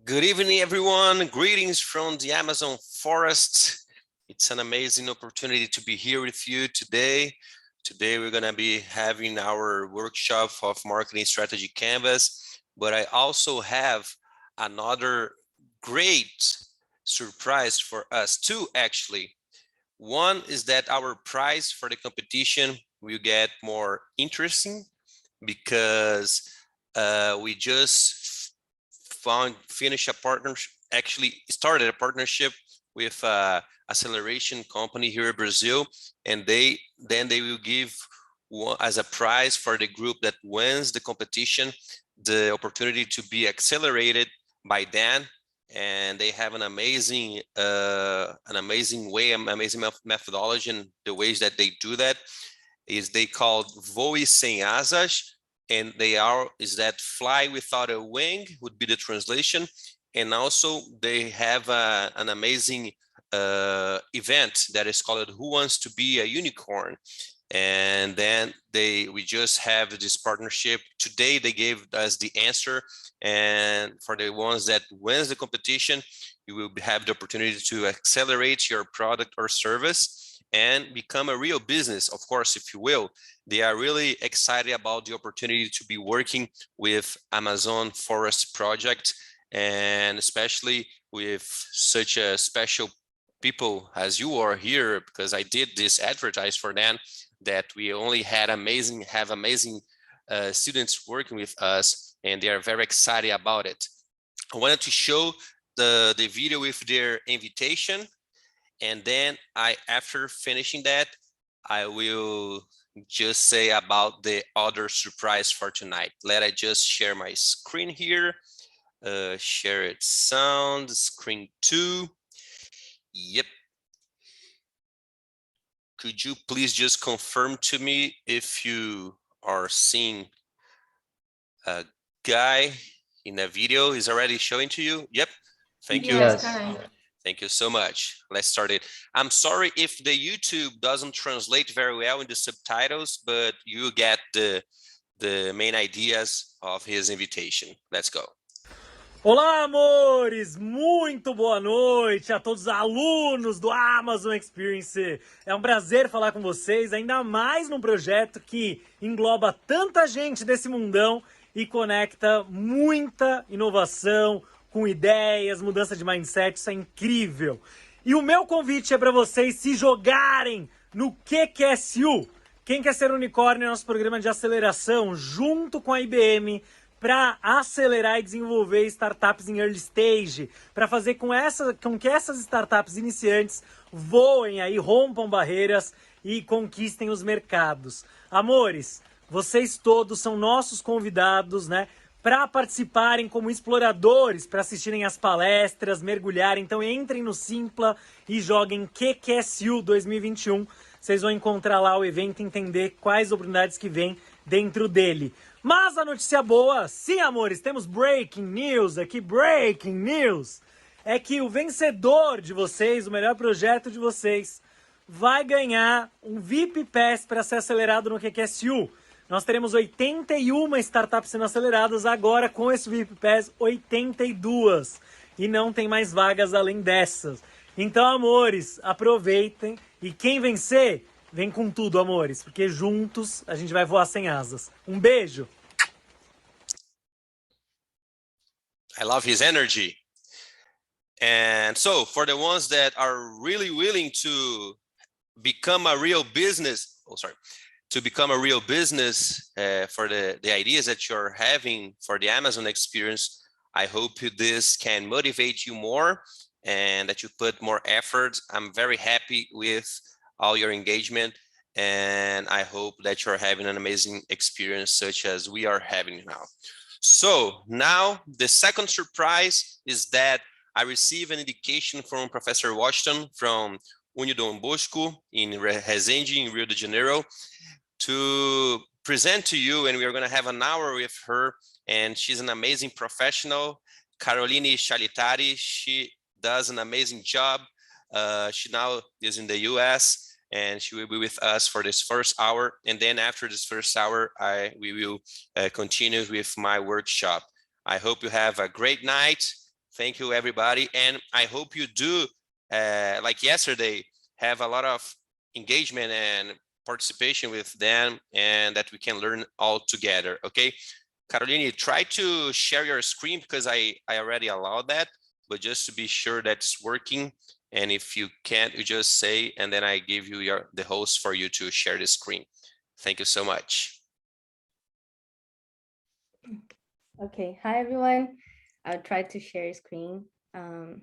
Good evening, everyone. Greetings from the Amazon forest. It's an amazing opportunity to be here with you today. Today, we're going to be having our workshop of Marketing Strategy Canvas, but I also have another great surprise for us too, actually. One is that our prize for the competition will get more interesting because we just finished a partnership, actually started a partnership with acceleration company here in Brazil, and they will give as a prize for the group that wins the competition the opportunity to be accelerated by Dan. And they have an amazing way, an amazing methodology, and the ways that they do that is they called Voe Sem Asas, and is that fly without a wing would be the translation. And also they have an amazing event that is called Who Wants to Be a Unicorn? And then we just have this partnership. Today they gave us the answer, and for the ones that wins the competition, you will have the opportunity to accelerate your product or service and become a real business, of course, if you will. They are really excited about the opportunity to be working with Amazon Forest Project, and especially with such a special people as you are here, because I did this advertise for them, that we only have amazing students working with us, and they are very excited about it. I wanted to show the video with their invitation, and then after finishing that, I will just say about the other surprise for tonight. Let I just share my screen here. Share it sound, screen 2. Yep. Could you please just confirm to me if you are seeing a guy in a video is already showing to you? Yep. Thank you. Yes, correct. Thank you so much. Let's start it. I'm sorry if the YouTube doesn't translate very well in the subtitles, but you get the main ideas of his invitation. Let's go. Olá, amores! Muito boa noite a todos os alunos do Amazon Experience. É um prazer falar com vocês, ainda mais num projeto que engloba tanta gente desse mundão e conecta muita inovação com ideias, mudança de mindset. Isso é incrível. E o meu convite é para vocês se jogarem no QQSU. Quem quer ser unicórnio é nosso programa de aceleração junto com a IBM, para acelerar e desenvolver startups em early stage, para fazer com que essas startups iniciantes voem aí, rompam barreiras e conquistem os mercados. Amores, vocês todos são nossos convidados, né, para participarem como exploradores, para assistirem às palestras, mergulharem. Então entrem no Simpla e joguem QQSU 2021. Vocês vão encontrar lá o evento e entender quais oportunidades que vem dentro dele. Mas a notícia boa, sim, amores, temos breaking news aqui, breaking news, é que o vencedor de vocês, o melhor projeto de vocês, vai ganhar um VIP Pass para ser acelerado no QQSU. Nós teremos 81 startups sendo aceleradas, agora com esse VIP Pass, 82. E não tem mais vagas além dessas. Então, amores, aproveitem. E quem vencer, vem com tudo, amores, porque juntos a gente vai voar sem asas. Um beijo! I love his energy. And so, for the ones that are really willing to become a real business, to become a real business for the ideas that you're having for the Amazon experience, I hope this can motivate you more and that you put more effort. I'm very happy with all your engagement, and I hope that you're having an amazing experience such as we are having now. So now the second surprise is that I received an indication from Professor Washington from Unido Bosco in Resende in Rio de Janeiro to present to you, and we are going to have an hour with her, and she's an amazing professional, Caroline Chalitari. She does an amazing job. She now is in the US, and she will be with us for this first hour. And then after this first hour, we will continue with my workshop. I hope you have a great night. Thank you, everybody. And I hope you do, like yesterday, have a lot of engagement and participation with them, and that we can learn all together. Okay, Caroline, try to share your screen because I already allowed that, but just to be sure that it's working. And if you can't, you just say, and then I give you the host for you to share the screen. Thank you so much. Okay, hi everyone. I'll try to share screen. Yeah,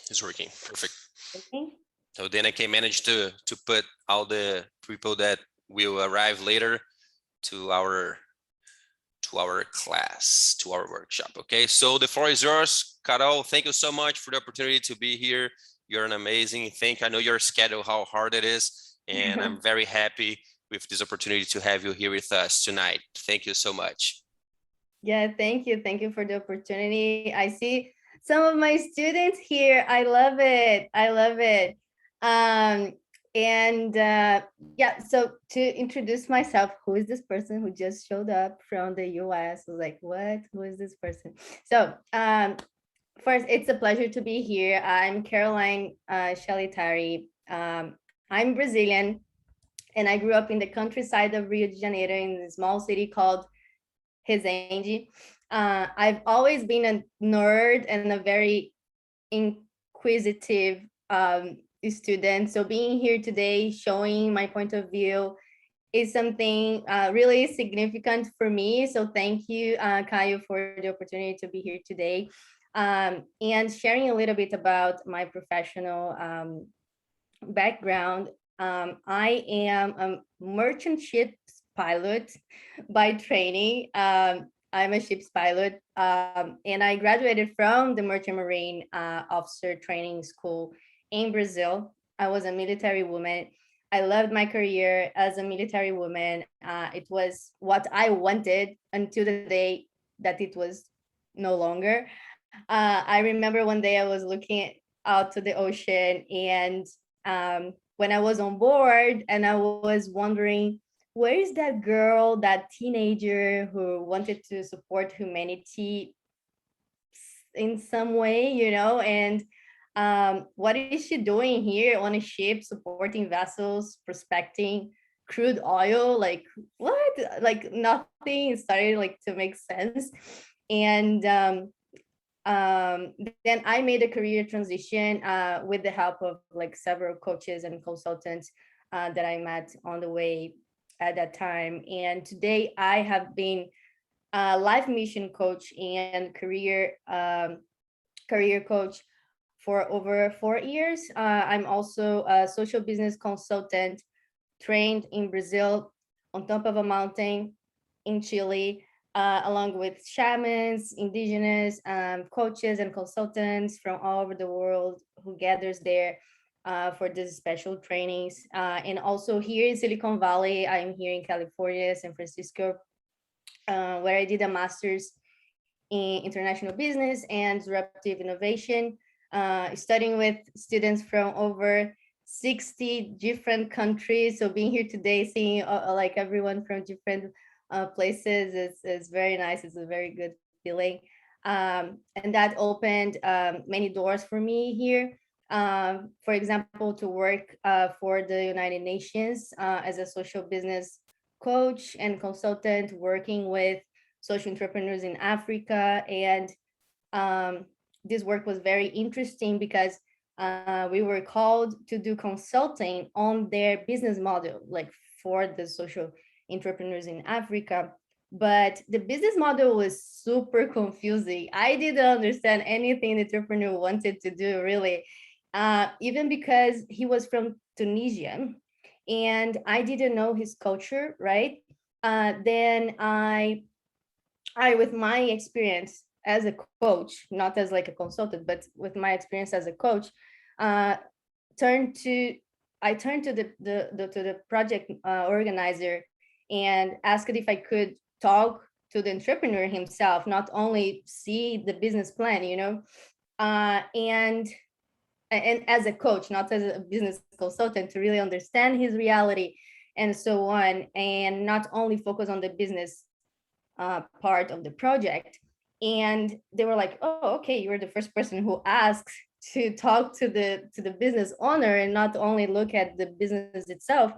it's working. Perfect. Okay. So then I can manage to put all the people that will arrive later to our class, to our workshop. Okay, so the floor is yours. Carol, thank you so much for the opportunity to be here. You're an amazing thing. I know your schedule, how hard it is, and I'm very happy with this opportunity to have you here with us tonight. Thank you so much. Yeah, thank you. Thank you for the opportunity. I see some of my students here. I love it. I love it. And yeah, so to introduce myself, who is this person who just showed up from the US? I was like, what? Who is this person? So first, it's a pleasure to be here. I'm Caroline Shalitari. I'm Brazilian, and I grew up in the countryside of Rio de Janeiro in a small city called Resende. I've always been a nerd and a very inquisitive student. So being here today, showing my point of view, is something really significant for me. So thank you, Caio, for the opportunity to be here today, and sharing a little bit about my professional background. I am a merchant ships pilot by training. I'm a ship's pilot, and I graduated from the Merchant Marine Officer Training School in Brazil. I was a military woman. I loved my career as a military woman. It was what I wanted until the day that it was no longer. I remember one day I was looking out to the ocean, and when I was on board, and I was wondering, where is that girl, that teenager who wanted to support humanity in some way, and what is she doing here on a ship supporting vessels, prospecting crude oil? Like, what? Like, nothing started like to make sense. And then I made a career transition with the help of like several coaches and consultants that I met on the way at that time. And today I have been a life mission coach and career coach for over 4 years. I'm also a social business consultant trained in Brazil on top of a mountain in Chile, along with shamans, indigenous coaches and consultants from all over the world who gathers there for these special trainings. And also here in Silicon Valley, I'm here in California, San Francisco, where I did a master's in international business and disruptive innovation, studying with students from over 60 different countries. So being here today, seeing like everyone from different places is very nice. It's a very good feeling. And that opened many doors for me here. For example, to work for the United Nations as a social business coach and consultant, working with social entrepreneurs in Africa. And this work was very interesting because we were called to do consulting on their business model, like for the social entrepreneurs in Africa. But the business model was super confusing. I didn't understand anything the entrepreneur wanted to do, really, even because he was from Tunisia and I didn't know his culture, right? Then with my experience as a coach, not as like a consultant, but with my experience as a coach, uh, turned to I turned to the project organizer and asked if I could talk to the entrepreneur himself, not only see the business plan, and as a coach, not as a business consultant, to really understand his reality and so on, and not only focus on the business part of the project. And they were like, oh, okay, you're the first person who asks to talk to the business owner and not only look at the business itself,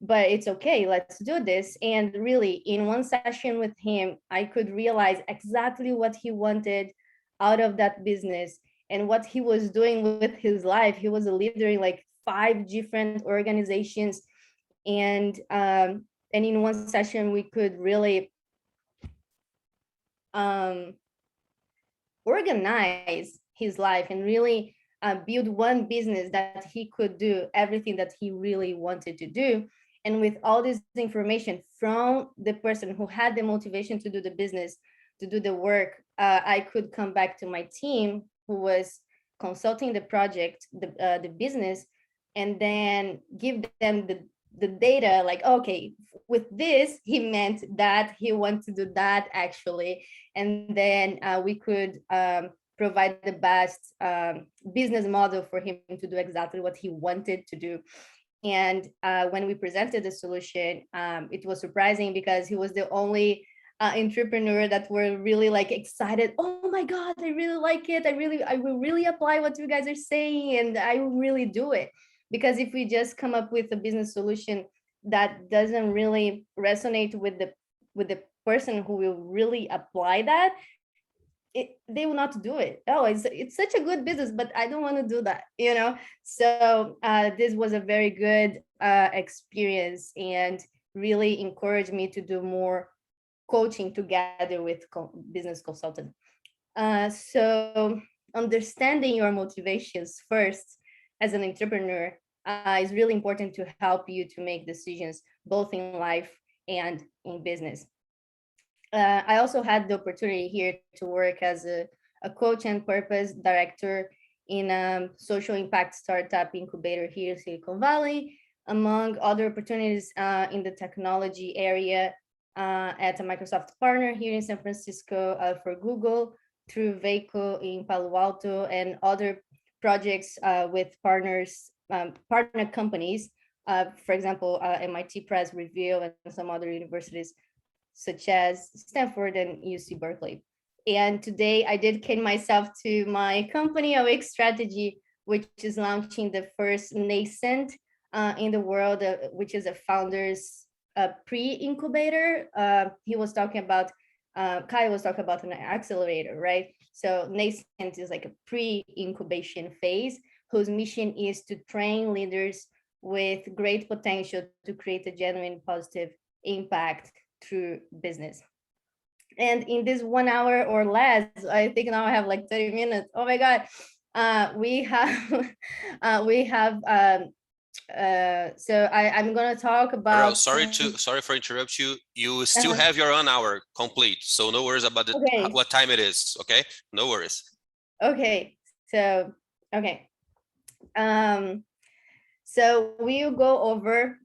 but it's okay, let's do this. And really, in one session with him, I could realize exactly what he wanted out of that business and what he was doing with his life. He was a leader in like 5 different organizations, and in one session we could really organize his life and really build one business that he could do everything that he really wanted to do. And with all this information from the person who had the motivation to do the business, to do the work, I could come back to my team who was consulting the project, the business, and then give them the data, like, okay, with this he meant that, he wants to do that actually. And then we could provide the best business model for him to do exactly what he wanted to do. And when we presented the solution, it was surprising because he was the only entrepreneur that were really like excited. Oh my God, I really like it. I will really apply what you guys are saying, and I will really do it. Because if we just come up with a business solution that doesn't really resonate with the person who will really apply that, they will not do it. Oh, it's such a good business, but I don't want to do that, you know. So this was a very good experience, and really encouraged me to do more coaching together with business consultant. So understanding your motivations first as an entrepreneur is really important to help you to make decisions both in life and in business. I also had the opportunity here to work as a coach and purpose director in a social impact startup incubator here in Silicon Valley, among other opportunities in the technology area at a Microsoft partner here in San Francisco for Google, through Veiko in Palo Alto, and other projects with partners, partner companies, for example, MIT Press Review and some other universities such as Stanford and UC Berkeley. And today I dedicate myself to my company, Awake Strategy, which is launching the first nascent in the world, which is a founder's pre-incubator. He was talking about, Kai was talking about an accelerator, right? So nascent is like a pre-incubation phase, whose mission is to train leaders with great potential to create a genuine positive impact through business. And in this 1 hour or less, I think now I have like 30 minutes. Oh my God. We have so I'm gonna talk about sorry for interrupt you. You still have your 1 hour complete, so no worries about what time it is. Okay, no worries. Okay, so okay. So we'll go over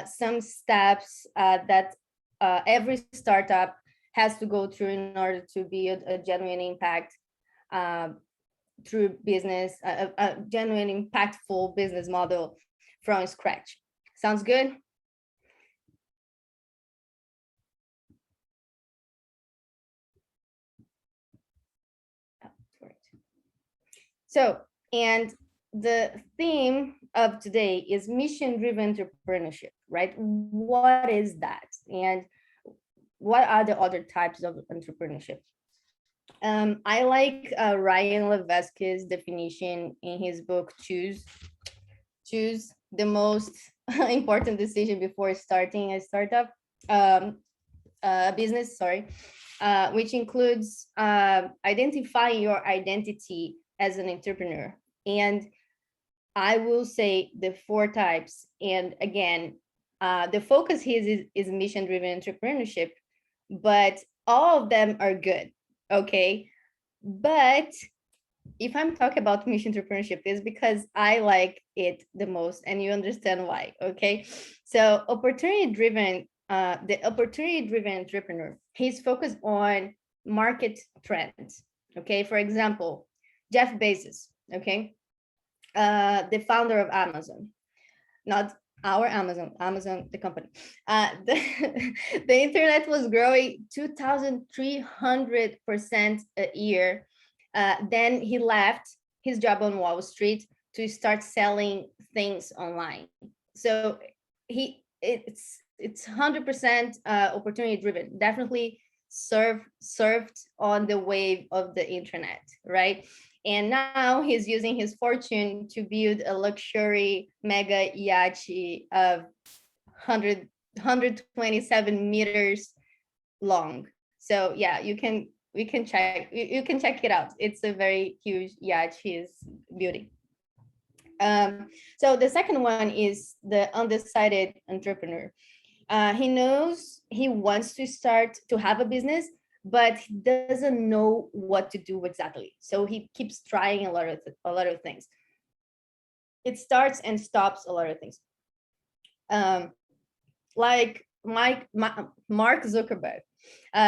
some steps that every startup has to go through in order to build a genuine impact through business, a genuine impactful business model from scratch. Sounds good? So, and the theme of today is mission-driven entrepreneurship, right? What is that? And what are the other types of entrepreneurship? I like Ryan Levesque's definition in his book, Choose the most important decision before starting a startup, business, sorry, which includes identifying your identity as an entrepreneur. And I will say the 4 types. And again, the focus here is mission-driven entrepreneurship, but all of them are good, okay? But if I'm talking about mission entrepreneurship, it's because I like it the most, and you understand why, okay? So opportunity-driven, the opportunity-driven entrepreneur, he's focused on market trends, okay? For example, Jeff Bezos, okay? The founder of Amazon, not our Amazon, the company. The, the internet was growing 2,300% a year. Then he left his job on Wall Street to start selling things online. So it's 100% opportunity driven. Definitely surfed on the wave of the internet, right? And now he's using his fortune to build a luxury mega yacht of 127 meters long. So yeah, we can check you can check it out. It's a very huge yacht he's building. So the second one is the undecided entrepreneur. He knows he wants to start to have a business, but he doesn't know what to do exactly. So he keeps trying a lot of things. It starts and stops a lot of things. Like Mark Zuckerberg,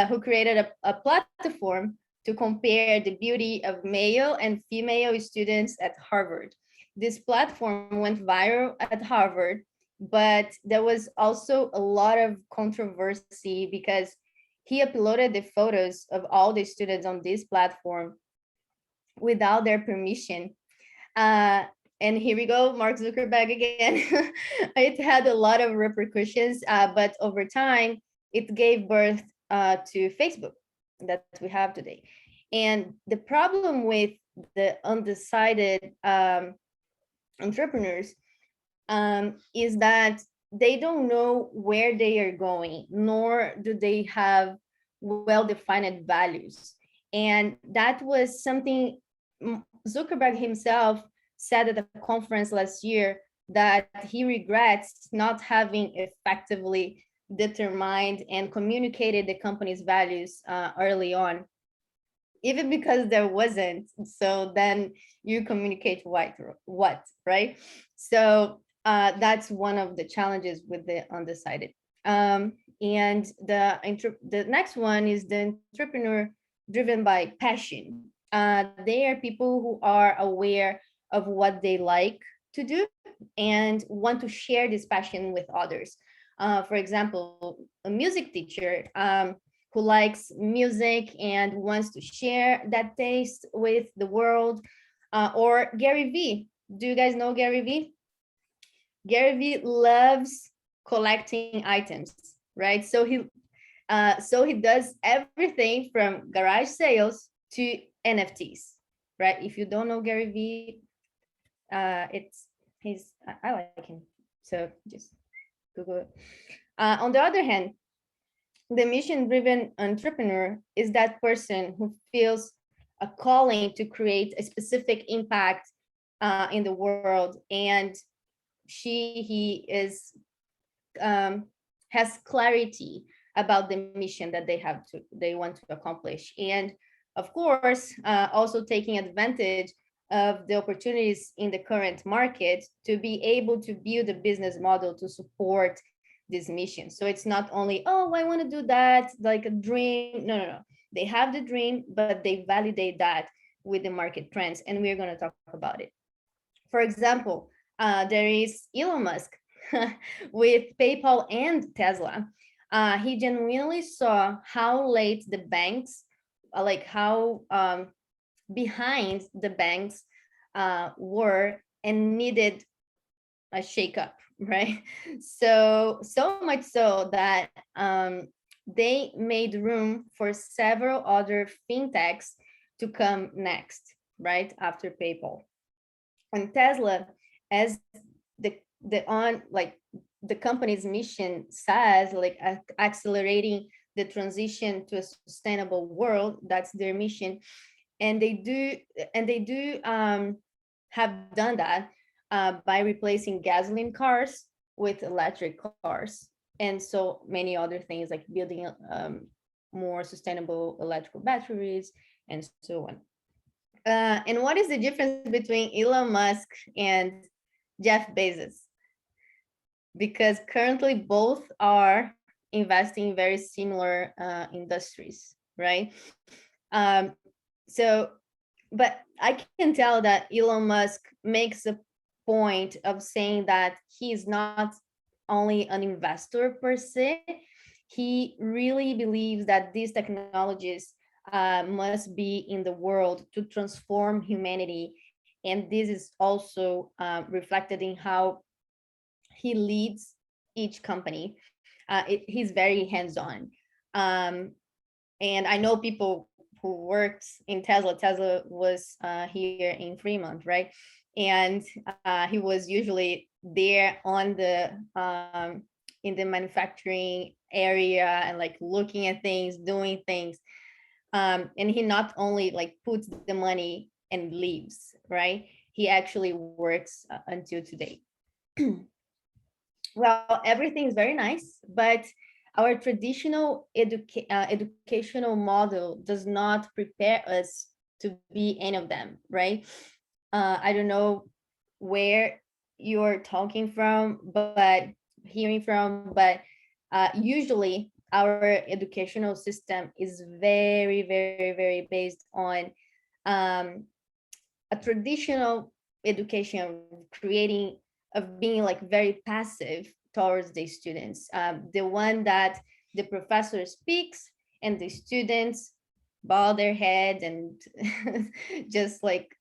who created a platform to compare the beauty of male and female students at Harvard. This platform went viral at Harvard, but there was also a lot of controversy because he uploaded the photos of all the students on this platform without their permission. And here we go, Mark Zuckerberg again. It had a lot of repercussions, but over time, it gave birth to Facebook that we have today. And the problem with the undecided entrepreneurs is that they don't know where they are going, nor do they have well-defined values. And that was something Zuckerberg himself said at a conference last year, that he regrets not having effectively determined and communicated the company's values early on, even because there wasn't. So then you communicate what, right? So that's one of the challenges with the undecided. And the next one is the entrepreneur driven by passion. They are people who are aware of what they like to do and want to share this passion with others. For example, a music teacher who likes music and wants to share that taste with the world. Or Gary Vee. Do you guys know Gary Vee? Gary Vee loves collecting items, right? So he does everything from garage sales to NFTs, right? If you don't know Gary Vee, I like him. So just Google it. On the other hand, the mission-driven entrepreneur is that person who feels a calling to create a specific impact in the world, and he has clarity about the mission that they want to accomplish, and of course, also taking advantage of the opportunities in the current market to be able to build a business model to support this mission. So it's not only, oh, I want to do that, like a dream. No. They have the dream, but they validate that with the market trends, and we're going to talk about it. For example, there is Elon Musk with PayPal and Tesla. He genuinely saw how late the banks, like how behind the banks were, and needed a shakeup, right? So much so that they made room for several other fintechs to come next, right after PayPal. And Tesla, as the company's mission says, like accelerating the transition to a sustainable world, that's their mission. And they do have done that by replacing gasoline cars with electric cars, and so many other things, like building more sustainable electrical batteries and so on. And what is the difference between Elon Musk and Jeff Bezos? Because currently both are investing in very similar industries, right? So, but I can tell that Elon Musk makes a point of saying that he is not only an investor per se. He really believes that these technologies must be in the world to transform humanity. And this is also reflected in how he leads each company. He's very hands-on. And I know people who worked in Tesla. Tesla was here in Fremont, right? And he was usually there on the in the manufacturing area and like looking at things, doing things. And he not only like puts the money and leaves, right? He actually works until today. Well, everything is very nice, but our traditional educational model does not prepare us to be any of them, right? I don't know where you're talking from, but hearing from, but usually our educational system is very, very, very based on a traditional education, creating of being like very passive towards the students. The one that the professor speaks and the students bow their head and just like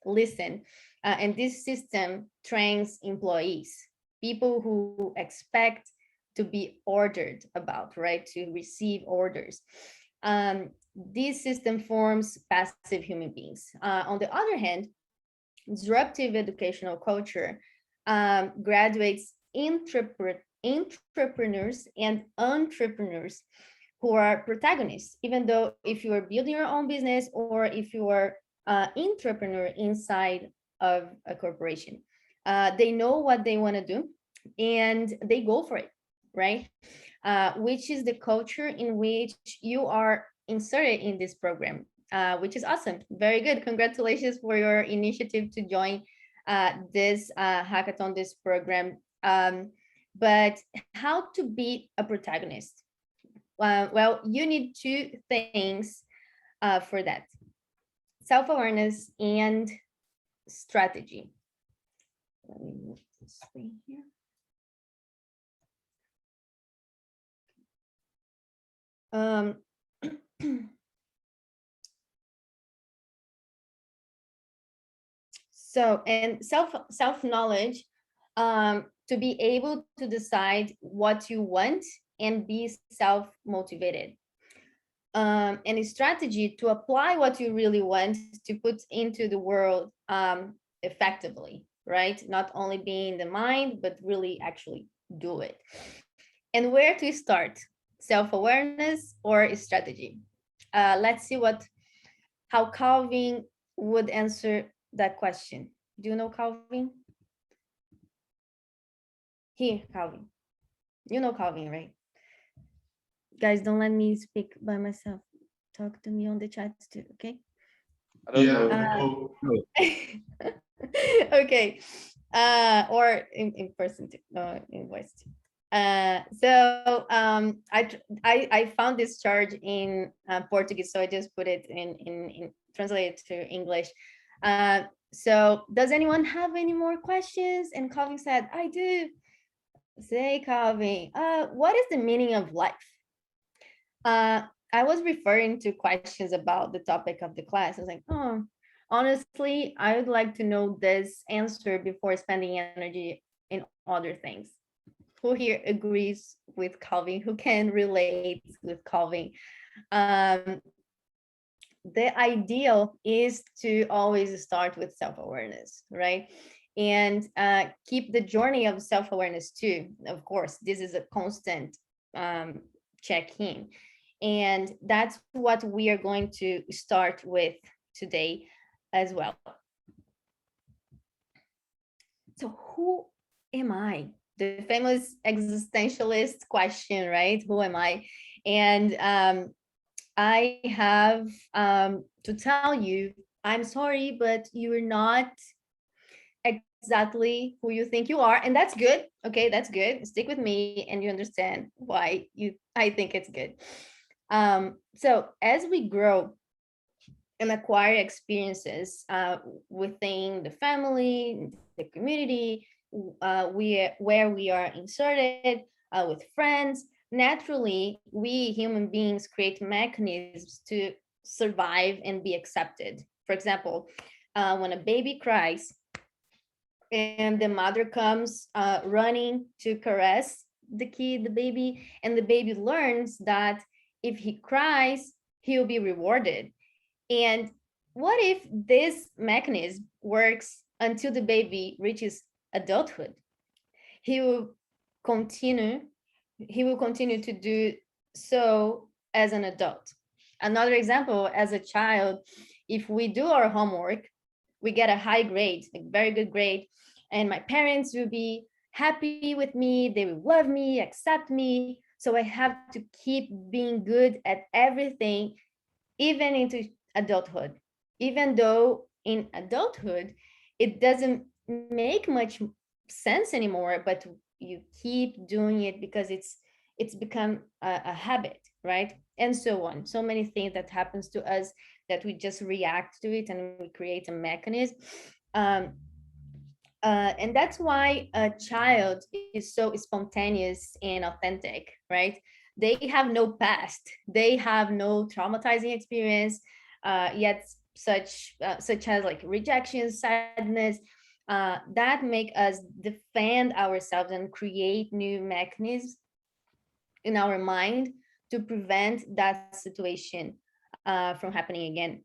listen. And this system trains employees, people who expect to be ordered about, right? To receive orders. This system forms passive human beings. On the other hand, disruptive educational culture graduates entrepreneurs and entrepreneurs who are protagonists, even though if you are building your own business or if you are entrepreneur inside of a corporation. They know what they want to do and they go for it, right? Which is the culture in which you are inserted in this program, which is awesome. Very good. Congratulations for your initiative to join this hackathon, this program. But how to be a protagonist? Well, you need two things for that: self-awareness and strategy. Let me move this thing here. So, and self-knowledge, to be able to decide what you want and be self-motivated. And a strategy to apply what you really want to put into the world effectively, right? Not only being in the mind, but really actually do it. And where to start? Self-awareness or strategy? Let's see how Calvin would answer that question. Do you know Calvin? Here, Calvin. You know Calvin, right? Guys, don't let me speak by myself. Talk to me on the chat too, okay? I don't know. Okay. Or in person too, in voice too. So I found this charge in Portuguese, so I just put it in translated to English. So does anyone have any more questions? And Calvin said, I do. Say, Calvin, what is the meaning of life? I was referring to questions about the topic of the class. I was like, oh, honestly, I would like to know this answer before spending energy in other things. Who here agrees with Calvin? Who can relate with Calvin? The ideal is to always start with self-awareness, right? And keep the journey of self-awareness too. Of course, this is a constant check-in. And that's what we are going to start with today as well. So who am I? The famous existentialist question, right? Who am I? And I have to tell you, I'm sorry, but you're not exactly who you think you are. And that's good. Okay, that's good. Stick with me and you understand why I think it's good. So as we grow, and acquire experiences within the family, the community, where we are inserted, with friends. Naturally, we human beings create mechanisms to survive and be accepted. For example, when a baby cries and the mother comes running to caress the baby, and the baby learns that if he cries, he'll be rewarded. And what if this mechanism works until the baby reaches adulthood? He will continue, he will continue to do so as an adult. Another example, as a child, if we do our homework, we get a high grade, a very good grade, and my parents will be happy with me, they will love me, accept me. So I have to keep being good at everything, even into adulthood, even though in adulthood it doesn't make much sense anymore, but you keep doing it because it's become a habit, right? And so on. So many things that happens to us that we just react to it and we create a mechanism. um, and that's why a child is so spontaneous and authentic, right? They have no past, they have no traumatizing experience, yet such as like rejection, sadness, that make us defend ourselves and create new mechanisms in our mind to prevent that situation from happening again.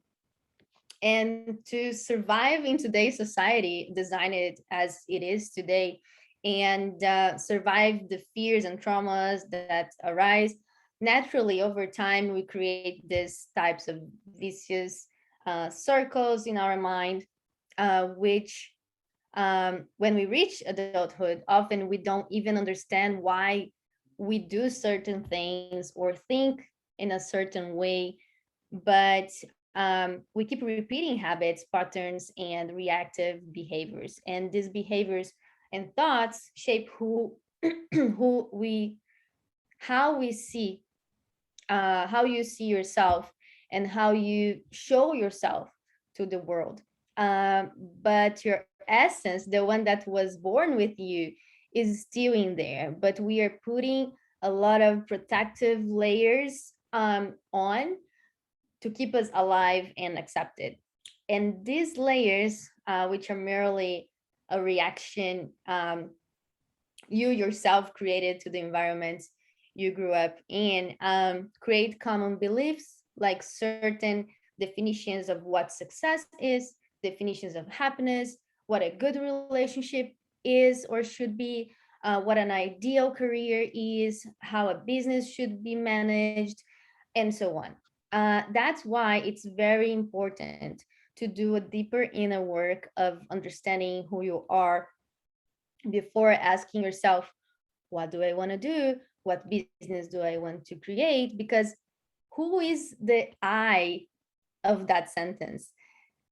And to survive in today's society designed as it is today, and survive the fears and traumas that arise naturally over time, we create these types of vicious circles in our mind, which when we reach adulthood, often we don't even understand why we do certain things or think in a certain way, but we keep repeating habits, patterns, and reactive behaviors. And these behaviors and thoughts shape who who we how we see how you see yourself and how you show yourself to the world. But your essence, the one that was born with you, is still in there. But we are putting a lot of protective layers on to keep us alive and accepted. And these layers, which are merely a reaction you yourself created to the environment you grew up in, create common beliefs like certain definitions of what success is, definitions of happiness, what a good relationship is or should be, what an ideal career is, how a business should be managed, and so on. That's why it's very important to do a deeper inner work of understanding who you are before asking yourself, what do I want to do? What business do I want to create? Because who is the I of that sentence?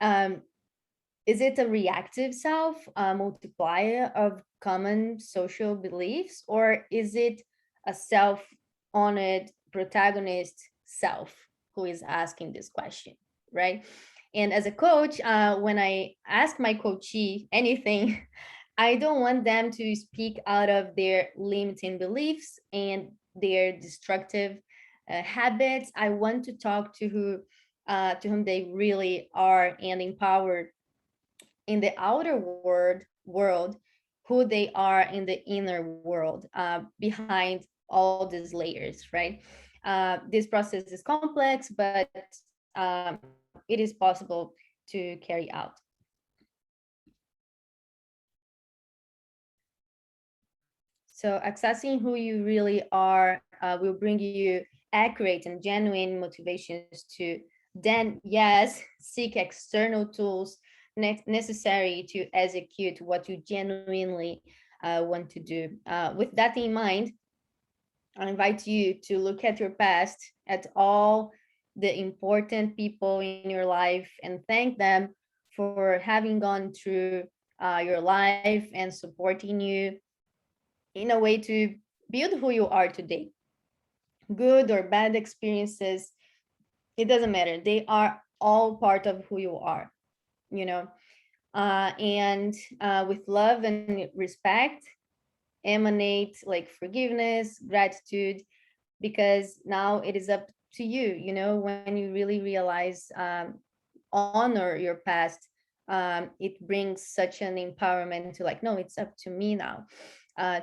Um, is it a reactive self, a multiplier of common social beliefs, or is it a self honored protagonist self who is asking this question, right? And as a coach, when I ask my coachee anything, I don't want them to speak out of their limiting beliefs and their destructive habits. I want to talk to whom they really are, and empowered in the outer world, who they are in the inner world, behind all these layers, right? This process is complex, but it is possible to carry out. So accessing who you really are will bring you accurate and genuine motivations to then, yes, seek external tools necessary to execute what you genuinely want to do. With that in mind, I invite you to look at your past, at all the important people in your life, and thank them for having gone through your life and supporting you in a way to build who you are today. Good or bad experiences, it doesn't matter. They are all part of who you are, you know. And with love and respect emanate like forgiveness, gratitude, because now it is up to you, you know, when you really realize, honor your past, it brings such an empowerment to like, no, it's up to me now,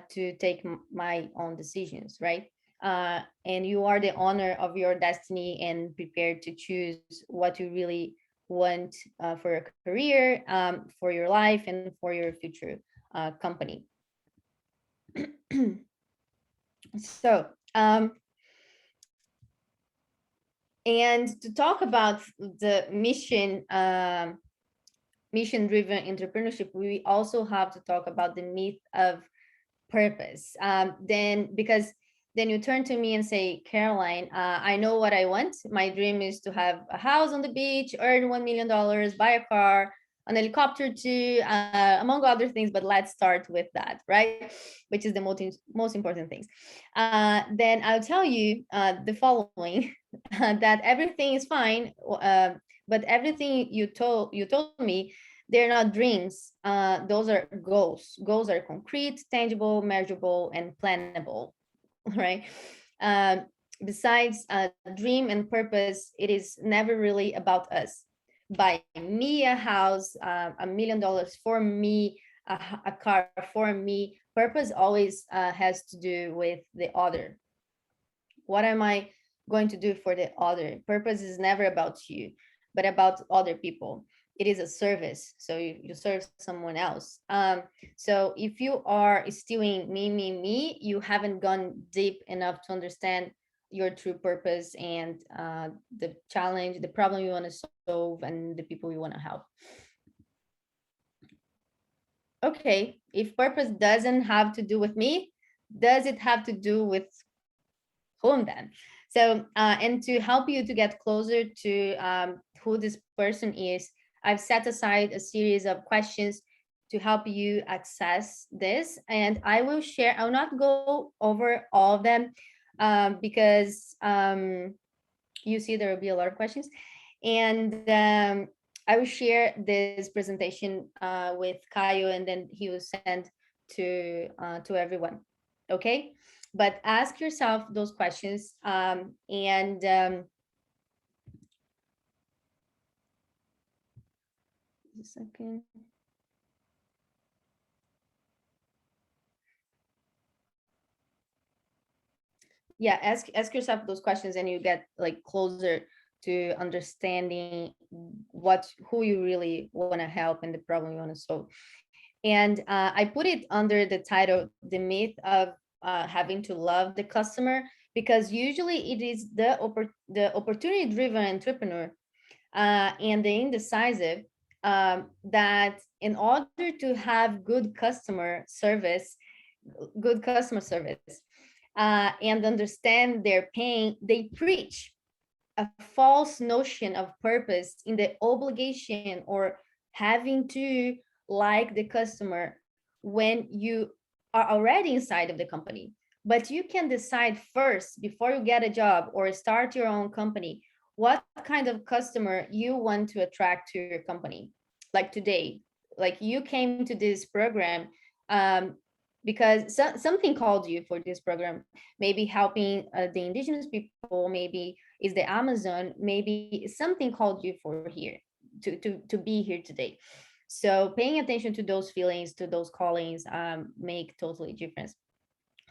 to take my own decisions, right? And you are the owner of your destiny and prepared to choose what you really want, for your career, for your life, and for your future company. So, and to talk about the mission driven entrepreneurship, we also have to talk about the myth of purpose. Then, because then you turn to me and say, Caroline, I know what I want. My dream is to have a house on the beach, earn $1 million, buy a car, an helicopter too, among other things. But let's start with that, right? Which is the most important things. Then I'll tell you the following: that everything is fine, but everything you told me, they're not dreams. Those are goals. Goals are concrete, tangible, measurable, and plannable, right? Um, Besides dream and purpose, it is never really about us. Buy me a house, $1 million for me, a car for me. Purpose always has to do with the other. What am I going to do for the other? Purpose is never about you, but about other people. It is a service, so you serve someone else. So if you are still in me, you haven't gone deep enough to understand your true purpose and the challenge, the problem you want to solve, and the people you want to help. Okay, if purpose doesn't have to do with me, does it have to do with whom then? So, and to help you to get closer to who this person is, I've set aside a series of questions to help you access this. And I will share, I'll not go over all of them, because you see there will be a lot of questions. And I will share this presentation with Caio, and then he will send to everyone. Okay, but ask yourself those questions, and a second. Yeah, ask yourself those questions, and you get like closer to understanding who you really want to help and the problem you want to solve. And I put it under the title, the myth of having to love the customer, because usually it is the opportunity driven entrepreneur and the indecisive, that in order to have good customer service, and understand their pain, they preach a false notion of purpose in the obligation or having to like the customer when you are already inside of the company. But you can decide first, before you get a job or start your own company, what kind of customer you want to attract to your company. Like today, like you came to this program, because something called you for this program, maybe helping the indigenous people, maybe is the Amazon, maybe something called you for here to be here today. So paying attention to those feelings, to those callings, make totally difference.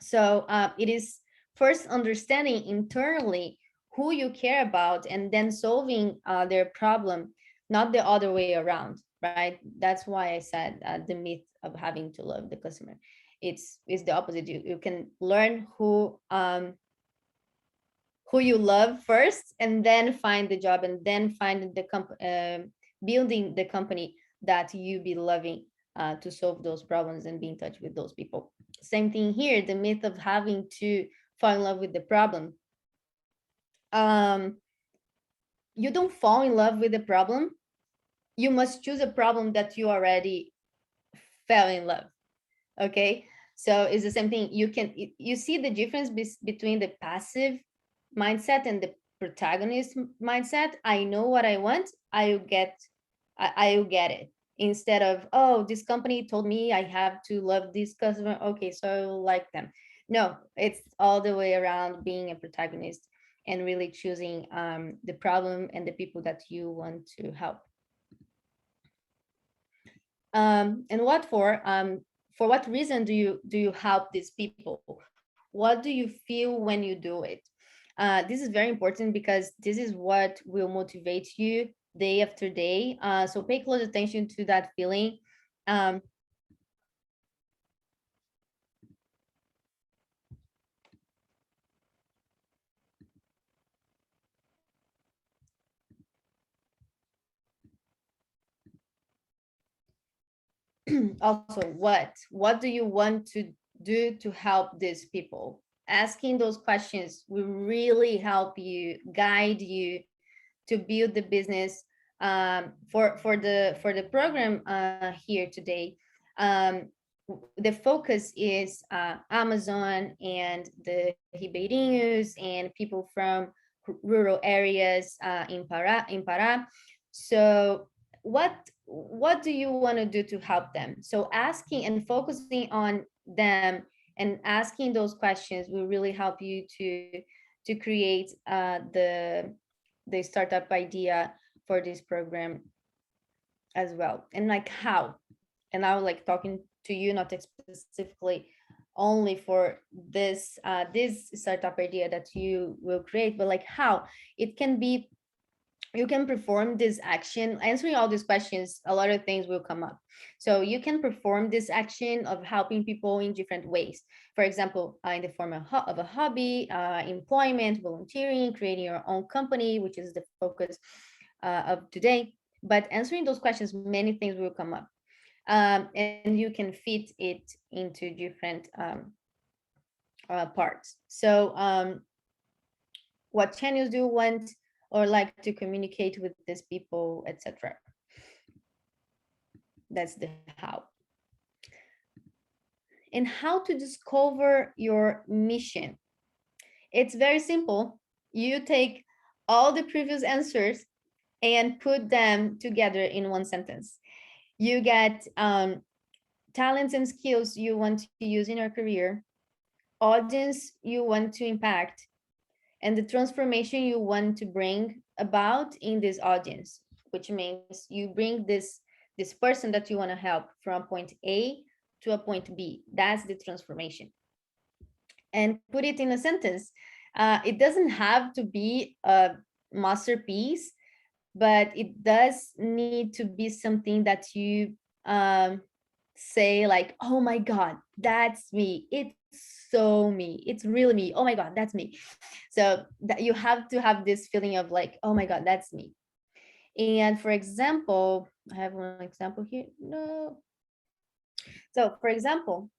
So it is first understanding internally who you care about, and then solving their problem, not the other way around, right? That's why I said the myth of having to love the customer. It's the opposite. You can learn who you love first, and then find the job, and then find building the company that you be loving, to solve those problems and be in touch with those people. Same thing here, the myth of having to fall in love with the problem. You don't fall in love with the problem. You must choose a problem that you already fell in love. Okay, so it's the same thing. You see the difference between the passive mindset and the protagonist mindset. I know what I want. I'll get it, instead of, oh, this company told me I have to love this customer, okay, so I will like them. No, it's all the way around, being a protagonist and really choosing the problem and the people that you want to help. And what for what reason do you help these people? What do you feel when you do it? This is very important, because this is what will motivate you day after day. So pay close attention to that feeling. Um, also, what do you want to do to help these people? Asking those questions will really help you, guide you to build the business. For the program here today, the focus is Amazon and the Ribeirinhos and people from rural areas in Pará. So what do you want to do to help them? So asking and focusing on them and asking those questions will really help you to create the startup idea for this program as well. And like how, and I was like talking to you, not specifically only for this startup idea that you will create, but like how it can be, you can perform this action. Answering all these questions, a lot of things will come up. So you can perform this action of helping people in different ways. For example, in the form of a hobby, employment, volunteering, creating your own company, which is the focus of today. But answering those questions, many things will come up. And you can fit it into different parts. So what channels do you want or like to communicate with these people, etc. That's the how. And how to discover your mission. It's very simple. You take all the previous answers and put them together in one sentence. You get talents and skills you want to use in your career, audience you want to impact, and the transformation you want to bring about in this audience, which means you bring this person that you want to help from point A to a point B. That's the transformation. And put it in a sentence. It doesn't have to be a masterpiece, but it does need to be something that you say like, oh my God, that's me. It's so me. It's really me. Oh my God, that's me. So that you have to have this feeling of like, oh my God, that's me. And for example, I have one example here. No. So for example,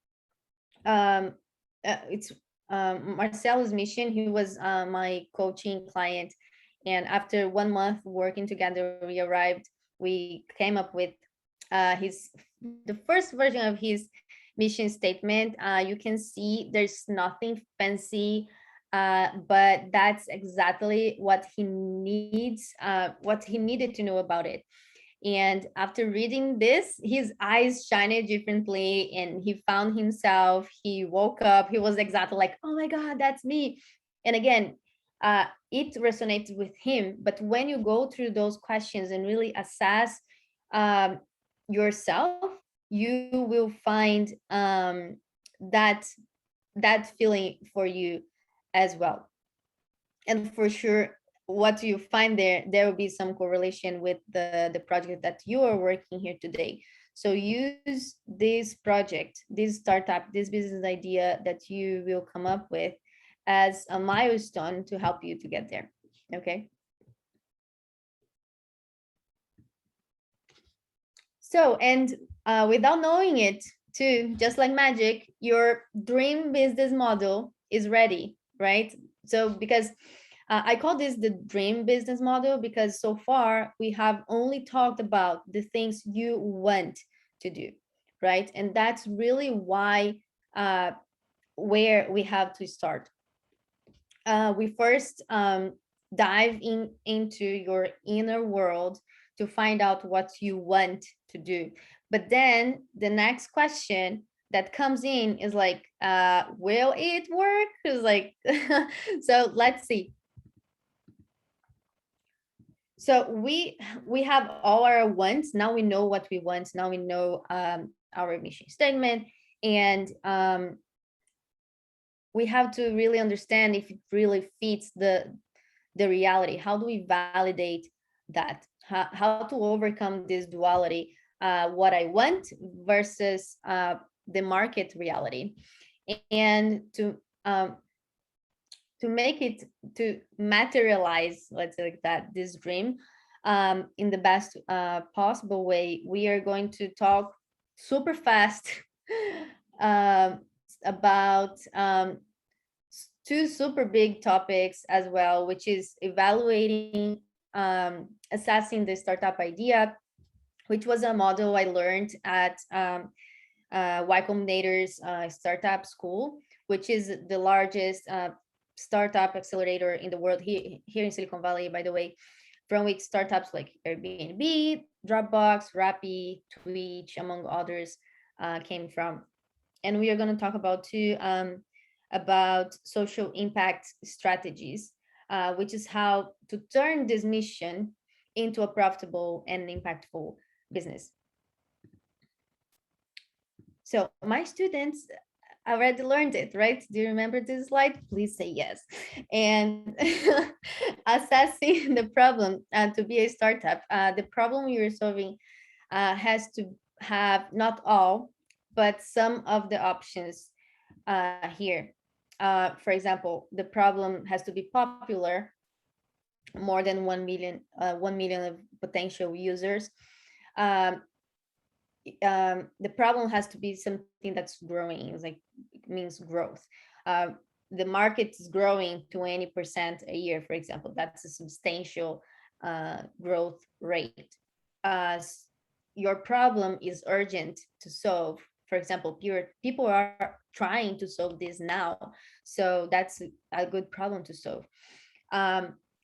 it's Marcelo's mission. He was my coaching client. And after 1 month working together, we came up with the first version of his mission statement. You can see there's nothing fancy, but that's exactly what he needs, what he needed to know about it. And after reading this, his eyes shined differently and he found himself. He woke up, he was exactly like, oh my God, that's me. And again, it resonates with him. But when you go through those questions and really assess yourself, you will find that feeling for you as well. And for sure, what you find there will be some correlation with the project that you are working here today. So use this project, this startup, this business idea that you will come up with as a milestone to help you to get there. Okay. So, and without knowing it too, just like magic, your dream business model is ready, right? So because I call this the dream business model, because so far we have only talked about the things you want to do, right? And that's really why where we have to start. We first dive into your inner world to find out what you want to do. But then the next question that comes in is like, will it work? Is like, so let's see. So we have all our wants. Now we know what we want. Now we know our mission statement, and we have to really understand if it really fits the reality. How do we validate that? How to overcome this duality, what I want versus the market reality, and to make it, to materialize, let's say like that, this dream in the best possible way. We are going to talk super fast about two super big topics as well, which is evaluating, assessing the startup idea, which was a model I learned at Y Combinator's startup school, which is the largest startup accelerator in the world, here in Silicon Valley, by the way, from which startups like Airbnb, Dropbox, Rappi, Twitch, among others, came from. And we are going to talk about social impact strategies, which is how to turn this mission into a profitable and impactful business. So my students already learned it, right? Do you remember this slide? Please say yes. And assessing the problem to be a startup, the problem you're solving has to have not all, but some of the options here. For example, the problem has to be popular, more than 1 million, 1 million of potential users. The problem has to be something that's growing. It's like, it means growth. The market is growing 20% a year, for example. That's a substantial growth rate. Your problem is urgent to solve. For example, people are trying to solve this now, so that's a good problem to solve.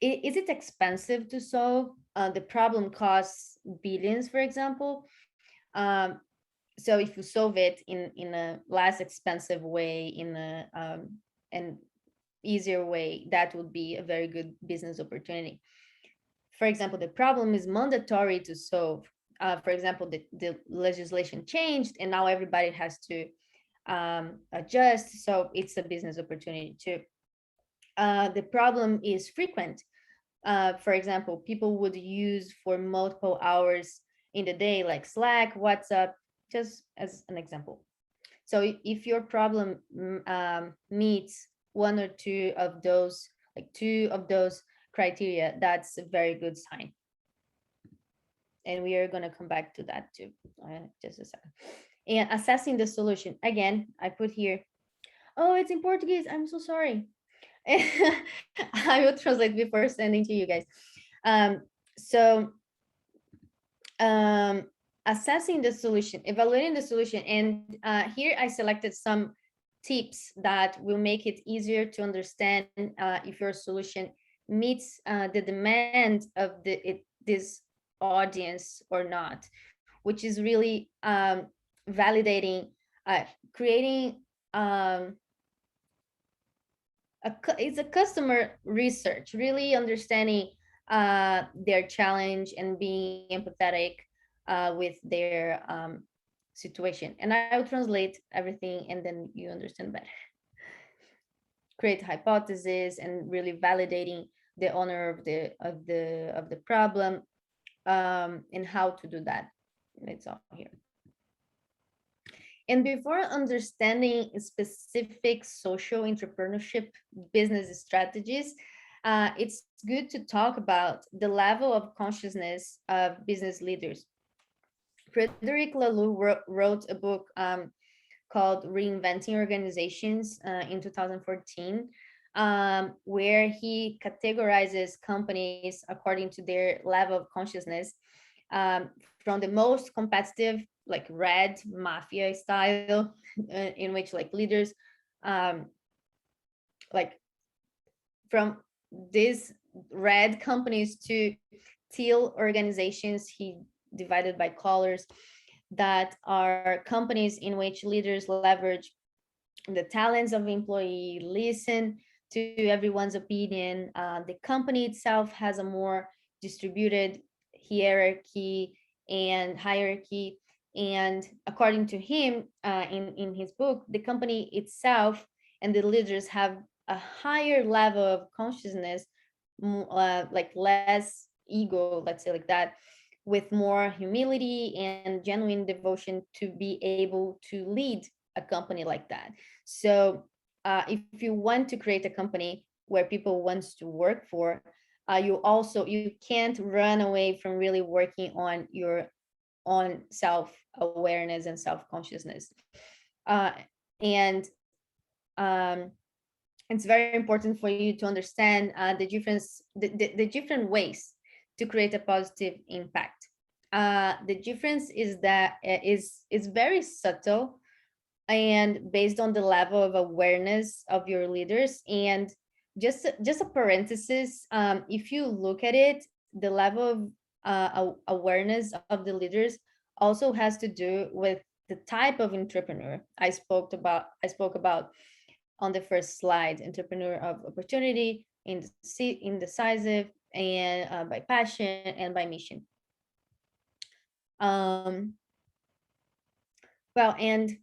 Is it expensive to solve? The problem costs billions, for example. So if you solve it in a less expensive way, in an easier way, that would be a very good business opportunity. For example, the problem is mandatory to solve. For example, the legislation changed and now everybody has to adjust, so it's a business opportunity too. The problem is frequent. For example, people would use for multiple hours in the day, like Slack, WhatsApp, just as an example. So if your problem meets one or two of those, like two of those criteria, that's a very good sign. And we are going to come back to that too, just a second. And assessing the solution, again, I put here, oh, it's in Portuguese, I'm so sorry. I will translate before sending to you guys. Assessing the solution, evaluating the solution, and here I selected some tips that will make it easier to understand if your solution meets the demand of this audience or not, which is really validating, creating it's a customer research, really understanding their challenge and being empathetic with their situation. And I'll translate everything and then you understand better. Create hypotheses and really validating the owner of the problem, and how to do that. It's all here. And before understanding specific social entrepreneurship business strategies, it's good to talk about the level of consciousness of business leaders. Frederic Laloux wrote a book called Reinventing Organizations in 2014, where he categorizes companies according to their level of consciousness, from the most competitive, like red mafia style, in which like leaders, like from these red companies to teal organizations. He divided by colors, that are companies in which leaders leverage the talents of employee, listen to everyone's opinion. The company itself has a more distributed hierarchy and hierarchy. And according to him, in his book, the company itself and the leaders have a higher level of consciousness, like less ego, let's say like that, with more humility and genuine devotion to be able to lead a company like that. So if you want to create a company where people wants to work for, you can't run away from really working on your own self-awareness and self-consciousness. And um, it's very important for you to understand the difference, the different ways to create a positive impact. The difference is that is very subtle and based on the level of awareness of your leaders. And just a parenthesis, if you look at it, the level of awareness of the leaders also has to do with the type of entrepreneur I spoke about on the first slide: entrepreneur of opportunity, indecisive, and by passion and by mission. um well, and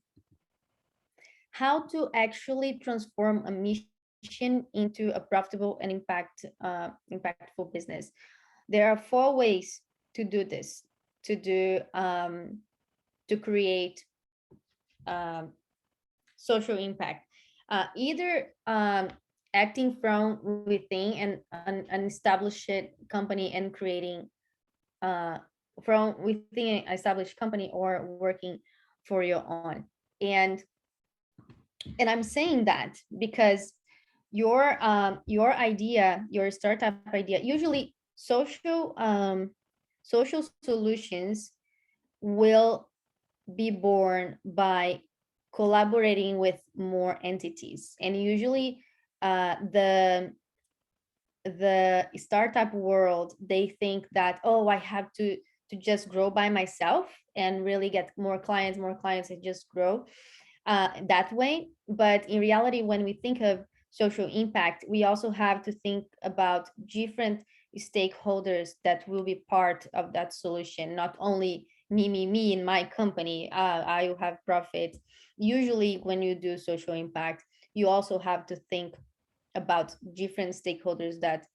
how to actually transform a mission into a profitable and impactful business. There are 4 ways to do this, to create um, social impact. Either acting from within and an established company and creating from within an established company, or working for your own. And I'm saying that because your idea, your startup idea, usually social solutions will be born by collaborating with more entities. And usually the startup world, they think that, oh, I have to just grow by myself and really get more clients and just grow that way. But in reality, when we think of social impact, we also have to think about different stakeholders that will be part of that solution, not only me in my company. I will have profit. Usually when you do social impact, you also have to think about different stakeholders that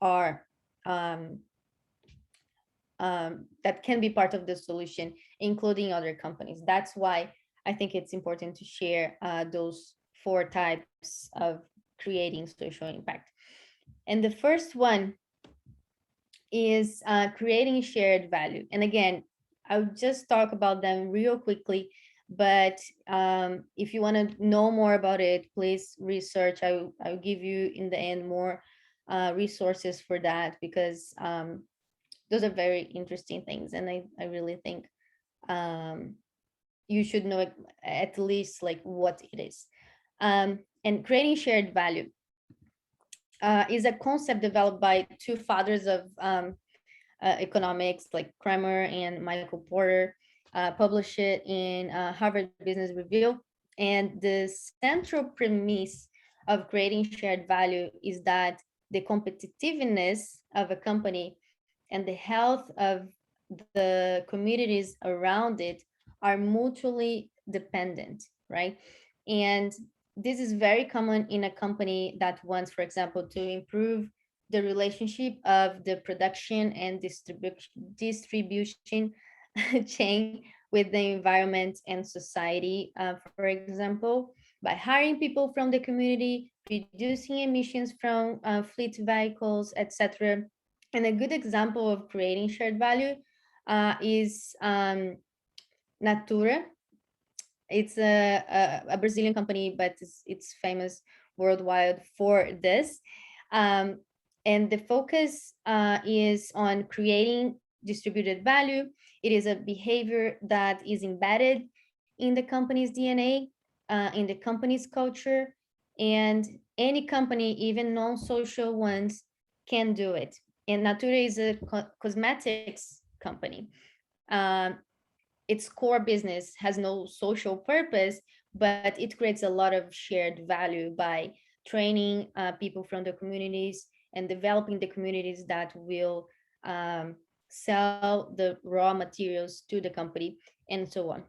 are um, that can be part of the solution, including other companies. That's why I think it's important to share those 4 types of creating social impact. And the first one is creating shared value. And again, I'll just talk about them real quickly. But if you want to know more about it, please research. I'll give you in the end more resources for that, because those are very interesting things. And I really think you should know at least like what it is. And creating shared value is a concept developed by 2 fathers of economics, like Kramer and Michael Porter, published it in Harvard Business Review. And the central premise of creating shared value is that the competitiveness of a company and the health of the communities around it are mutually dependent, right? And this is very common in a company that wants, for example, to improve the relationship of the production and distribution chain with the environment and society, for example, by hiring people from the community, reducing emissions from fleet vehicles, etc. And a good example of creating shared value is Natura. It's a Brazilian company, but it's famous worldwide for this. And the focus is on creating distributed value. It is a behavior that is embedded in the company's DNA, in the company's culture, and any company, even non-social ones, can do it. And Natura is a cosmetics company. Its core business has no social purpose, but it creates a lot of shared value by training people from the communities and developing the communities that will sell the raw materials to the company and so on.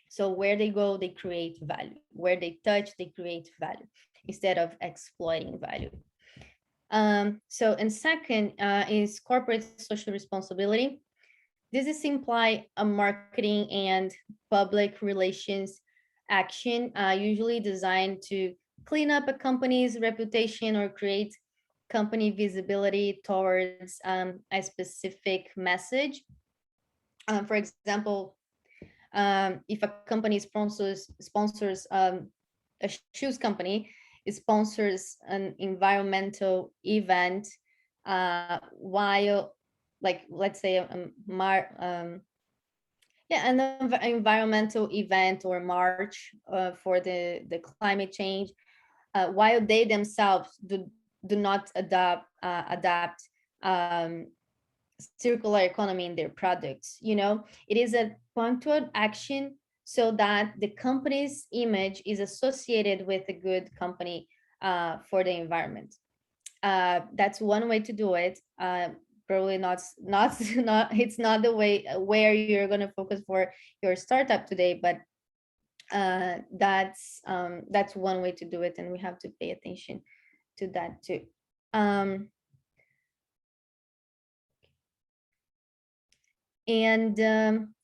So where they go, they create value. Where they touch, they create value instead of exploiting value. So, and second is corporate social responsibility. This is imply a marketing and public relations action, usually designed to clean up a company's reputation or create company visibility towards a specific message. For example, if a company sponsors a shoes company, it sponsors an environmental event, while, like, let's say an environmental event or march for the climate change, while they themselves do not adapt circular economy in their products. It is a punctual action so that the company's image is associated with a good company for the environment. That's one way to do it. Probably not it's not the way where you're going to focus for your startup today, but that's one way to do it, and we have to pay attention to that too. And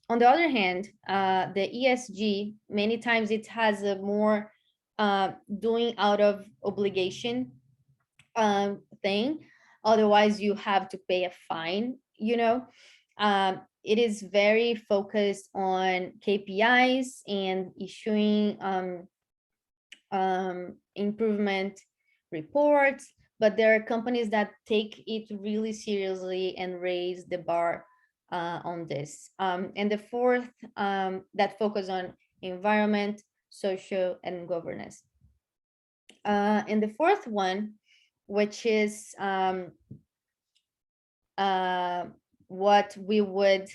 on the other hand, the ESG, many times it has a more doing out of obligation thing. Otherwise, you have to pay a fine. It is very focused on KPIs and issuing improvement reports, but there are companies that take it really seriously and raise the bar on this. And the fourth, that focus on environment, social, and governance. And the fourth one, which is what we would,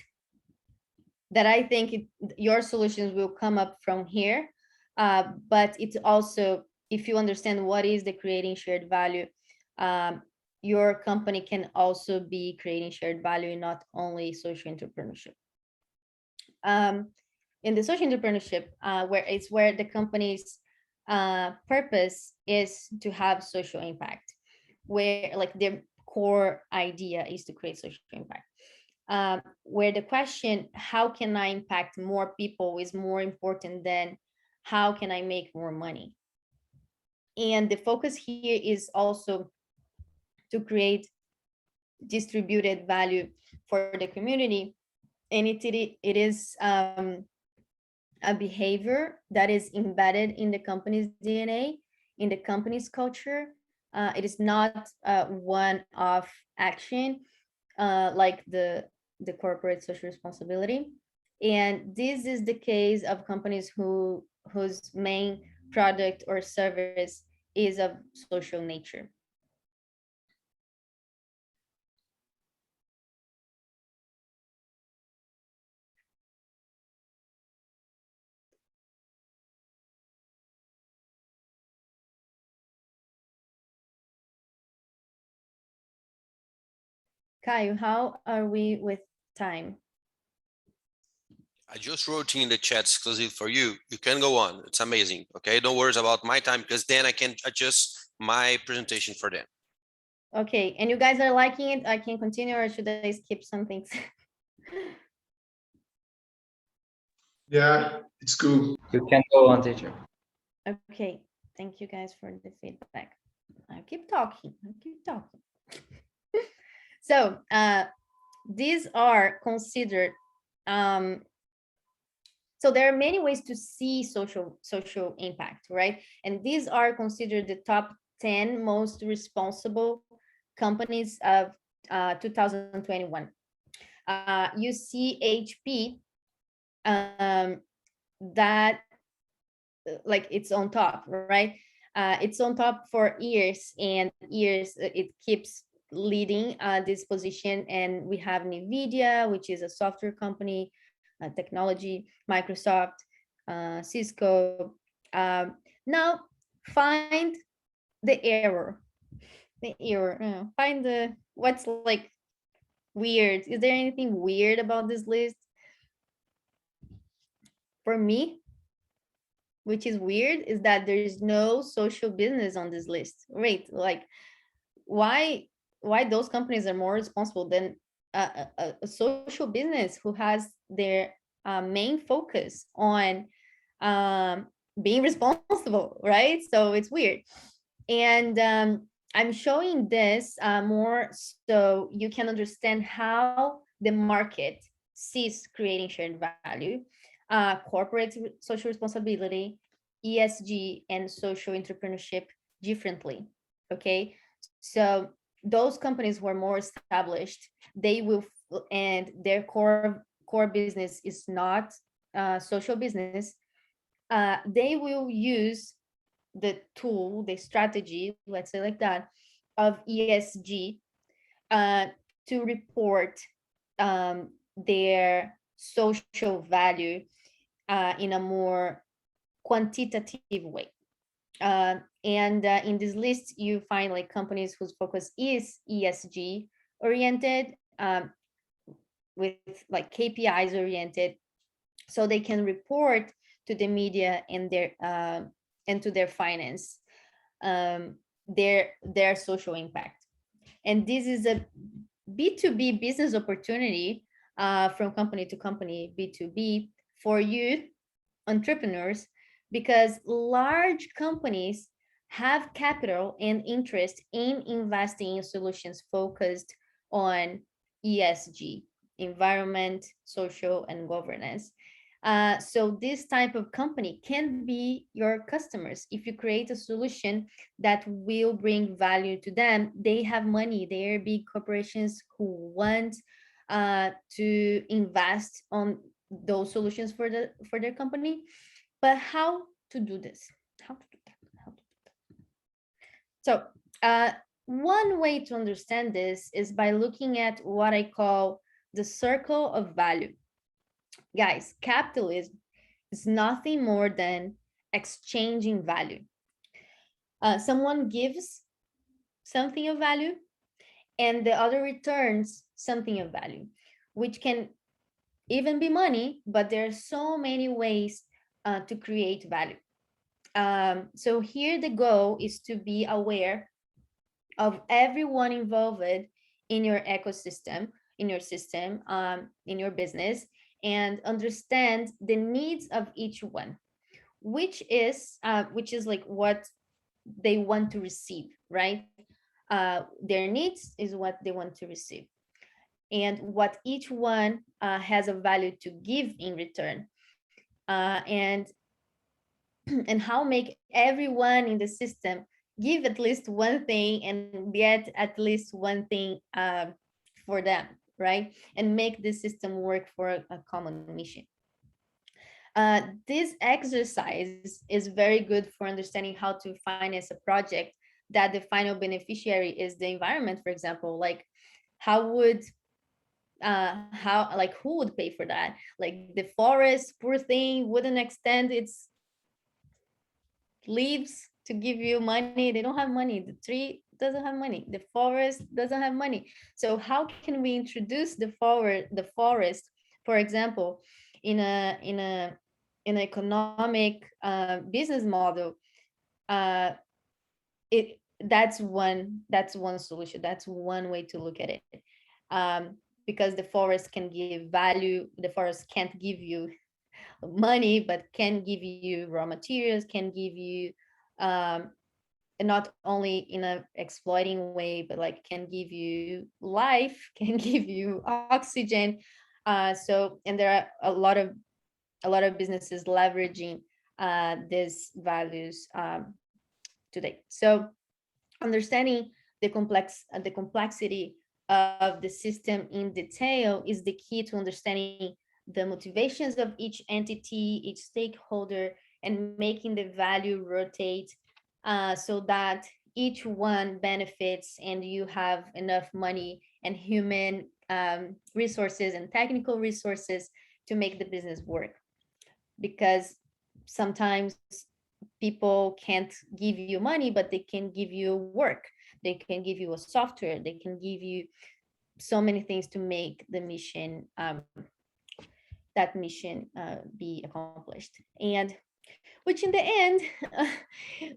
that I think your solutions will come up from here. But it's also, if you understand what is the creating shared value, your company can also be creating shared value, not only social entrepreneurship. In the social entrepreneurship, where the company's purpose is to have social impact, where like the core idea is to create social impact, where the question, how can I impact more people, is more important than how can I make more money. And the focus here is also to create distributed value for the community. And it is a behavior that is embedded in the company's DNA, in the company's culture. It is not one-off action like the corporate social responsibility. And this is the case of companies whose main product or service is of social nature. Caio, how are we with time? I just wrote in the chat exclusive for you. You can go on. It's amazing. Okay, don't worry about my time, because then I can adjust my presentation for them. Okay, and you guys are liking it? I can continue, or should I skip some things? Yeah, it's cool. You can go on, teacher. Okay, thank you guys for the feedback. I keep talking. So these are considered, so there are many ways to see social impact, right? And these are considered the top 10 most responsible companies of 2021. You see HP, that like it's on top, right? It's on top for years and years. It keeps leading this position, and we have NVIDIA, which is a software company, technology, Microsoft, Cisco. Now find the error, find the what's like weird. Is there anything weird about this list? For me, which is weird, is that there is no social business on this list. Wait, like why those companies are more responsible than a social business who has their main focus on being responsible, right? So it's weird. And I'm showing this more so you can understand how the market sees creating shared value, corporate social responsibility, ESG, and social entrepreneurship differently. Okay, so those companies who are more established, they will, and their core business is not social business. They will use the tool, the strategy, let's say like that, of ESG to report their social value in a more quantitative way. And in this list, you find like companies whose focus is ESG oriented, with like KPIs oriented, so they can report to the media and their and to their finance their social impact. And this is a B2B business opportunity from company to company, B2B, for you entrepreneurs, because large companies have capital and interest in investing in solutions focused on ESG, environment, social, and governance. So this type of company can be your customers. If you create a solution that will bring value to them, they have money. They are big corporations who want to invest on those solutions for their company. But how to do this? How to do that? How to do that? So one way to understand this is by looking at what I call the circle of value. Guys, capitalism is nothing more than exchanging value. Someone gives something of value and the other returns something of value, which can even be money, but there are so many ways to create value. So here the goal is to be aware of everyone involved in your ecosystem, in your system, in your business, and understand the needs of each one, which is like what they want to receive, right? Their needs is what they want to receive, and what each one has a value to give in return, and and how make everyone in the system give at least one thing and get at least one thing for them, right? And make the system work for a common mission. This exercise is very good for understanding how to finance a project that the final beneficiary is the environment, for example. Like how would how like who would pay for that? Like the forest, poor thing, wouldn't extend its leaves to give you money. They don't have money. The tree doesn't have money. The forest doesn't have money. So how can we introduce the forest, for example, in an economic business model? That's one solution. That's one way to look at it. Because the forest can give value. The forest can't give you money, but can give you raw materials, can give you not only in a exploiting way, but like can give you life, can give you oxygen. So, and there are a lot of businesses leveraging these values today. So understanding the complexity of the system in detail is the key to understanding the motivations of each entity, each stakeholder, and making the value rotate so that each one benefits and you have enough money and human resources and technical resources to make the business work. Because sometimes people can't give you money, but they can give you work. They can give you a software. They can give you so many things to make the mission, that mission be accomplished. And which in the end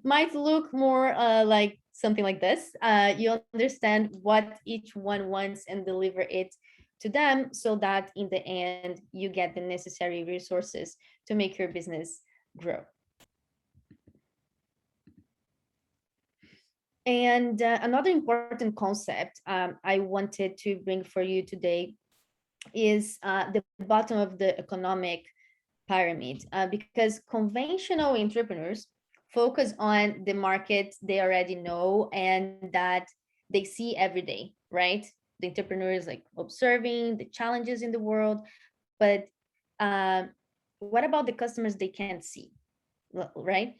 might look more like something like this. You understand what each one wants and deliver it to them so that in the end you get the necessary resources to make your business grow. And another important concept I wanted to bring for you today is the bottom of the economic pyramid, because conventional entrepreneurs focus on the market they already know and that they see every day, right? The entrepreneur is like observing the challenges in the world, but uh, what about the customers they can't see, right?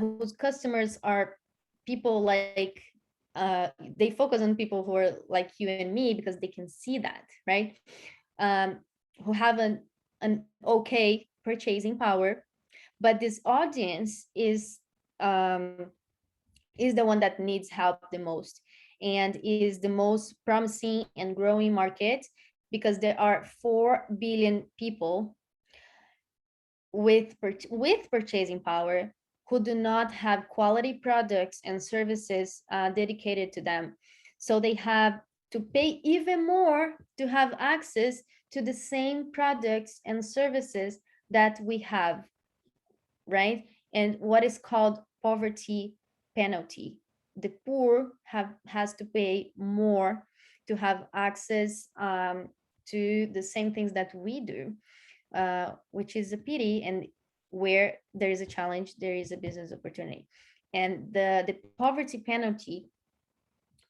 Whose customers are people like they focus on people who are like you and me because they can see that, right? um, who have an okay purchasing power, but this audience um, is the one that needs help the most and is the most promising and growing market, because there are 4 billion people with purchasing power who do not have quality products and services dedicated to them. So they have to pay even more to have access to the same products and services that we have, right? And what is called poverty penalty. The poor has to pay more to have access to the same things that we do, which is a pity. And where there is a challenge, there is a business opportunity. And the poverty penalty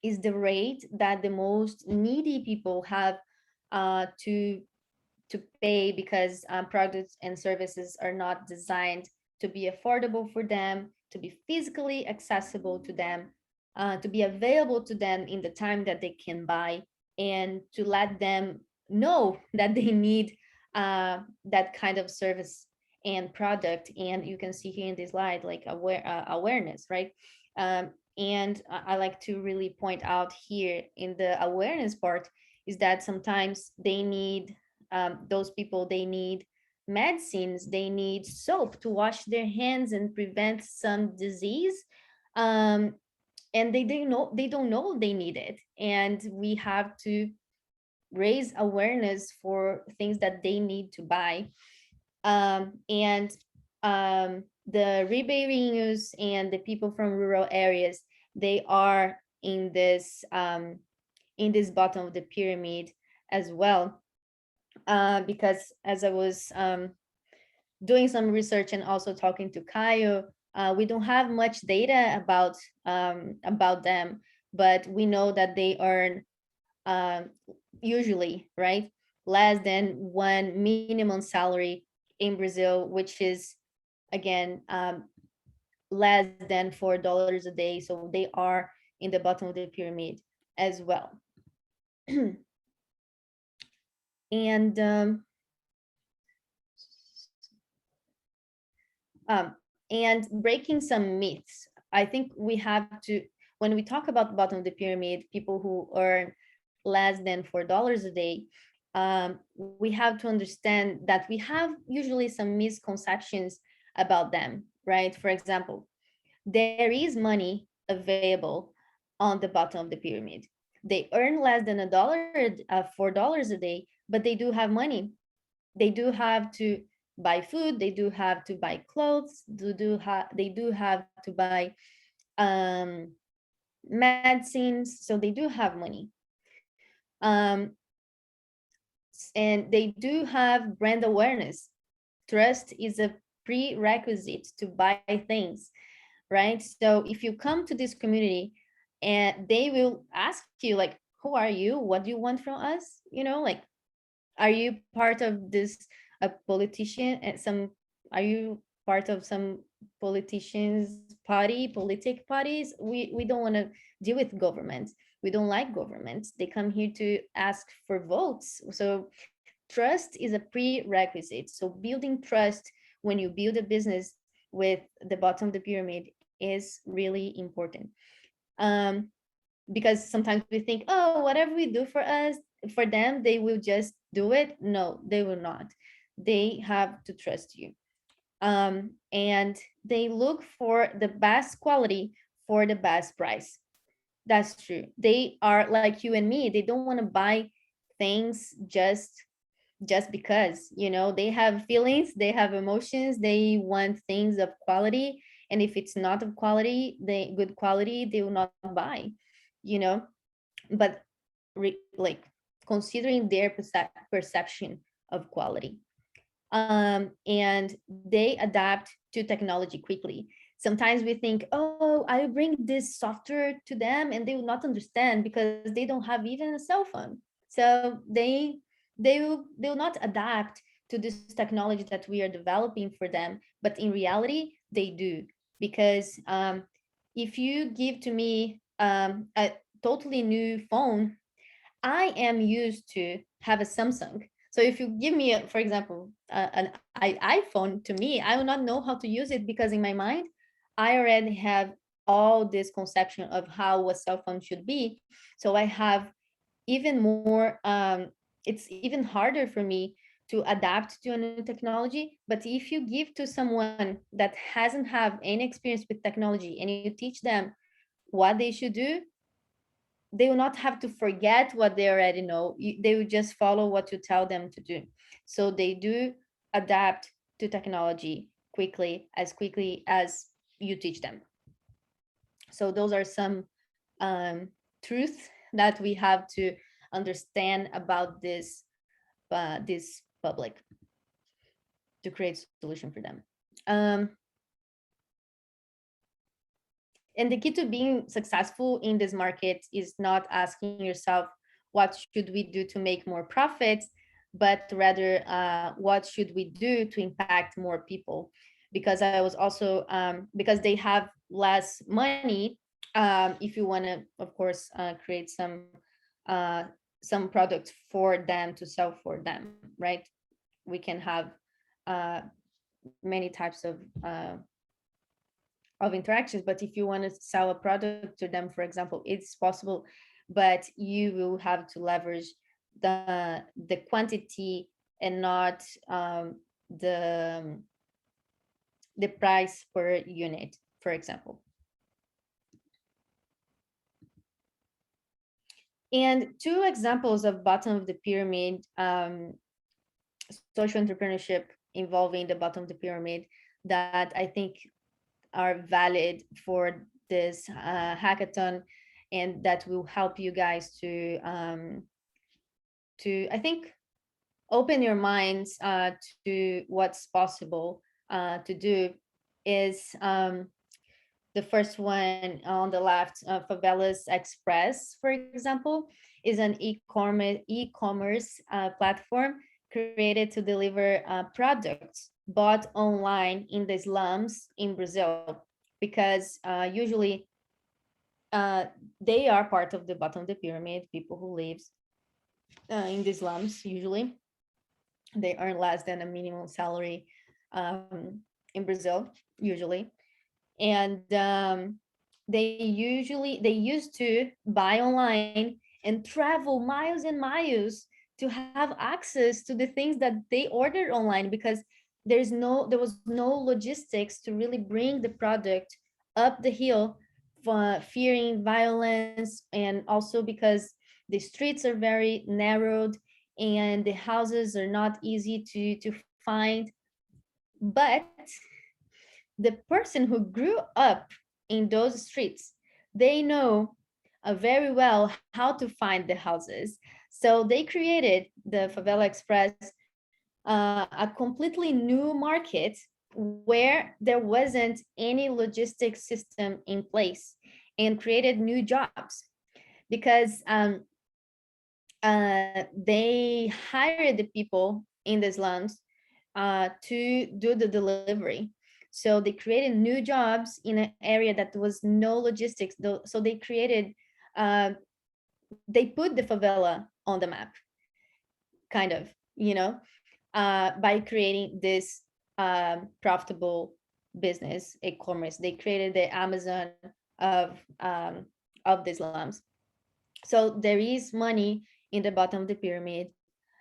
is the rate that the most needy people have to pay, because products and services are not designed to be affordable for them, to be physically accessible to them, to be available to them in the time that they can buy, and to let them know that they need that kind of service and product. And you can see here in this slide like awareness, right? And I like to really point out here in the awareness part is that sometimes they need those people, they need medicines, they need soap to wash their hands and prevent some disease, um, and they don't know they need it. And we have to raise awareness for things that they need to buy. And the ribeirinhos and the people from rural areas, they are in this bottom of the pyramid as well, because as I was doing some research and also talking to Kayo, we don't have much data about them, but we know that they earn usually, right, less than one minimum salary in Brazil, which is again less than $4 a day. So they are in the bottom of the pyramid as well. And and breaking some myths. I think we have to, when we talk about the bottom of the pyramid, people who earn less than $4 a day, we have to understand that we have usually some misconceptions about them, right? For example, there is money available on the bottom of the pyramid. They earn less than $4 a day, but they do have money. They do have to buy food, they do have to buy clothes, they do have to buy medicines, so they do have money. And they do have brand awareness. Trust is a prerequisite to buy things, right? So if you come to this community and they will ask you like, who are you? What do you want from us? You know, like, are you part of this a politician and some, are you part of some politic parties. We don't want to deal with government. We don't like government. They come here to ask for votes. So trust is a prerequisite. So building trust when you build a business with the bottom of the pyramid is really important. Um, because sometimes we think, oh, whatever we do for them, they will just do it. No, they will not. They have to trust you. And they look for the best quality for the best price. That's true. They are like you and me. They don't want to buy things just because, they have feelings, they have emotions, they want things of quality. And if it's not of quality, they good quality, they will not buy, you know. But like considering their perception of quality, and they adapt to technology quickly. Sometimes we think, oh, I bring this software to them and they will not understand because they don't have even a cell phone. So they will not adapt to this technology that we are developing for them. But in reality, they do, because if you give to me a totally new phone, I am used to have a Samsung. So if you give me, for example, an iPhone, to me, I will not know how to use it, because in my mind, I already have all this conception of how a cell phone should be. So I have even more. It's even harder for me to adapt to a new technology. But if you give to someone that hasn't have any experience with technology and you teach them what they should do, they will not have to forget what they already know. They will just follow what you tell them to do. So they do adapt to technology quickly as you teach them. So those are some truths that we have to understand about this public, to create solution for them. And the key to being successful in this market is not asking yourself, what should we do to make more profits, but rather, what should we do to impact more people? Because I was also, because they have less money, if you want to, of course, create uh, some products for them to sell for them, right? We can have uh, many types of interactions. But if you want to sell a product to them, for example, it's possible, but you will have to leverage the quantity and not the the price per unit, for example. And two examples of bottom of the pyramid, social entrepreneurship involving the bottom of the pyramid, that I think are valid for this hackathon, and that will help you guys to, I think, open your minds to what's possible to do. Is the first one on the left, Favelas Express, for example, is an e-commerce platform created to deliver products bought online in the slums in Brazil, because usually they are part of the bottom of the pyramid, people who lives in the slums. Usually they earn less than a minimum salary in Brazil, usually. And they used to buy online and travel miles and miles to have access to the things that they ordered online, because there was no logistics to really bring the product up the hill, for fearing violence, and also because the streets are very narrowed and the houses are not easy to find. But the person who grew up in those streets, they know very well how to find the houses. So they created the Favela Express, a completely new market where there wasn't any logistics system in place, and created new jobs, because they hired the people in the slums to do the delivery. So they created new jobs in an area that was no logistics. So they created, they put the favela on the map, kind of, by creating this profitable business, e-commerce. They created the Amazon of of the slums. So there is money in the bottom of the pyramid.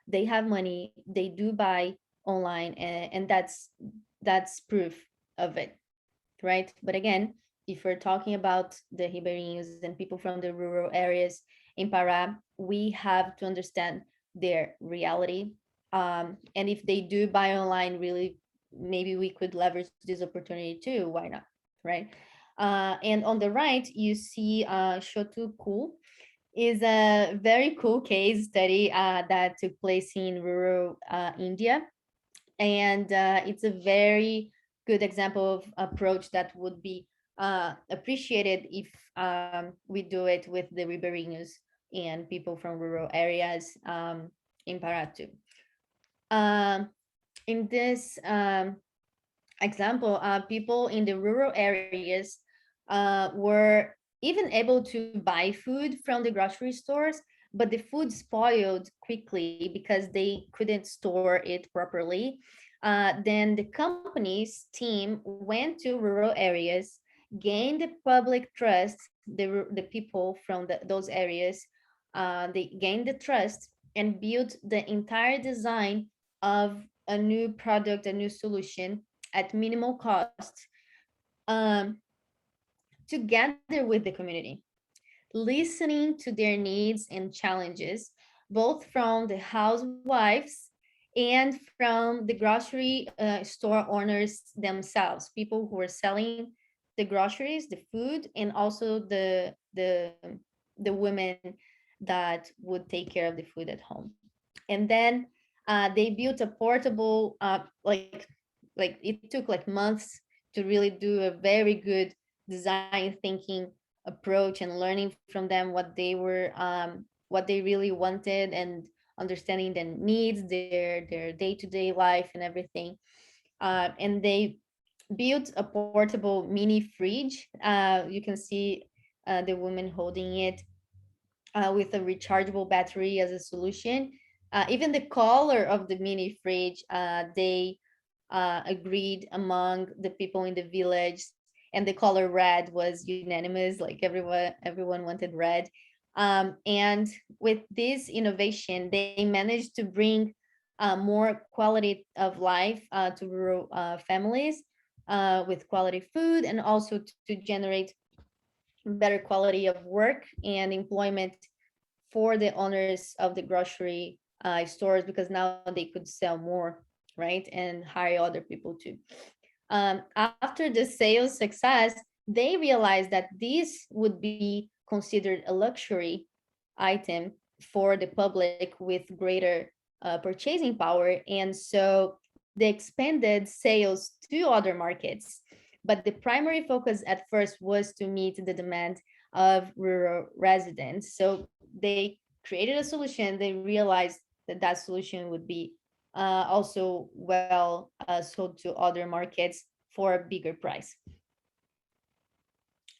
They have money. They do buy online, and that's proof of it, right? But again, if we're talking about the Ribeirinhos and people from the rural areas in Pará, we have to understand their reality. And if they do buy online, really, maybe we could leverage this opportunity too. Why not, right? And on the right, you see Shotu Cool is a very cool case study that took place in rural India. And it's a very good example of approach that would be appreciated if we do it with the Ribeirinhos and people from rural areas in Pará too. In this example, people in the rural areas were even able to buy food from the grocery stores, but the food spoiled quickly because they couldn't store it properly. Then the company's team went to rural areas, gained the public trust, the people from those areas, they gained the trust and built the entire design of a new product, a new solution at minimal cost, um, together with the community, listening to their needs and challenges, both from the housewives and from the grocery store owners themselves, people who were selling the groceries, the food, and also the women that would take care of the food at home. And then they built a portable, like it took like months to really do a very good design thinking approach and learning from them what they really wanted, and understanding their needs, their day-to-day life and everything. And they built a portable mini fridge. You can see the woman holding it with a rechargeable battery as a solution. Even the color of the mini fridge, they agreed among the people in the village, and the color red was unanimous. Like everyone wanted red. And with this innovation, they managed to bring more quality of life to rural families with quality food, and also to generate better quality of work and employment for the owners of the grocery stores, because now they could sell more, right, and hire other people too. After the sales success, they realized that this would be considered a luxury item for the public with greater purchasing power, and so they expanded sales to other markets. But the primary focus at first was to meet the demand of rural residents. So they created a solution. They realized that that solution would be also well sold to other markets for a bigger price.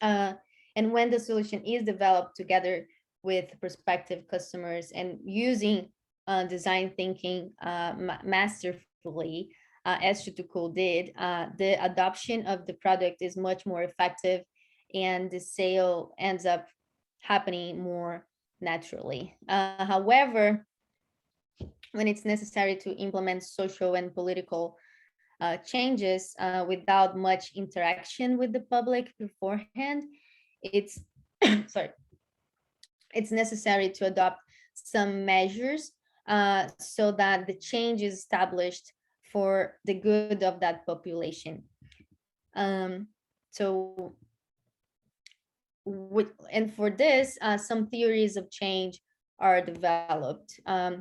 Uh, and when the solution is developed together with prospective customers and using design thinking masterfully, as Chutuku did, the adoption of the product is much more effective, and the sale ends up happening more naturally. However, when it's necessary to implement social and political changes without much interaction with the public beforehand, it's sorry, it's necessary to adopt some measures so that the change is established for the good of that population. So and for this, some theories of change are developed,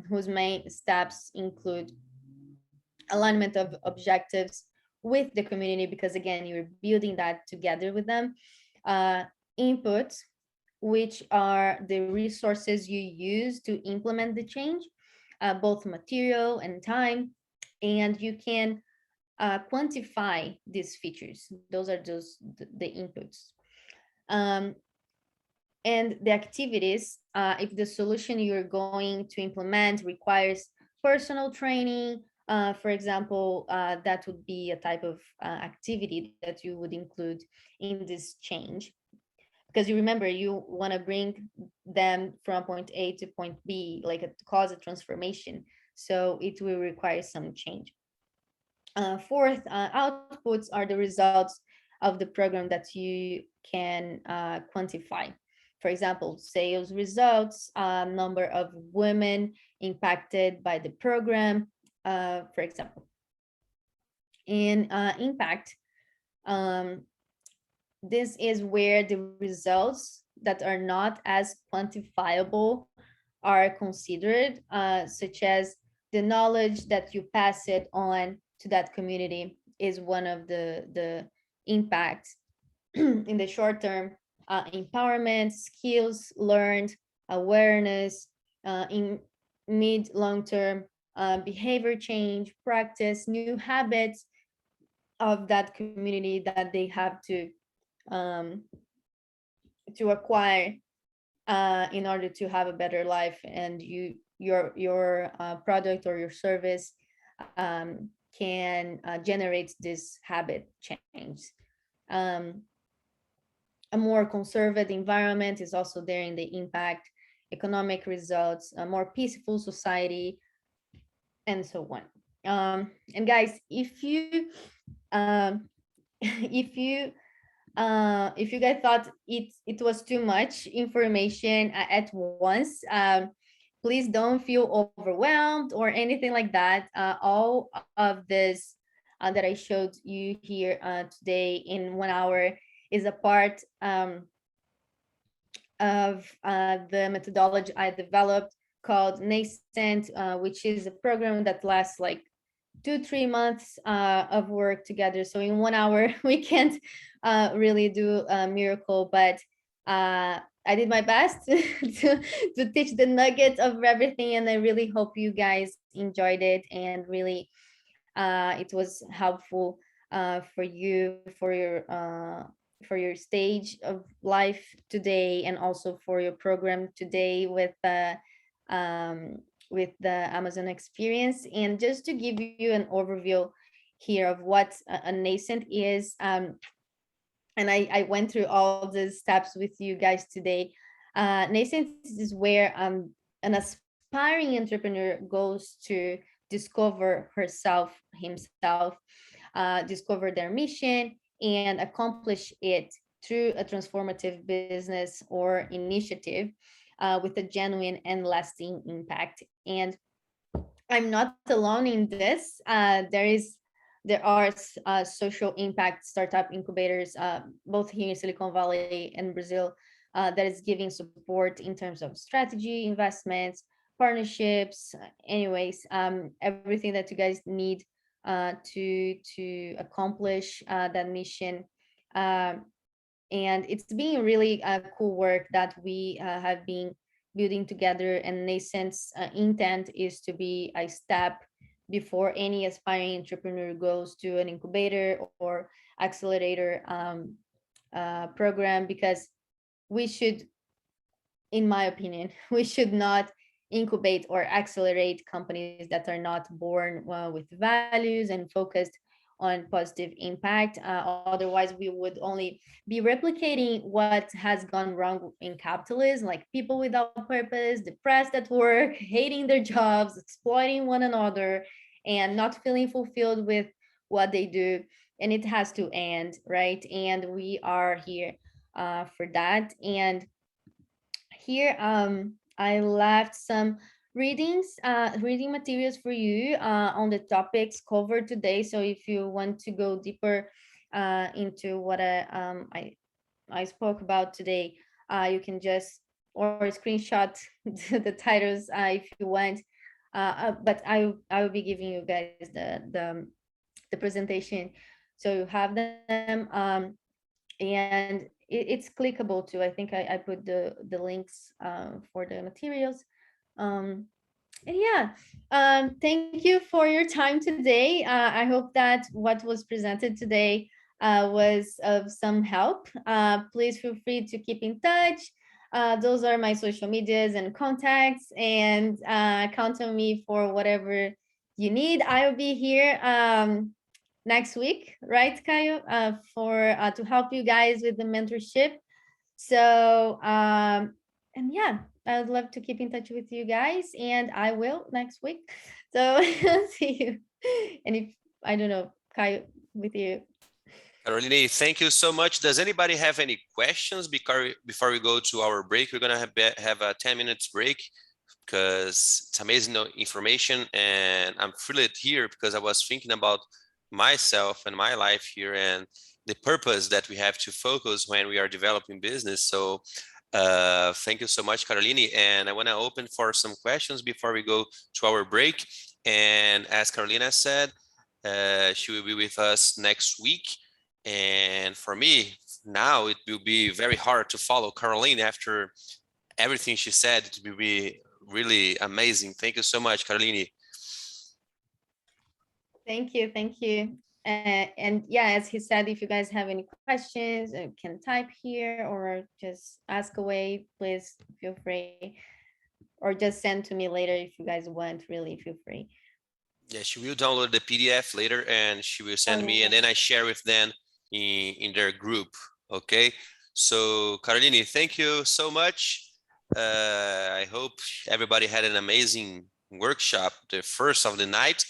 whose main steps include alignment of objectives with the community, because again, you're building that together with them. Inputs, which are the resources you use to implement the change, both material and time. And you can quantify these features. Those are the inputs. And the activities, if the solution you're going to implement requires personal training, for example, that would be a type of activity that you would include in this change. Because you remember, you want to bring them from point A to point B, like cause a transformation. So it will require some change. Fourth, outputs are the results of the program that you can quantify. For example, sales results, number of women impacted by the program, for example. In impact, this is where the results that are not as quantifiable are considered, such as the knowledge that you pass it on to that community is one of the impacts. In the short term, empowerment, skills learned, awareness, in mid long term, behavior change, practice, new habits of that community that they have um, to acquire in order to have a better life, and your product or your service can generate this habit change. Um, a more conservative environment is also there in the impact, economic results, a more peaceful society, and so on. And guys, if you if you guys thought it was too much information at once, please don't feel overwhelmed or anything like that. All of this that I showed you here today in 1 hour is a part of the methodology I developed called Nascent, which is a program that lasts like 2-3 months of work together. So in 1 hour, we can't really do a miracle, but I did my best to teach the nugget of everything, and I really hope you guys enjoyed it, and really it was helpful for you, for your stage of life today, and also for your program today with the Amazon experience. And just to give you an overview here of what a nascent is, and I went through all the steps with you guys today. Nascent is where an aspiring entrepreneur goes to discover herself, himself, discover their mission, and accomplish it through a transformative business or initiative with a genuine and lasting impact. And I'm not alone in this. There are social impact startup incubators, both here in Silicon Valley and Brazil, that is giving support in terms of strategy, investments, partnerships, anyways, everything that you guys need to accomplish that mission. And it's been really cool work that we have been building together. And Nascent's intent is to be a step before any aspiring entrepreneur goes to an incubator or accelerator program, because we should, in my opinion, we should not incubate or accelerate companies that are not born with values and focused on positive impact. Otherwise, we would only be replicating what has gone wrong in capitalism, like people without purpose, depressed at work, hating their jobs, exploiting one another, and not feeling fulfilled with what they do. And it has to end, right? And we are here for that. And here I left some reading materials for you on the topics covered today. So if you want to go deeper into what I spoke about today, you can just or screenshot the titles if you want. But I will be giving you guys the presentation, so you have them. And it's clickable too. I think I put the links for the materials. Yeah, thank you for your time today. I hope that what was presented today was of some help. Please feel free to keep in touch. Those are my social medias and contacts, and count on me for whatever you need. I'll be here next week, right, Kayo, for to help you guys with the mentorship. So, and yeah, I'd love to keep in touch with you guys, and I will next week. So see you. And if I don't know, Kai, with you. Caroline, thank you so much. Does anybody have any questions before we go to our break? We're gonna have a 10 minutes break because it's amazing information, and I'm thrilled here because I was thinking about myself and my life here and the purpose that we have to focus when we are developing business. So thank you so much, Caroline. And I want to open for some questions before we go to our break. And as Carolina said, she will be with us next week. And for me, now it will be very hard to follow Caroline after everything she said. It will be really amazing. Thank you so much, Caroline. Thank you. Thank you. And yeah, as he said, if you guys have any questions, you can type here or just ask away. Please feel free. Or just send to me later if you guys want, really feel free. Yeah, she will download the PDF later and she will send me, and then I share with them in their group. Okay. So Caroline, thank you so much. I hope everybody had an amazing workshop, the first of the night,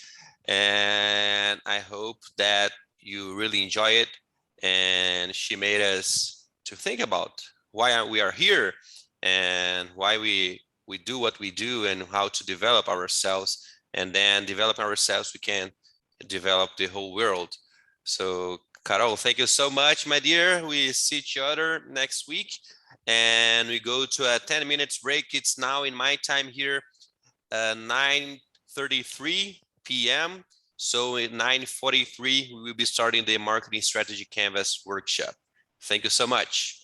and I hope that you really enjoy it. And she made us to think about why we are here and why we do what we do and how to develop ourselves, and then develop ourselves we can develop the whole world. So Carol, thank you so much, my dear. We see each other next week and we go to a 10 minutes break. It's now in my time here 9:33 p.m. So at 9:43 we will be starting the marketing strategy canvas workshop. Thank you so much.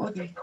Okay.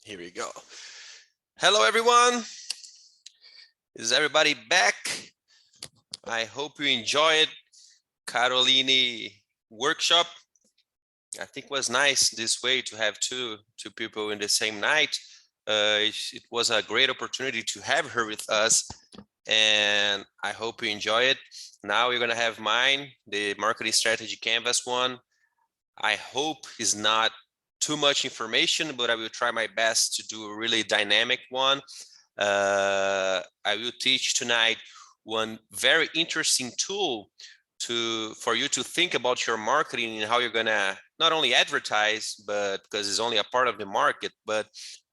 Here we go. Hello, everyone. Is everybody back? I hope you enjoyed Caroline workshop. I think it was nice this way to have two people in the same night. It was a great opportunity to have her with us, and I hope you enjoy it. Now we're gonna have mine, the marketing strategy canvas one. I hope is not too much information, but I will try my best to do a really dynamic one. I will teach tonight one very interesting tool for you to think about your marketing and how you're gonna not only advertise, but because it's only a part of the market, but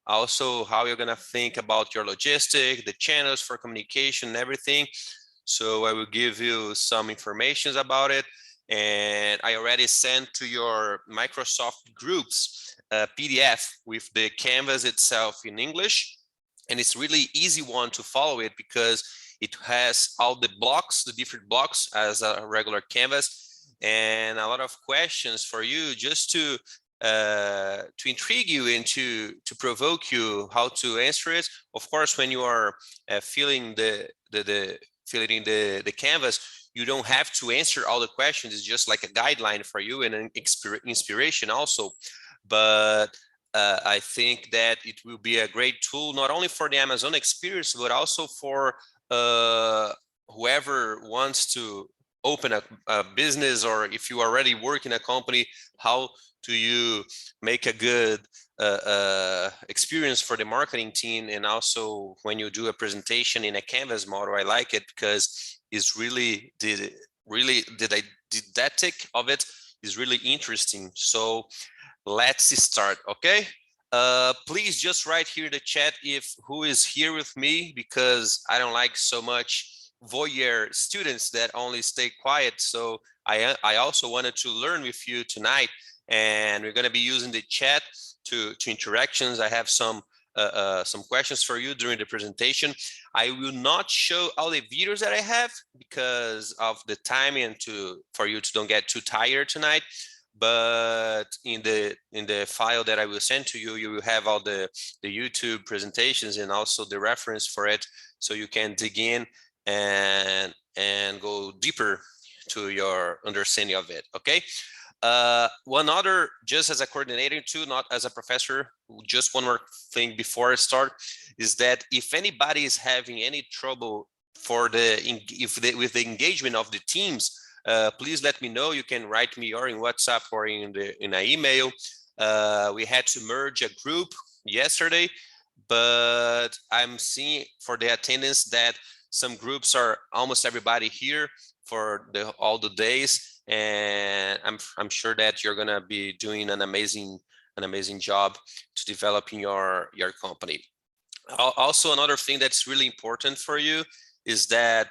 also how you're gonna think about your logistic, the channels for communication and everything. So I will give you some information about it. And I already sent to your Microsoft groups a PDF with the canvas itself in English. And it's really easy one to follow it because it has all the blocks, the different blocks as a regular canvas, and a lot of questions for you just to intrigue you and to provoke you how to answer it. Of course, when you are filling filling the canvas, you don't have to answer all the questions. It's just like a guideline for you and an inspiration also. But I think that it will be a great tool, not only for the Amazon experience, but also for whoever wants to open a business, or if you already work in a company, how do you make a good experience for the marketing team. And also when you do a presentation in a canvas model, I like it because it's really the didactic of it is really interesting. So let's start, okay? Please just write here in the chat if who is here with me, because I don't like so much voyeur students that only stay quiet. So I also wanted to learn with you tonight, and we're going to be using the chat to interactions. I have some questions for you during the presentation. I will not show all the videos that I have because of the time and for you to don't get too tired tonight. But in the file that I will send to you, you will have all the YouTube presentations and also the reference for it, so you can dig in and go deeper to your understanding of it. Okay. One other, just as a coordinator too, not as a professor, just one more thing before I start, is that if anybody is having any trouble with the engagement of the teams, please let me know. You can write me or in WhatsApp or in an email. We had to merge a group yesterday, but I'm seeing for the attendance that some groups are almost everybody here for all the days, and I'm sure that you're gonna be doing an amazing job to developing your company. Also, another thing that's really important for you is that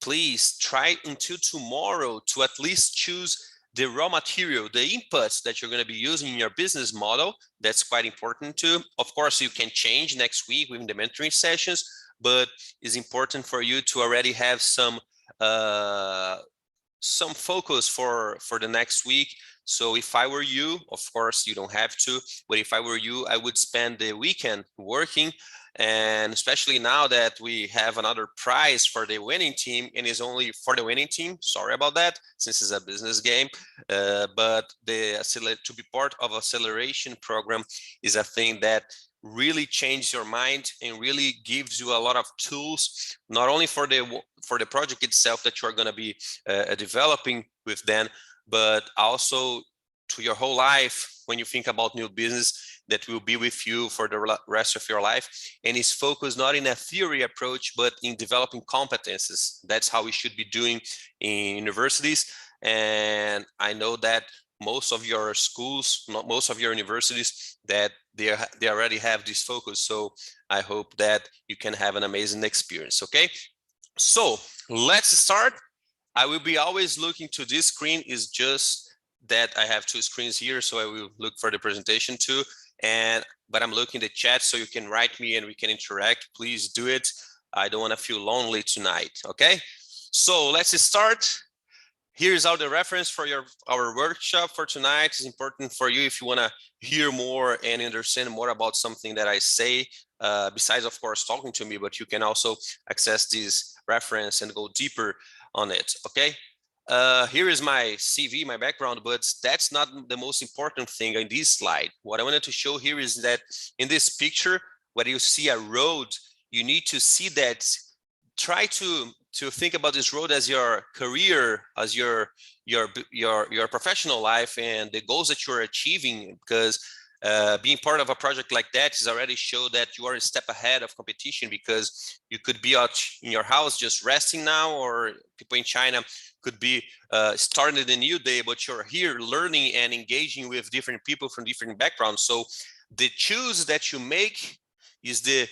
please try until tomorrow to at least choose the raw material, the inputs that you're going to be using in your business model. That's quite important too. Of course, you can change next week within the mentoring sessions, but it's important for you to already have some focus for the next week. So if I were you, of course you don't have to, but if I were you, I would spend the weekend working. And especially now that we have another prize for the winning team, and it's only for the winning team, sorry about that, since it's a business game, but to be part of acceleration program is a thing that really changes your mind and really gives you a lot of tools, not only for the project itself that you're going to be developing with them, but also to your whole life when you think about new business that will be with you for the rest of your life. And it's focused not in a theory approach, but in developing competences. That's how we should be doing in universities. And I know that most of your schools, not most of your universities, that they already have this focus. So I hope that you can have an amazing experience. Okay, so let's start. I will be always looking to this screen. Is just that I have two screens here, so I will look for the presentation too. But I'm looking at the chat, so you can write me and we can interact. Please do it. I don't want to feel lonely tonight. Okay, so let's start. Here's all the reference for our workshop for tonight. It's important for you if you want to hear more and understand more about something that I say, besides of course talking to me, but you can also access this reference and go deeper on it. Okay, here is my CV, my background, but that's not the most important thing in this slide. What I wanted to show here is that in this picture, when you see a road, you need to see that, try to think about this road as your career, as your professional life and the goals that you're achieving, because Being part of a project like that is already show that you are a step ahead of competition, because you could be out in your house just resting now, or people in China could be starting the new day, but you're here learning and engaging with different people from different backgrounds. So the choose that you make is the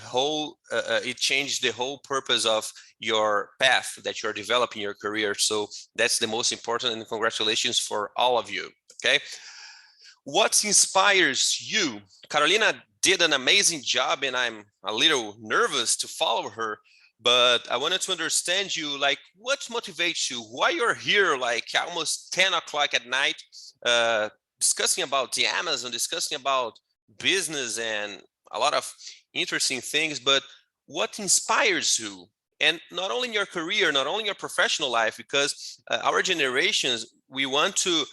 whole it changed the whole purpose of your path that you're developing your career. So that's the most important, and congratulations for all of you. Okay, what inspires you? Carolina did an amazing job, and I'm a little nervous to follow her, but I wanted to understand you, like, what motivates you? Why you're here like almost 10 o'clock at night, discussing about the Amazon, discussing about business and a lot of interesting things, but what inspires you? And not only in your career, not only in your professional life, because our generations, we want to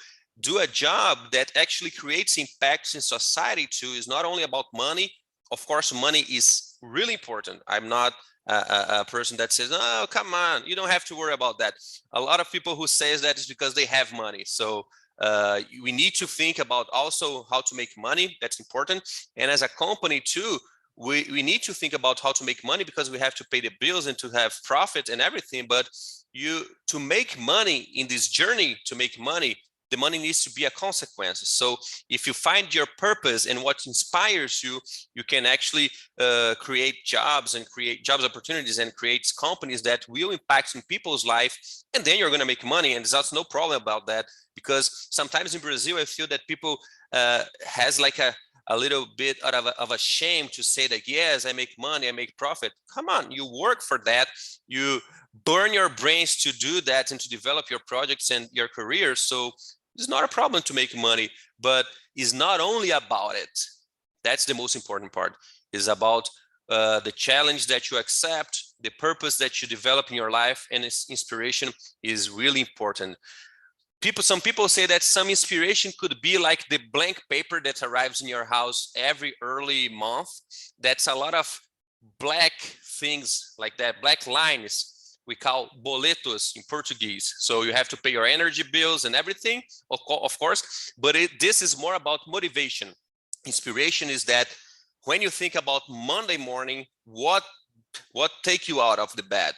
do a job that actually creates impacts in society too. Is not only about money. Of course, money is really important. I'm not a person that says, oh, come on, you don't have to worry about that. A lot of people who says that is because they have money. So we need to think about also how to make money. That's important. And as a company too, we need to think about how to make money, because we have to pay the bills and to have profit and everything. But to make money in this journey, to make money, the money needs to be a consequence. So if you find your purpose and what inspires you, you can actually create jobs and create jobs opportunities and create companies that will impact in people's life, and then you're going to make money. And there's no problem about that, because sometimes in Brazil, I feel that people has like a little bit of a shame to say that, yes, I make money, I make profit. Come on, you work for that. You burn your brains to do that and to develop your projects and your career. So it's not a problem to make money, but it's not only about it. That's the most important part. Is about the challenge that you accept, the purpose that you develop in your life, and its inspiration is really important. Some people say that some inspiration could be like the blank paper that arrives in your house every early month. That's a lot of black things like that, black lines. We call boletos in Portuguese. So you have to pay your energy bills and everything, of course, but this is more about motivation. Inspiration is that when you think about Monday morning, what take you out of the bed?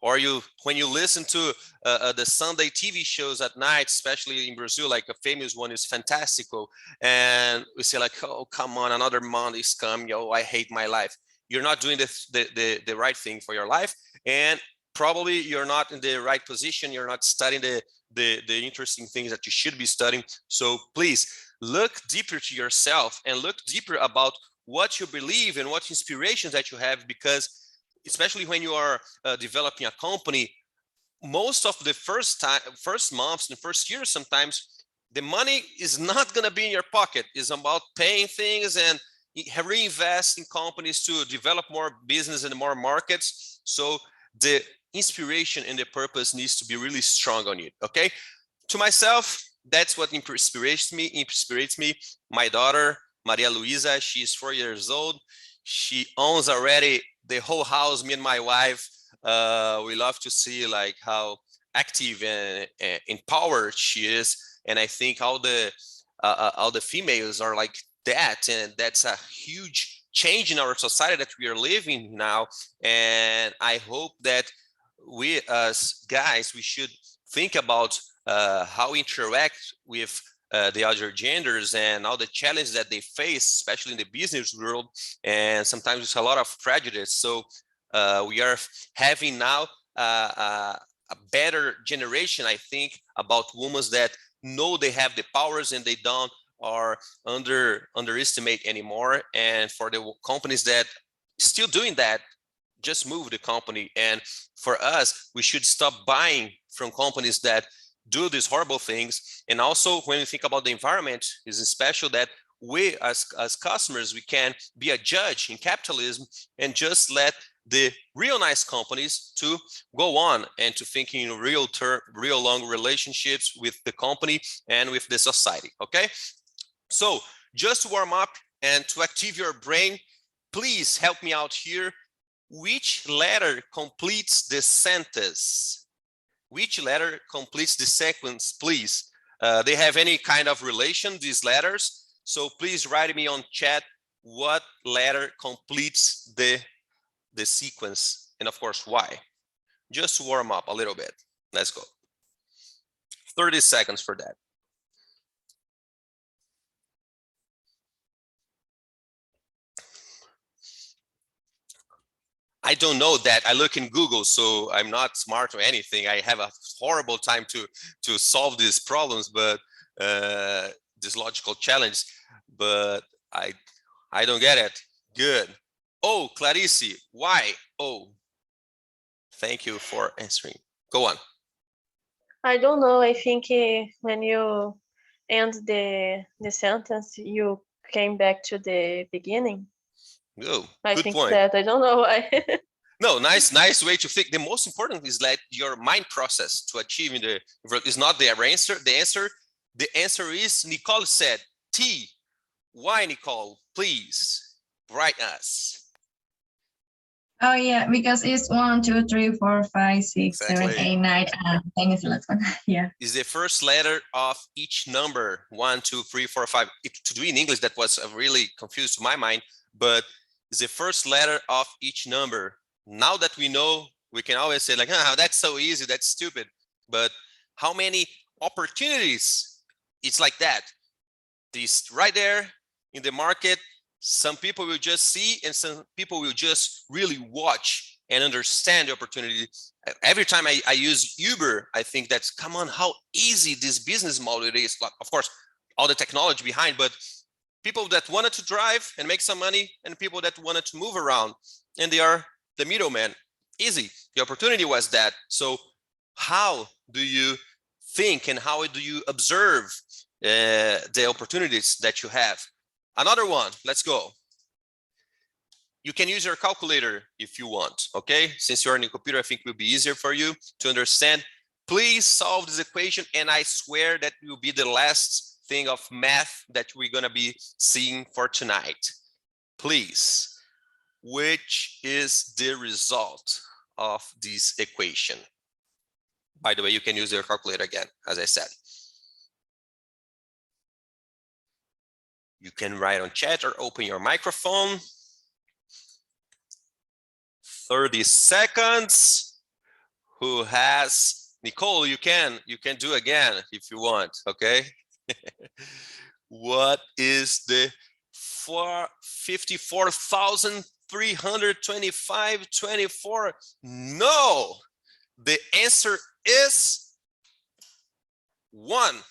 Or when you listen to the Sunday TV shows at night, especially in Brazil, like a famous one is Fantástico, and we say like, oh, come on, another month is coming, oh, I hate my life. You're not doing the right thing for your life, and probably you're not in the right position. You're not studying the interesting things that you should be studying. So please look deeper to yourself and look deeper about what you believe and what inspirations that you have, because especially when you are developing a company, most of the first months and first years, sometimes the money is not going to be in your pocket. It's about paying things and reinvest in companies to develop more business and more markets. So the inspiration and the purpose needs to be really strong on you. Okay, to myself, that's what inspirates me. My daughter Maria Luisa, she's 4 years old. She owns already the whole house. Me and my wife, we love to see like how active and empowered she is. And I think all the females are like that, and that's a huge change in our society that we are living now. And I hope that we as guys, we should think about how we interact with the other genders and all the challenges that they face, especially in the business world. And sometimes there's a lot of prejudice. So we are having now a better generation, I think, about women that know they have the powers and they don't are underestimate anymore. And for the companies that still doing that, just move the company. And for us, we should stop buying from companies that do these horrible things. And also when we think about the environment, is special that we as customers, we can be a judge in capitalism and just let the real nice companies to go on and to think in real long relationships with the company and with the society. Okay, so just to warm up and to active your brain, please help me out here. Which letter completes the sentence? Which letter completes the sequence, please? they have any kind of relation, these letters. So please write me on chat what letter completes the sequence, and of course, why. Just warm up a little bit. Let's go. 30 seconds for that. I don't know that. I look in Google, so I'm not smart or anything. I have a horrible time to solve these problems, but this logical challenge, but I don't get it. Good. Oh, Clarice, why? Oh, thank you for answering. Go on. I don't know. I think when you end the sentence, you came back to the beginning. Oh, I good think point. that I don't know why. No, nice way to think. The most important is that your mind process to achieving the is not the answer. The answer is, Nicole said, T. Why, Nicole? Please write us. Oh yeah, because it's 1, 2, 3, 4, 5, 6, 7, Exactly. 8, 9, 10 is the last one. Yeah. Is the first letter of each number. 1, 2, 3, 4, 5. To do in English, that was really confused to my mind, but it's the first letter of each number. Now that we know, we can always say like, that's so easy, that's stupid. But how many opportunities it's like that? This right there in the market, some people will just see and some people will just really watch and understand the opportunity. Every time I use Uber, I think that's, come on, how easy this business model is. Of course, all the technology behind, but people that wanted to drive and make some money and people that wanted to move around, and they are the middleman. Easy. The opportunity was that. So how do you think and how do you observe the opportunities that you have? Another one, let's go. You can use your calculator if you want, okay? Since you're on a computer, I think it will be easier for you to understand. Please solve this equation, and I swear that will be the last thing of math that we're gonna be seeing for tonight. Please, which is the result of this equation? By the way, you can use your calculator again, as I said. You can write on chat or open your microphone. 30 seconds. Who has? Nicole, you can do again if you want, okay? What is the 54,325.24? No, the answer is 1.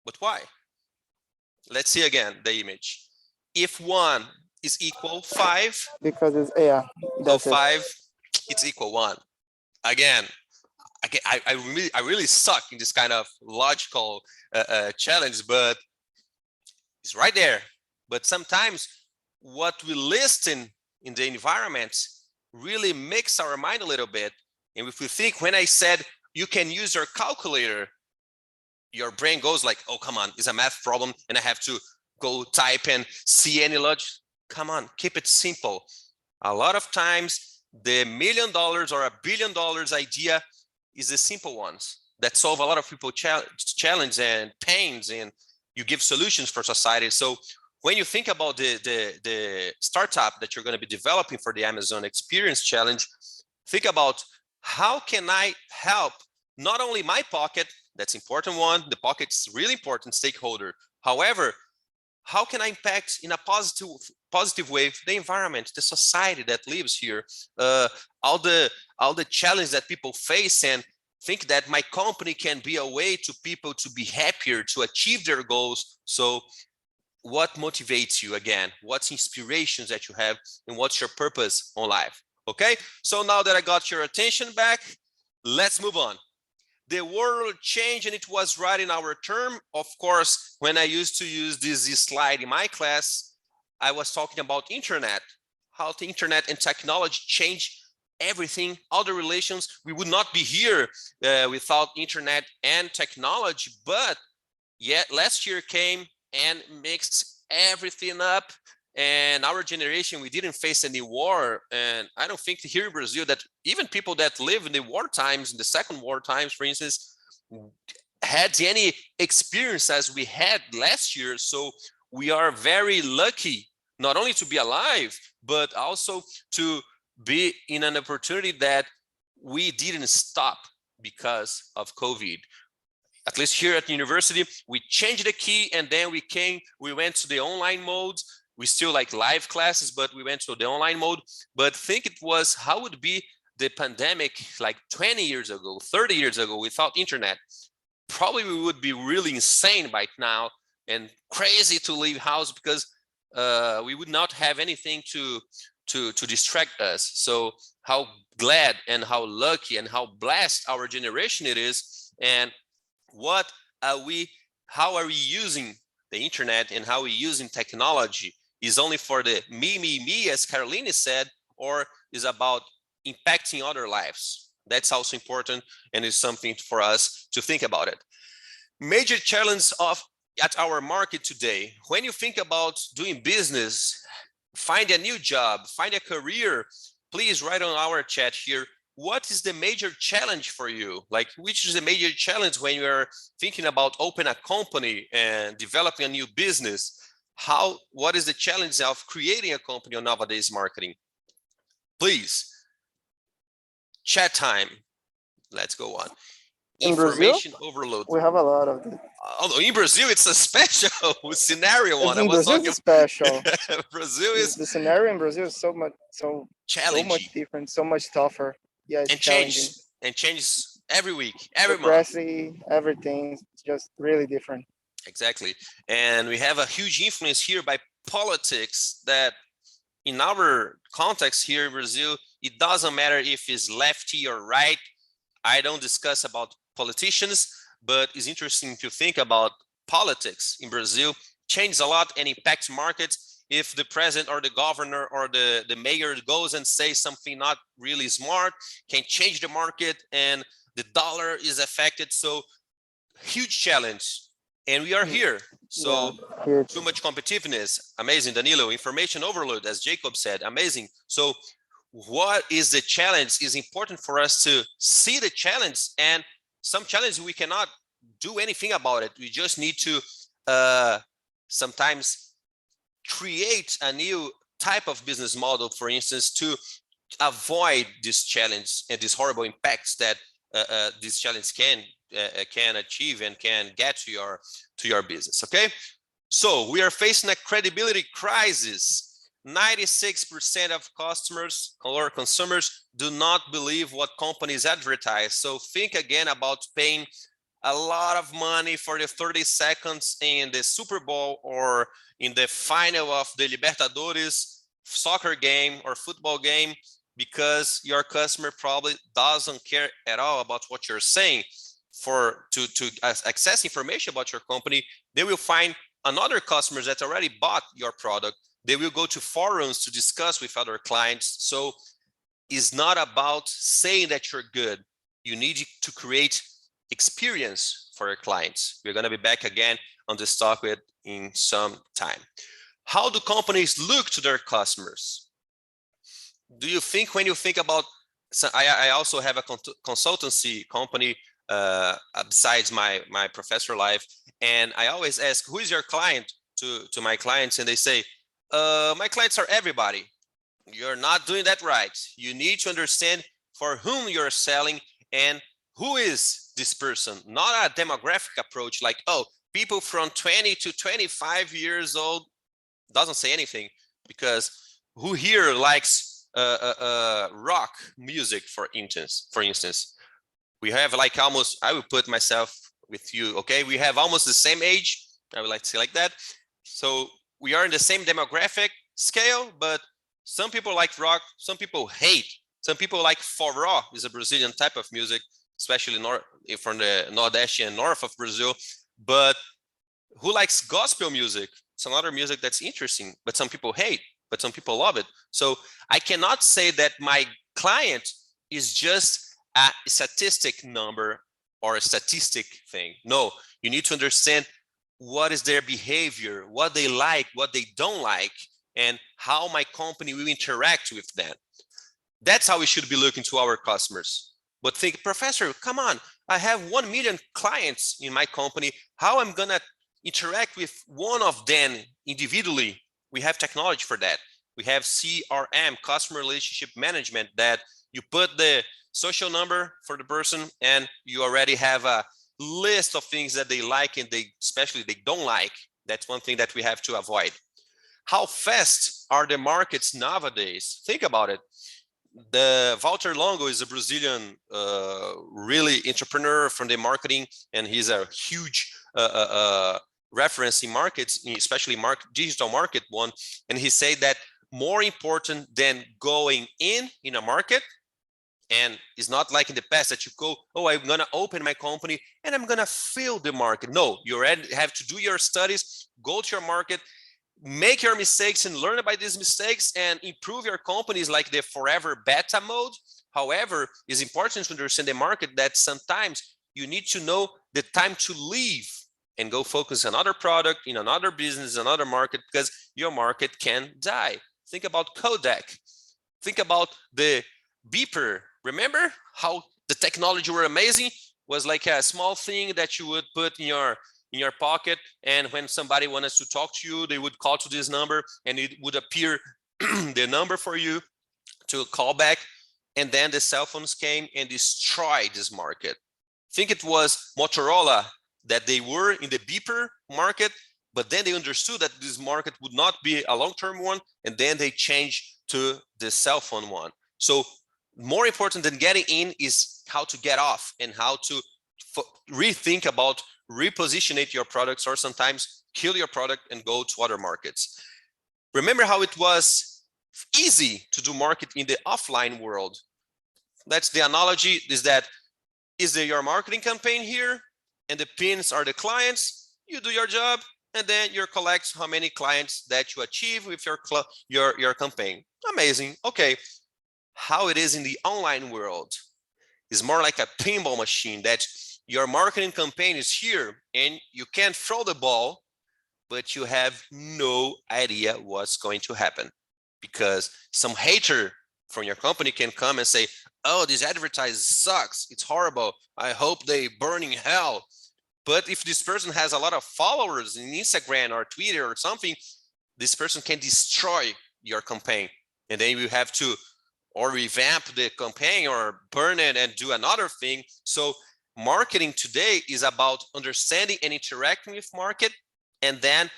But why? Let's see again the image. If 1 is equal 5, Because it's so 5 it's equal 1. Again, I really suck in this kind of logical challenge, but it's right there. But sometimes what we listen in the environment really makes our mind a little bit. And if we think, when I said you can use your calculator, your brain goes like, oh, come on, it's a math problem and I have to go type and see any logic. Come on, keep it simple. A lot of times the $1 million or $1 billion idea is the simple ones that solve a lot of people challenge and pains, and you give solutions for society. So when you think about the startup that you're going to be developing for the Amazon Experience Challenge, think about, how can I help not only my pocket, that's important one, the pocket's really important stakeholder. However, how can I impact in a positive way the environment, the society that lives here, all the challenges that people face, and think that my company can be a way to people to be happier, to achieve their goals. So what motivates you again? What's inspirations that you have, and what's your purpose on life? Okay, so now that I got your attention back, let's move on. The world changed and it was right in our term. Of course, when I used to use this slide in my class, I was talking about internet, how the internet and technology change everything, all the relations. We would not be here without internet and technology, but yet last year came and mixed everything up. And our generation, we didn't face any war. And I don't think here in Brazil that even people that live in the war times, in the second war times, for instance, had any experience as we had last year. So we are very lucky, not only to be alive, but also to be in an opportunity that we didn't stop because of COVID. At least here at the university, we changed the key and then we went to the online mode. We still like live classes, but we went to the online mode. But think it was, how would be the pandemic like 20 years ago, 30 years ago without internet? Probably we would be really insane right now and crazy to leave house because we would not have anything to distract us. So how glad and how lucky and how blessed our generation it is. And how are we using the internet and how we using technology is only for the me, as Caroline said, or is about impacting other lives. That's also important and is something for us to think about it. Major challenge at our market today. When you think about doing business, find a new job, find a career, please write on our chat here, what is the major challenge for you? Like, which is the major challenge when you are thinking about opening a company and developing a new business? What is the challenge of creating a company on nowadays marketing? Please, chat time. Let's go on. In Brazil, Information overload. we have a lot of it. Although in Brazil, it's a special scenario one. In Brazil, it's special. Brazil is the scenario in Brazil is so much different, so much tougher. Yeah, it's and challenging. changes every week, every month. Pressy, everything, it's just really different. Exactly. And we have a huge influence here by politics that in our context here in Brazil, it doesn't matter if it's lefty or right. I don't discuss about politicians, but it's interesting to think about politics in Brazil changes a lot and impacts markets. If the president or the governor or the mayor goes and says something not really smart, can change the market and the dollar is affected. So huge challenge. And we are here. So too much competitiveness. Amazing, Danilo. Information overload, as Jacob said, amazing. So what is the challenge? Is important for us to see the challenge, and some challenges we cannot do anything about it. We just need to sometimes create a new type of business model, for instance, to avoid this challenge and these horrible impacts that this challenge can achieve and can get to your business. Okay, so we are facing a credibility crisis. 96% of customers or consumers do not believe what companies advertise. So think again about paying a lot of money for the 30 seconds in the Super Bowl or in the final of the Libertadores soccer game or football game, because your customer probably doesn't care at all about what you're saying. To access information about your company, they will find another customers that already bought your product. They will go to forums to discuss with other clients. So it's not about saying that you're good. You need to create experience for your clients. We're going to be back again on this topic in some time. How do companies look to their customers? Do you think when you think about, so I also have a consultancy company besides my professor life, and I always ask, who is your client to my clients, and they say, my clients are everybody. You're not doing that right. You need to understand for whom you're selling and who is this person, not a demographic approach like, oh, people from 20 to 25 years old. Doesn't say anything, because who here likes rock music, for instance? We have like almost, I will put myself with you, okay? We have almost the same age, I would like to say like that. So we are in the same demographic scale, but some people like rock, some people hate, some people like forró, is a Brazilian type of music, especially from the Nordeste and north of Brazil. But who likes gospel music? It's another music that's interesting, but some people hate, but some people love it. So I cannot say that my client is just a statistic number or a statistic thing. No, you need to understand what is their behavior, what they like, what they don't like, and how my company will interact with them. That's how we should be looking to our customers. but think, professor, come on, I have 1 million clients in my company. How I'm gonna interact with one of them individually? We have technology for that. We have CRM, customer relationship management, that you put the social number for the person and you already have a list of things that they like and especially they don't like. That's one thing that we have to avoid. How fast are the markets nowadays? Think about it. The Walter Longo is a Brazilian really entrepreneur from the marketing, and he's a huge reference in markets, especially digital market one. And he said that more important than going in a market, and it's not like in the past that you go, oh, I'm gonna open my company and I'm gonna fill the market. No, you already have to do your studies, go to your market, make your mistakes and learn about these mistakes and improve your companies, like the forever beta mode. However, it's important to understand the market that sometimes you need to know the time to leave and go focus on another product, in another business, another market, because your market can die. Think about Kodak. Think about the beeper. Remember how the technology were amazing? Was like a small thing that you would put in your pocket, and when somebody wanted to talk to you, they would call to this number and it would appear the number for you to call back. And then the cell phones came and destroyed this market. I think it was Motorola that they were in the beeper market, but then they understood that this market would not be a long-term one, and then they changed to the cell phone one. So more important than getting in is how to get off and how to rethink about repositionate your products, or sometimes kill your product and go to other markets. Remember how it was easy to do market in the offline world. That's the analogy, is that your marketing campaign here and the pins are the clients. You do your job and then you collect how many clients that you achieve with your campaign. Amazing. Okay. How it is in the online world is more like a pinball machine, that your marketing campaign is here and you can throw the ball, but you have no idea what's going to happen, because some hater from your company can come and say, oh, this advertising sucks, it's horrible, I hope they burn in hell. But if this person has a lot of followers in Instagram or Twitter or something, this person can destroy your campaign, and then you have to or revamp the campaign or burn it and do another thing. So marketing today is about understanding and interacting with market, and then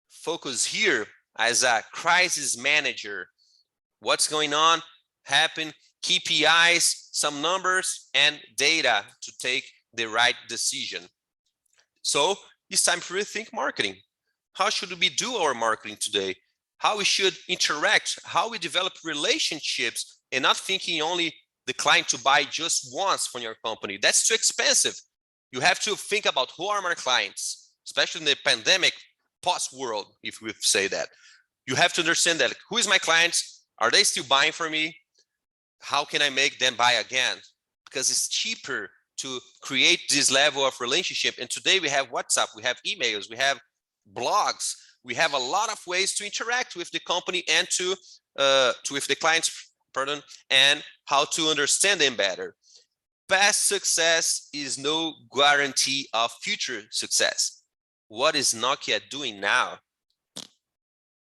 focus here as a crisis manager. What's going on, happen, KPIs, some numbers and data to take the right decision. So it's time to rethink marketing. How should we do our marketing today? How we should interact, how we develop relationships, and not thinking only the client to buy just once from your company. That's too expensive. You have to think about who are my clients, especially in the pandemic post world, if we say that. You have to understand that, who is my clients? Are they still buying from me? How can I make them buy again? Because it's cheaper to create this level of relationship. And today we have WhatsApp, we have emails, we have blogs, we have a lot of ways to interact with the company and with the clients, and how to understand them better. Past success is no guarantee of future success. What is Nokia doing now?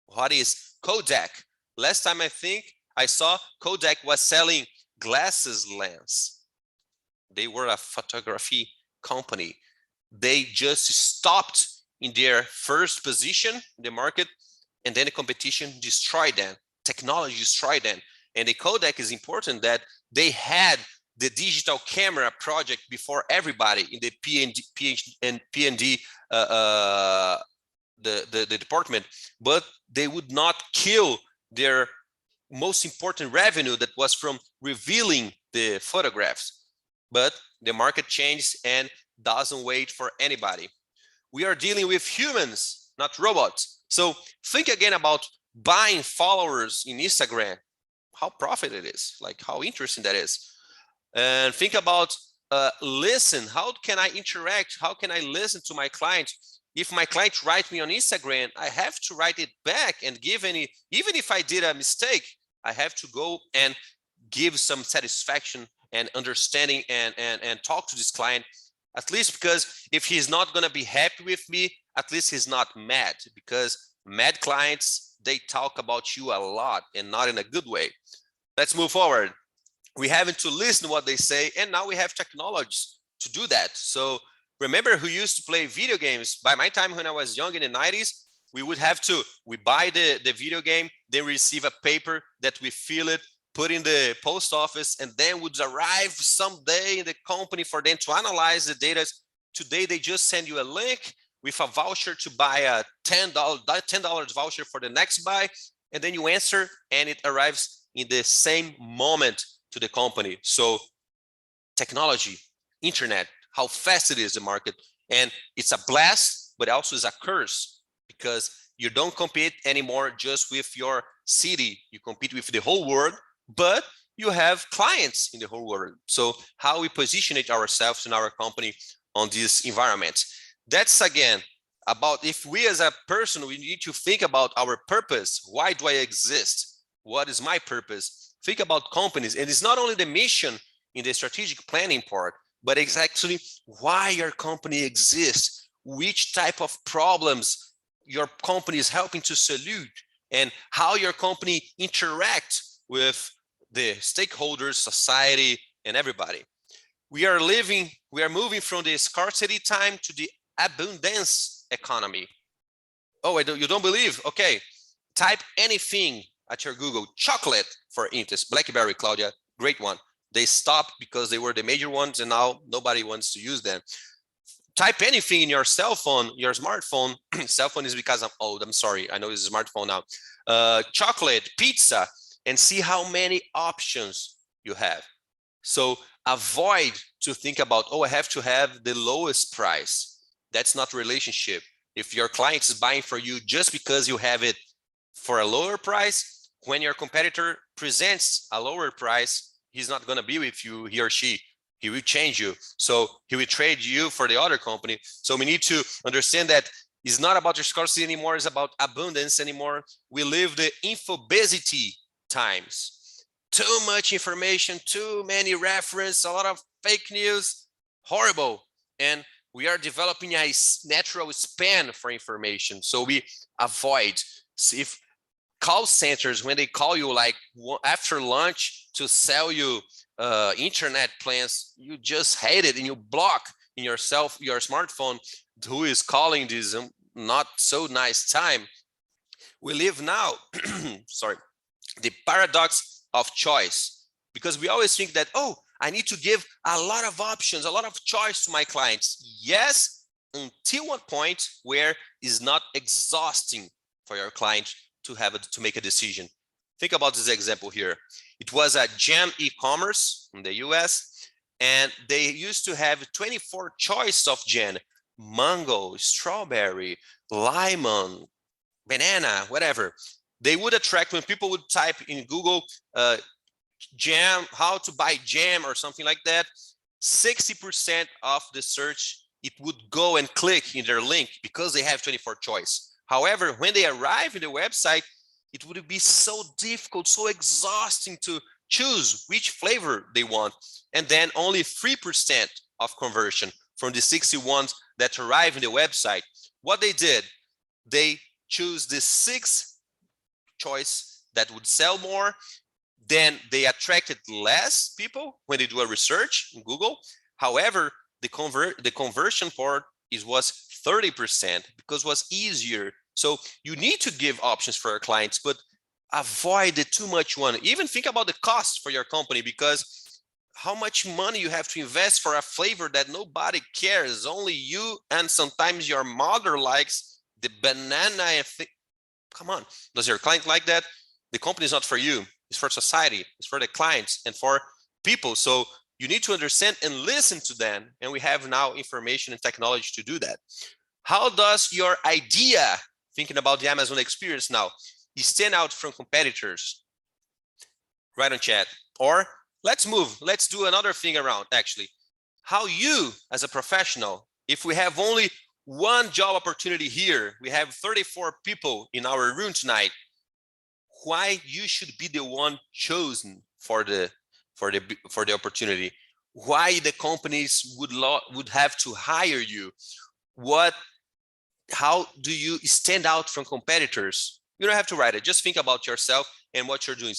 What is Kodak? Last time I think I saw Kodak was selling glasses lens. They were a photography company. They just stopped in their first position in the market, and then the competition destroyed them. Technology destroyed them. And the Kodak is important that they had the digital camera project before everybody in the P&D the department, but they would not kill their most important revenue that was from revealing the photographs. But the market changed and doesn't wait for anybody. We are dealing with humans, not robots. So think again about buying followers in Instagram, how profit it is, like how interesting that is. And think about listen, how can I interact? How can I listen to my client? If my client writes me on Instagram, I have to write it back and give even if I did a mistake, I have to go and give some satisfaction and understanding and talk to this client, at least, because if he's not going to be happy with me, at least he's not mad, because mad clients, they talk about you a lot and not in a good way. Let's move forward. We having to listen to what they say, and now we have technology to do that. So remember who used to play video games? By my time when I was young in the 90s, we would have to, we buy the video game, then receive a paper that we fill it, put in the post office, and then would arrive someday in the company for them to analyze the data. Today, they just send you a link with a voucher to buy a $10 voucher for the next buy, and then you answer, and it arrives in the same moment to the company. So technology, internet, how fast it is, the market, and it's a blast, but also is a curse, because you don't compete anymore just with your city, you compete with the whole world, but you have clients in the whole world. So how we position it ourselves in our company on this environment. That's again about, if we as a person, we need to think about our purpose. Why do I exist? What is my purpose? Think about companies, and it's not only the mission in the strategic planning part, but it's actually why your company exists, which type of problems your company is helping to solve, and how your company interacts with the stakeholders, society, and everybody. We are moving from the scarcity time to the abundance economy. Oh, you don't believe? Okay, type anything at your Google. Chocolate, for instance, BlackBerry, Claudia, great one. They stopped because they were the major ones, and now nobody wants to use them. Type anything in your cell phone, your smartphone. Cell phone is because I'm old, I'm sorry, I know it's a smartphone now. Chocolate, pizza, and see how many options you have. So avoid to think about, oh, I have to have the lowest price. That's not relationship. If your client is buying for you just because you have it for a lower price, when your competitor presents a lower price, he's not going to be with you, he or she. He will change you. So he will trade you for the other company. So we need to understand that it's not about your scarcity anymore, it's about abundance anymore. We live the infobesity times. Too much information, too many references, a lot of fake news, horrible. And we are developing a natural span for information. So we avoid, if call centers, when they call you like after lunch to sell you internet plans, you just hate it and you block in your smartphone who is calling this not so nice time. We live now, sorry, the paradox of choice, because we always think that, oh, I need to give a lot of options, a lot of choice to my clients. Yes, until one point where it's not exhausting for your client to make a decision. Think about this example here. It was a Jam e-commerce in the US, and they used to have 24 choices of jam: mango, strawberry, lemon, banana, whatever. They would attract, when people would type in Google jam, how to buy jam or something like that, 60% of the search, it would go and click in their link because they have 24 choice. However, when they arrive in the website, it would be so difficult, so exhausting to choose which flavor they want. And then only 3% of conversion from the 61 that arrive in the website. What they did, they choose the 6 choice that would sell more. Then they attracted less people when they do a research in Google. However, the conversion part was 30% because it was easier. So you need to give options for your clients, but avoid the too much one. Even think about the cost for your company, because how much money you have to invest for a flavor that nobody cares, only you and sometimes your mother likes the banana. Come on, does your client like that? The company is not for you, it's for society, it's for the clients and for people. So you need to understand and listen to them. And we have now information and technology to do that. How does your idea, thinking about the Amazon experience now, stand out from competitors? Write on chat. Or let's do another thing around, actually. How you, as a professional, if we have only one job opportunity here, we have 34 people in our room tonight, why you should be the one chosen for the for the opportunity, why the companies would have to hire you, how do you stand out from competitors? You don't have to write it, just think about yourself and what you're doing.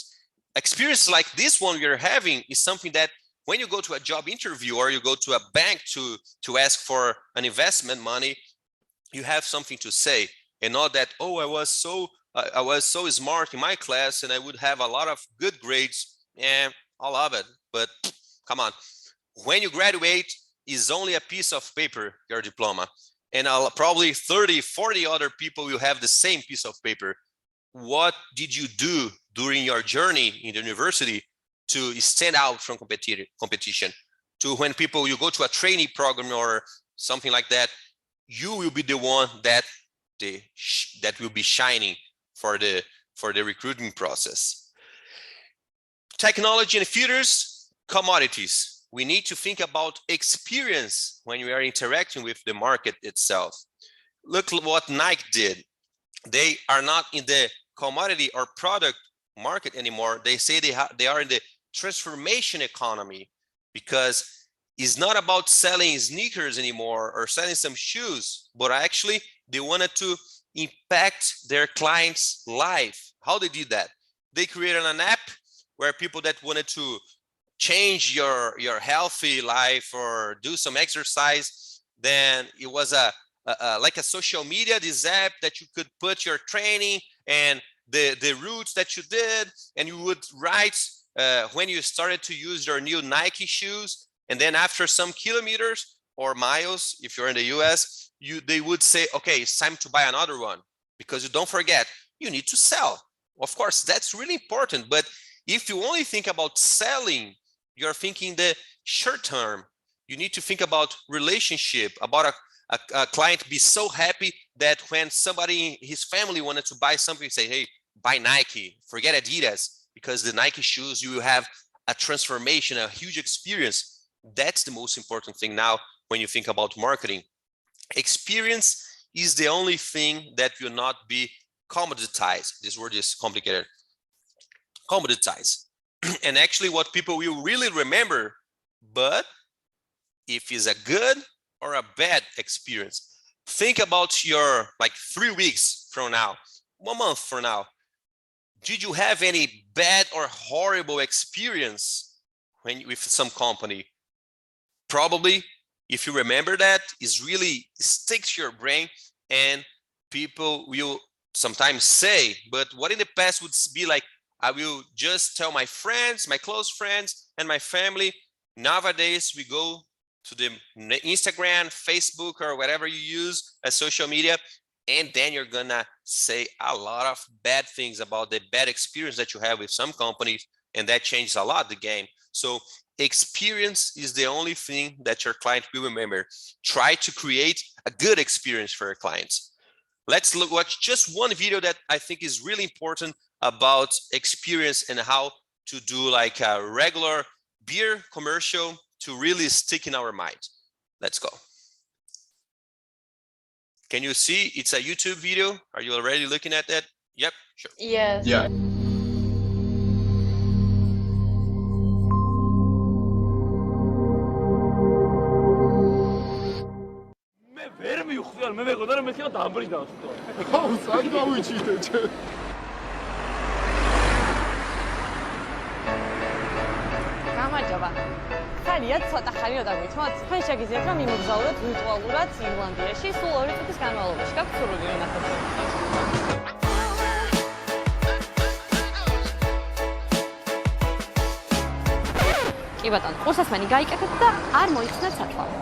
Experience like this one you're having is something that when you go to a job interview or you go to a bank to ask for an investment money, you have something to say, and not that, oh, I was so smart in my class and I would have a lot of good grades, and I love it. But come on, when you graduate, is only a piece of paper, your diploma, and probably 30, 40 other people will have the same piece of paper. What did you do during your journey in the university to stand out from competition? To when you go to a trainee program or something like that, you will be the one that will be shining for the recruiting process. Technology and futures, commodities. We need to think about experience when we are interacting with the market itself. Look what Nike did. They are not in the commodity or product market anymore. They say they are in the transformation economy, because it's not about selling sneakers anymore or selling some shoes, but actually they wanted to impact their clients' life. How they did that? They created an app where people that wanted to change your healthy life or do some exercise, then it was like a social media, this app that you could put your training and the routes that you did, and you would write when you started to use your new Nike shoes, and then after some kilometers or miles, if you're in the US, they would say, okay, it's time to buy another one, because you don't forget, you need to sell. Of course, that's really important, but if you only think about selling, you're thinking the short term. You need to think about relationship, about a client be so happy that when somebody in his family wanted to buy something, say, hey, buy Nike, forget Adidas, because the Nike shoes, you will have a transformation, a huge experience. That's the most important thing now when you think about marketing. Experience is the only thing that will not be commoditized. This word is complicated. Commoditized. And actually what people will really remember, but if it's a good or a bad experience. Think about your 3 weeks from now, 1 month from now. Did you have any bad or horrible experience with some company? Probably, if you remember that, is really sticks to your brain, and people will sometimes say, but what in the past would be like, I will just tell my friends, my close friends, and my family. Nowadays, we go to the Instagram, Facebook, or whatever you use as social media, and then you're gonna say a lot of bad things about the bad experience that you have with some companies, and that changes a lot the game. So experience is the only thing that your client will remember. Try to create a good experience for your clients. Let's watch just one video that I think is really important about experience and how to do like a regular beer commercial to really stick in our mind. Let's go. Can you see it's a YouTube video? Are you already looking at that? Yep, sure. Yes. Yeah. გამარჯობა. ხარია ცოტა ხანი გადაგვით, მათ თქვენ შეგიძლიათ რომ იმოგზაუროთ ვირტუალურად ირლანდიაში სულ 2 წუთის განმავლობაში. გაქვთ სურვილი ვნახოთ? კი ბატონო, ყურსასმენი გაიკეთეთ და არ მოიხსნათ სათვალე.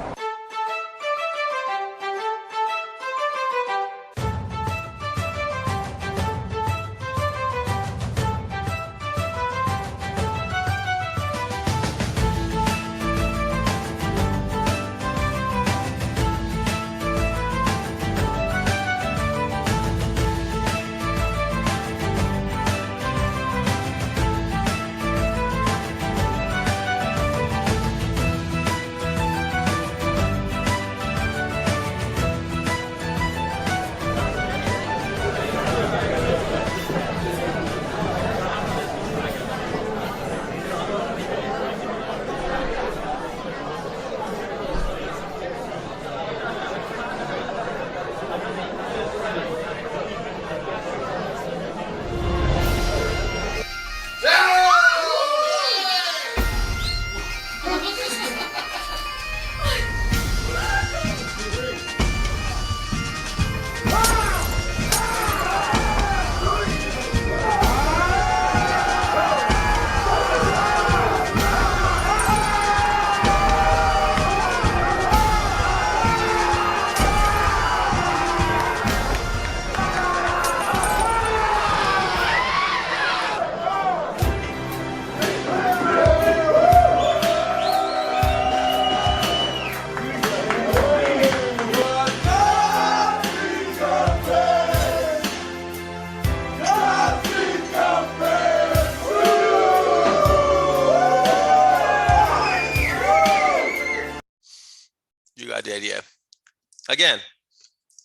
again,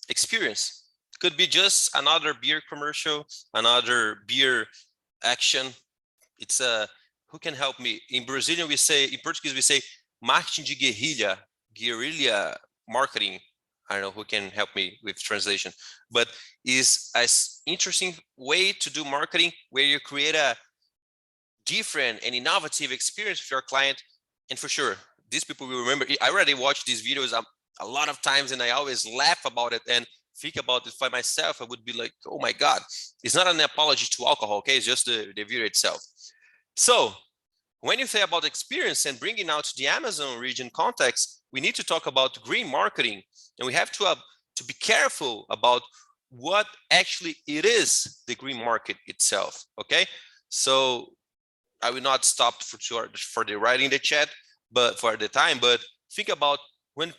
experience. Could be just another beer commercial, another beer action. It's who can help me? In Brazilian, we say, in Portuguese, we say marketing de guerrilla marketing. I don't know who can help me with translation, but is an interesting way to do marketing where you create a different and innovative experience for your client. And for sure, these people will remember. I already watched these videos a lot of times, and I always laugh about it and think about it for myself. I would be like, oh my God, it's not an apology to alcohol, okay? It's just the video itself. So when you say about experience and bringing out to the Amazon region context, we need to talk about green marketing, and we have to be careful about what actually it is, the green market itself, okay? So I will not stop for the writing in the chat, but for the time, but think about when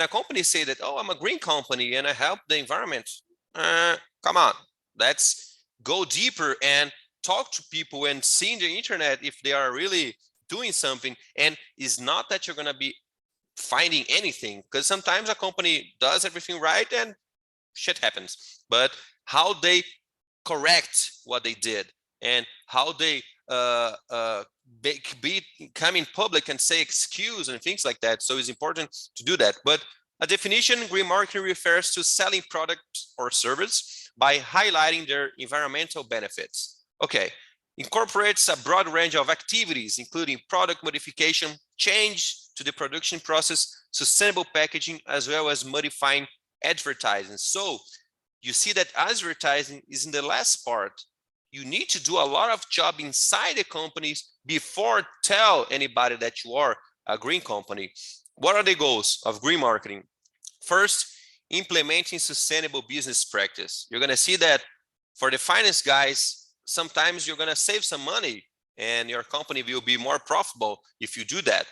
a company say that, oh, I'm a green company and I help the environment. Come on, let's go deeper and talk to people and see in the internet if they are really doing something. And it's not that you're gonna be finding anything, because sometimes a company does everything right and shit happens, but how they correct what they did and how they come in public and say excuse and things like that. So it's important to do that. But a definition, green marketing refers to selling products or service by highlighting their environmental benefits. Okay, incorporates a broad range of activities, including product modification, change to the production process, sustainable packaging, as well as modifying advertising. So you see that advertising is in the last part. You need to do a lot of job inside the companies before tell anybody that you are a green company. What are the goals of green marketing? First, implementing sustainable business practice. You're gonna see that for the finance guys, sometimes you're gonna save some money and your company will be more profitable if you do that.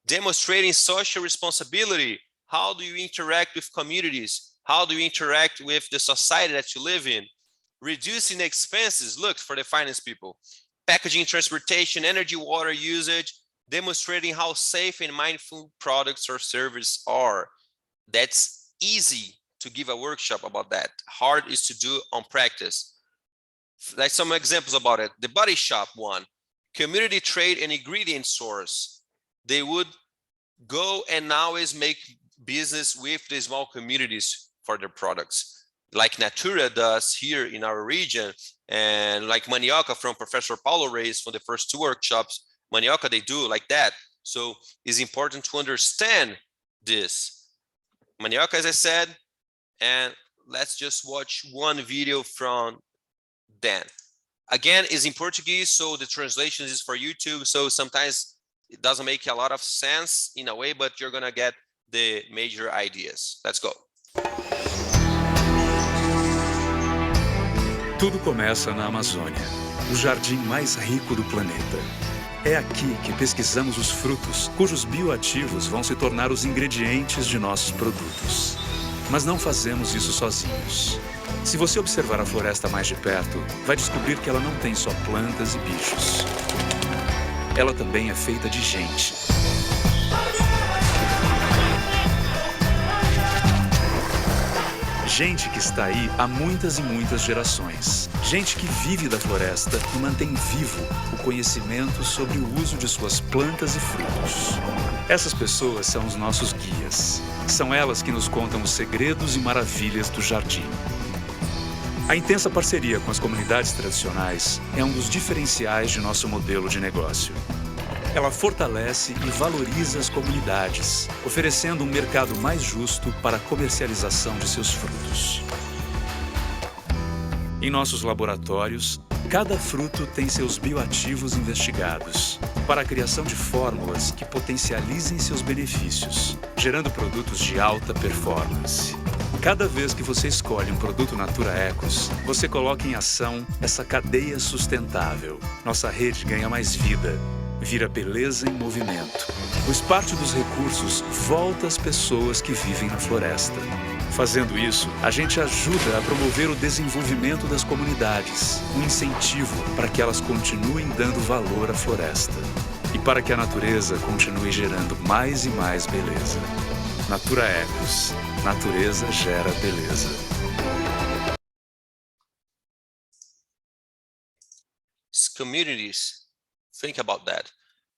Demonstrating social responsibility. How do you interact with communities? How do you interact with the society that you live in? Reducing expenses, look, for the finance people. Packaging, transportation, energy, water usage, demonstrating how safe and mindful products or services are. That's easy to give a workshop about that. Hard is to do on practice. Like some examples about it. The Body Shop one, community trade and ingredient source. They would go and always make business with the small communities for their products, like Natura does here in our region, and like Manioca from Professor Paulo Reis from the first two workshops. Manioca, they do like that. So it's important to understand this. Manioca, as I said, and let's just watch one video from Dan. Again, it's in Portuguese, so the translation is for YouTube. So sometimes it doesn't make a lot of sense in a way, but you're gonna get the major ideas. Let's go. Tudo começa na Amazônia, o jardim mais rico do planeta. É aqui que pesquisamos os frutos, cujos bioativos vão se tornar os ingredientes de nossos produtos. Mas não fazemos isso sozinhos. Se você observar a floresta mais de perto, vai descobrir que ela não tem só plantas e bichos. Ela também é feita de gente. Gente que está aí há muitas e muitas gerações. Gente que vive da floresta e mantém vivo o conhecimento sobre o uso de suas plantas e frutos. Essas pessoas são os nossos guias. São elas que nos contam os segredos e maravilhas do jardim. A intensa parceria com as comunidades tradicionais é um dos diferenciais de nosso modelo de negócio. Ela fortalece e valoriza as comunidades, oferecendo um mercado mais justo para a comercialização de seus frutos. Em nossos laboratórios, cada fruto tem seus bioativos investigados para a criação de fórmulas que potencializem seus benefícios, gerando produtos de alta performance. Cada vez que você escolhe um produto Natura Ecos, você coloca em ação essa cadeia sustentável. Nossa rede ganha mais vida. Vira beleza em movimento, pois parte dos recursos volta às pessoas que vivem na floresta. Fazendo isso, a gente ajuda a promover o desenvolvimento das comunidades, um incentivo para que elas continuem dando valor à floresta e para que a natureza continue gerando mais e mais beleza. Natura Ecos, Natureza gera beleza. Communities, think about that.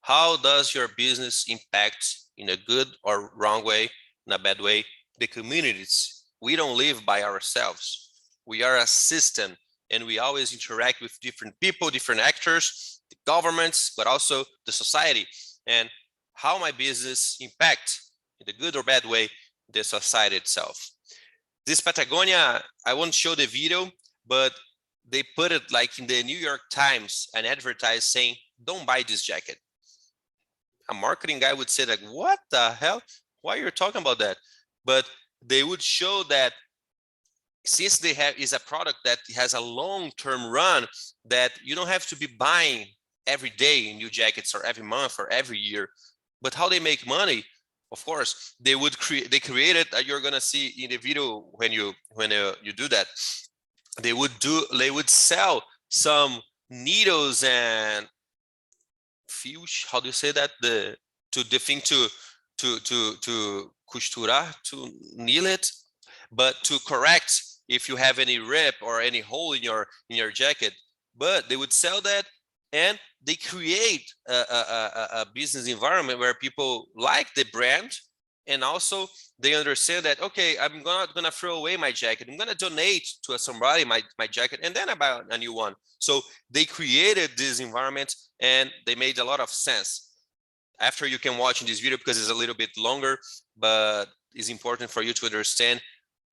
How does your business impact in a good or wrong way, in a bad way, the communities? We don't live by ourselves. We are a system, and we always interact with different people, different actors, the governments, but also the society. And how my business impact in the good or bad way the society itself. This Patagonia, I won't show the video, but they put it like in the New York Times, an advertise saying, don't buy this jacket. A marketing guy would say like, what the hell? Why are you talking about that? But they would show that since they have is a product that has a long-term run, that you don't have to be buying every day new jackets or every month or every year. But how they make money, of course, they created, you're gonna see in the video when you do that, they would sell some needles and fios, how do you say that, the thing to costurar, to nail it, but to correct if you have any rip or any hole in your jacket. But they would sell that, and they create a business environment where people like the brand, and also they understand that, okay, I'm not gonna throw away my jacket, I'm gonna donate to somebody my jacket, and then I buy a new one. So they created this environment, and they made a lot of sense. After you can watch in this video because it's a little bit longer, but it's important for you to understand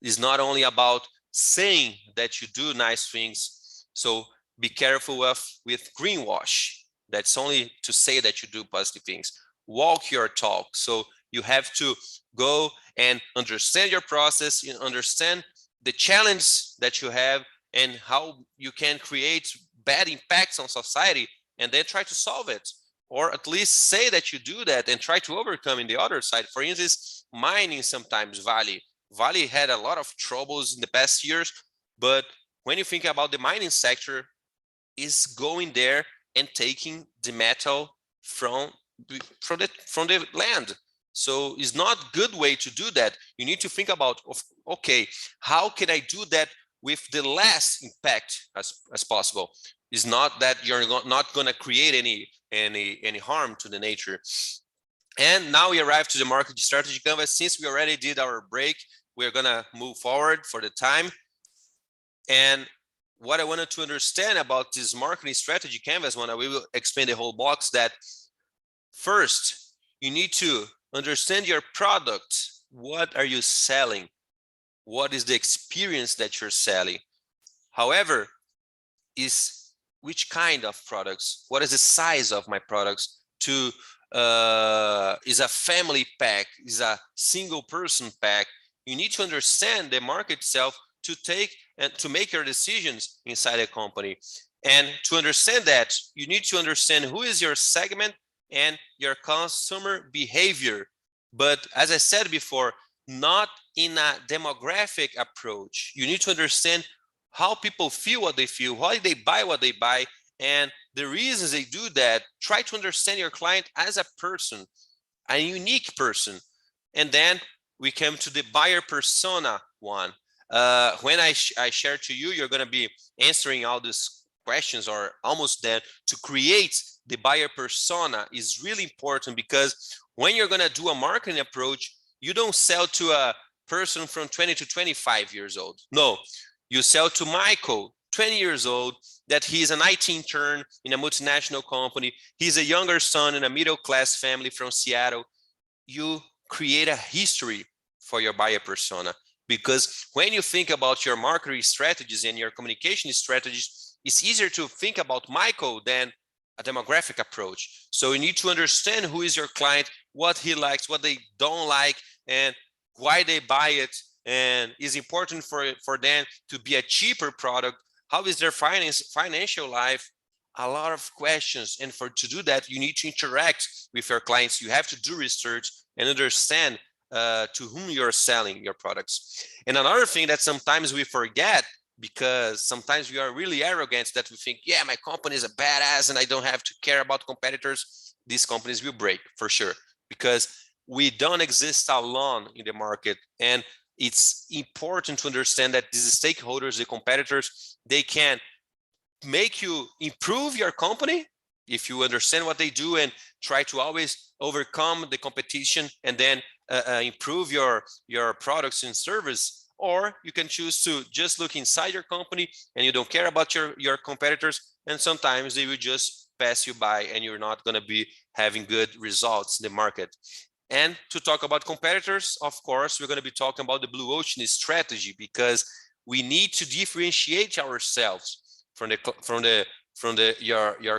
it's not only about saying that you do nice things. So be careful with greenwash. That's only to say that you do positive things. Walk your talk. So you have to go and understand your process, you understand the challenge that you have and how you can create bad impacts on society, and then try to solve it, or at least say that you do that and try to overcome in the other side. For instance, mining sometimes, Vale had a lot of troubles in the past years, but when you think about the mining sector, is going there and taking the metal from the land. So it's not good way to do that. You need to think about, okay, how can I do that with the less impact as possible? It's not that you're not going to create any harm to the nature. And now we arrive to the market strategy canvas. Since we already did our break, we're going to move forward for the time. And what I wanted to understand about this marketing strategy canvas, when we will explain the whole box, that first you need to understand your product. What are you selling? What is the experience that you're selling? However, is which kind of products? What is the size of my products? Is a family pack? Is a single person pack? You need to understand the market itself to take and to make your decisions inside a company. And to understand that, you need to understand who is your segment and your consumer behavior. But as I said before, not in a demographic approach. You need to understand how people feel what they feel, why they buy what they buy, and the reasons they do that. Try to understand your client as a person, a unique person. And then we come to the buyer persona one. When I share to you, you're going to be answering all these questions or almost there. To create the buyer persona is really important, because when you're going to do a marketing approach, you don't sell to a person from 20 to 25 years old. No, you sell to Michael, 20 years old, that he's an IT intern in a multinational company. He's a younger son in a middle-class family from Seattle. You create a history for your buyer persona, because when you think about your marketing strategies and your communication strategies, it's easier to think about Michael than a demographic approach. So you need to understand who is your client, what he likes, what they don't like, and why they buy it. And it's important for them to be a cheaper product. How is their financial life? A lot of questions. And to do that, you need to interact with your clients. You have to do research and understand to whom you're selling your products. And another thing that sometimes we forget, because sometimes we are really arrogant, that we think, yeah, my company is a badass and I don't have to care about competitors. These companies will break for sure, because we don't exist alone in the market. And it's important to understand that these stakeholders, the competitors, they can make you improve your company if you understand what they do and try to always overcome the competition and then improve your products and service. Or you can choose to just look inside your company and you don't care about your competitors, and sometimes they will just pass you by and you're not going to be having good results in the market. And to talk about competitors, of course, we're going to be talking about the blue ocean strategy, because we need to differentiate ourselves from your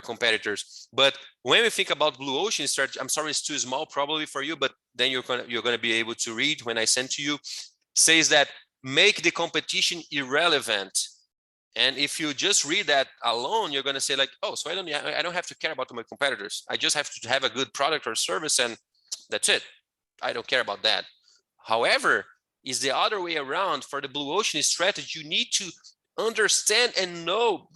competitors. But when we think about blue ocean strategy, I'm sorry, it's too small probably for you, but then you're going to be able to read when I send to you. Says that make the competition irrelevant. And if you just read that alone, you're going to say like, oh, so I don't have to care about my competitors. I just have to have a good product or service, and that's it. I don't care about that. However, is the other way around. For the blue ocean strategy, you need to understand and know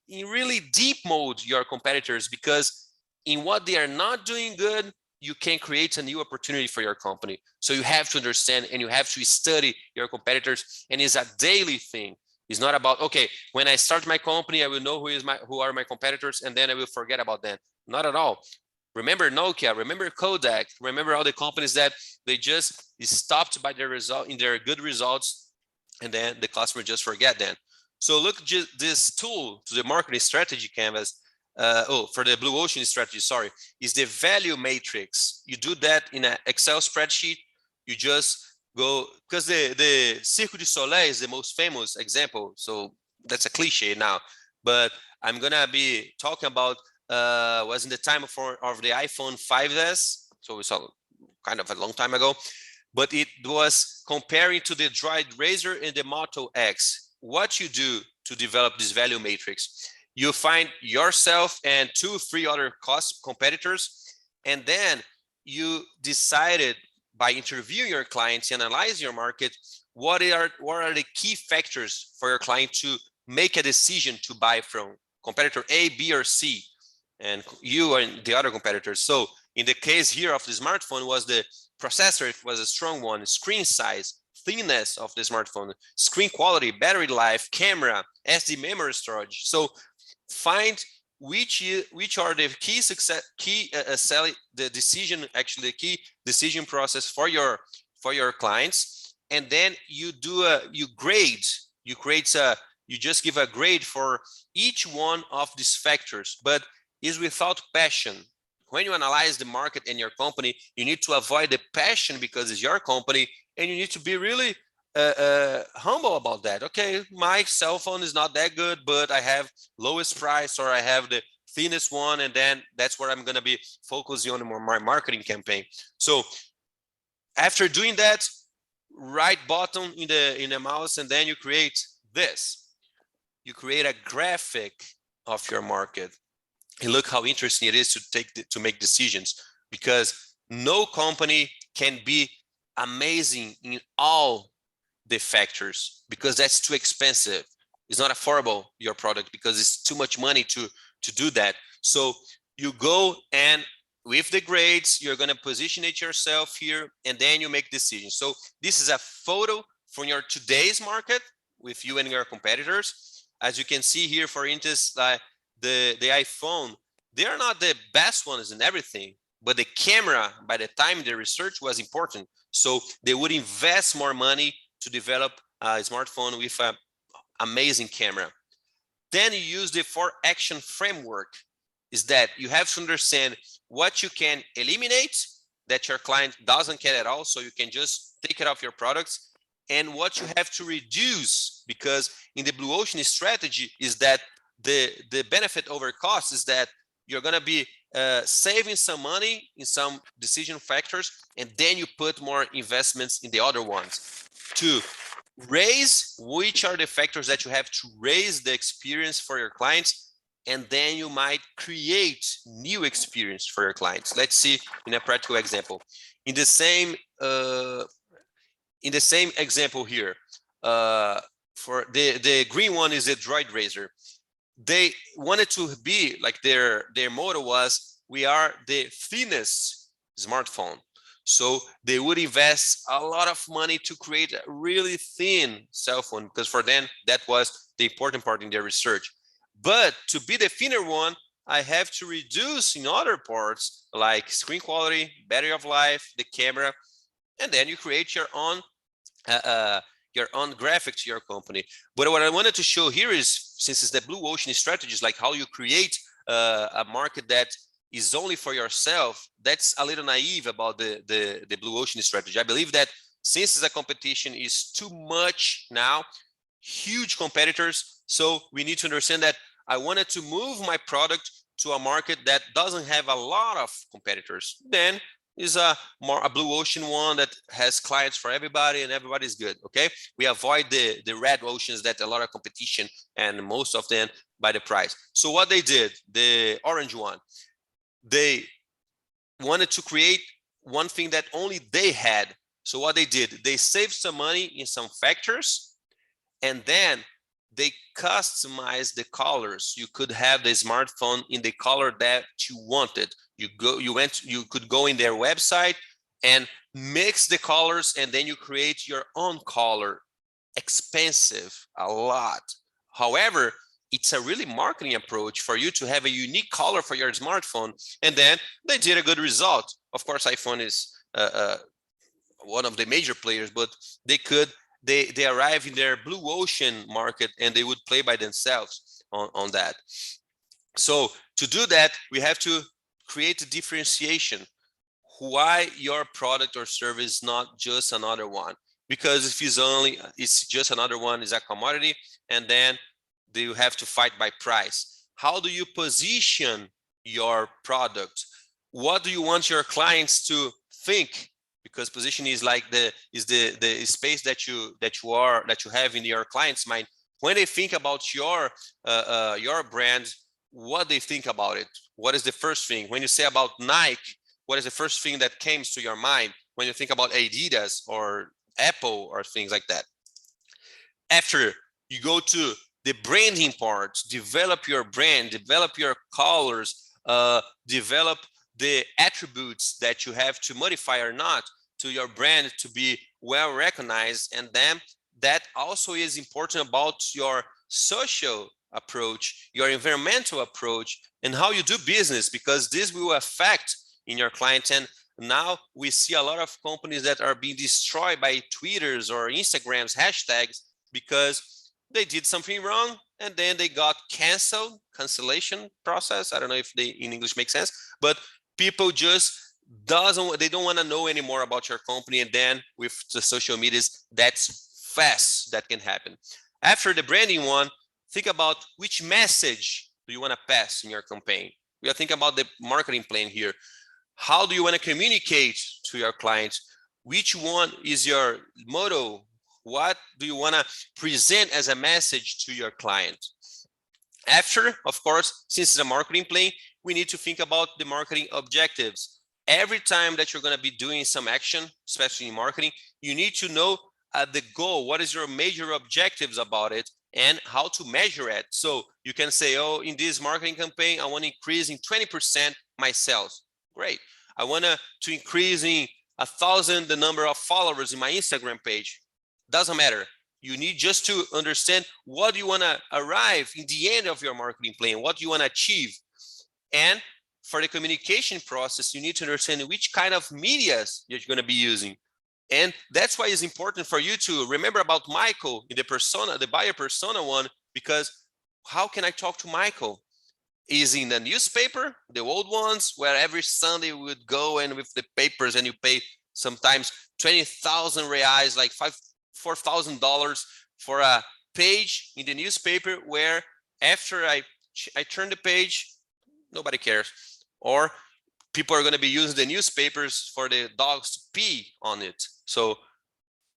in really deep mode your competitors, because in what they are not doing good, you can create a new opportunity for your company. So you have to understand and you have to study your competitors, and it's a daily thing. It's not about, okay, when I start my company, I will know who are my competitors, and then I will forget about them. Not at all. Remember Nokia, remember Kodak, remember all the companies that they just stopped by their result in their good results, and then the customer just forget them. So look, just this tool to the marketing strategy canvas, for the blue ocean strategy, sorry, is the value matrix. You do that in an Excel spreadsheet. You just go, because the Cirque du Soleil is the most famous example. So that's a cliche now, but I'm gonna be talking about was in the time of the iPhone 5S. So it's kind of a long time ago, but it was comparing to the Droid Razor and the Moto X. What you do to develop this value matrix, you find yourself and 2-3 other cost competitors, and then you decided by interviewing your clients and analyzing your market, what are the key factors for your client to make a decision to buy from competitor A, B, or C, and you and the other competitors. So in the case here of the smartphone, was the processor, it was a strong one, screen size, thinness of the smartphone, screen quality, battery life, camera, SD memory storage. So find which are the key decision process for your clients, and then you just give a grade for each one of these factors, but is without passion. When you analyze the market and your company, you need to avoid the passion because it's your company, and you need to be really humble about that. Okay, my cell phone is not that good, but I have lowest price, or I have the thinnest one, and then that's where I'm going to be focusing on my marketing campaign. So after doing that, right button in the mouse, and then you create this. You create a graphic of your market. And look how interesting it is to make decisions, because no company can be amazing in all the factors, because that's too expensive. It's not affordable, your product, because it's too much money to do that. So you go, and with the grades, you're going to position it yourself here, and then you make decisions. So this is a photo from your today's market with you and your competitors. As you can see here, for instance, the iPhone, they are not the best ones in everything, but the camera, by the time the research was important, so they would invest more money to develop a smartphone with an amazing camera. Then you use the 4-action framework. Is that you have to understand what you can eliminate that your client doesn't care at all, so you can just take it off your products, and what you have to reduce, because in the blue ocean strategy is that the benefit over cost is that you're going to be saving some money in some decision factors, and then you put more investments in the other ones to raise which are the factors that you have to raise the experience for your clients, and then you might create new experience for your clients. Let's see in a practical example. In the same example here, for the green one is a Droid Razor. They wanted to be like their motto was, we are the thinnest smartphone. So they would invest a lot of money to create a really thin cell phone, because for them, that was the important part in their research. But to be the thinner one, I have to reduce in other parts like screen quality, battery of life, the camera, and then you create your own graphic to your company. But what I wanted to show here is, since it's the blue ocean strategies, like how you create a market that is only for yourself, that's a little naive about the blue ocean strategy. I believe that since the competition is too much now, huge competitors, so we need to understand that I wanted to move my product to a market that doesn't have a lot of competitors. Then is a blue ocean one that has clients for everybody and everybody's good. Okay, we avoid the red oceans that a lot of competition and most of them by the price. So what they did, the orange one, they wanted to create one thing that only they had. So what they did, they saved some money in some factors, and then they customized the colors. You could have the smartphone in the color that you wanted. You could go in their website and mix the colors, and then you create your own color. Expensive, a lot. However, it's a really marketing approach for you to have a unique color for your smartphone, and then they did a good result. Of course, iPhone is one of the major players, but they arrive in their blue ocean market and they would play by themselves on that. So to do that, we have to create a differentiation. Why your product or service is not just another one? Because if it's just another one, is a commodity, and then you have to fight by price. How do you position your product? What do you want your clients to think? Because position is like the space that you have in your client's mind. When they think about your brand, what they think about it? What is the first thing? When you say about Nike, what is the first thing that comes to your mind when you think about Adidas or Apple or things like that? After you go to the branding part, develop your brand, develop your colors, develop the attributes that you have to modify or not to your brand to be well recognized. And then that also is important about your social approach, your environmental approach, and how you do business, because this will affect in your client. And now we see a lot of companies that are being destroyed by Twitters or Instagram's hashtags because they did something wrong and then they got cancellation process. I don't know if they in English make sense, but people just they don't want to know anymore about your company. And then with the social medias, that's fast that can happen. After the branding one, think about which message do you want to pass in your campaign. We are thinking about the marketing plan here. How do you want to communicate to your clients? Which one is your motto? What do you want to present as a message to your client? After, of course, since it's a marketing plan, we need to think about the marketing objectives. Every time that you're going to be doing some action, especially in marketing, you need to know the goal. What is your major objectives about it and how to measure it? So you can say, oh, in this marketing campaign, I want to increase in 20% my sales. Great. I want to increase in 1,000 the number of followers in my Instagram page. Doesn't matter. You need just to understand what you want to arrive in the end of your marketing plan, what you want to achieve. And for the communication process, you need to understand which kind of medias you're going to be using. And that's why it's important for you to remember about Michael in the persona, the buyer persona one, because how can I talk to Michael? Is in the newspaper, the old ones, where every Sunday we would go and with the papers and you pay sometimes 20,000 reais, like $4,000 for a page in the newspaper, where after I turn the page, nobody cares. Or people are going to be using the newspapers for the dogs to pee on it. So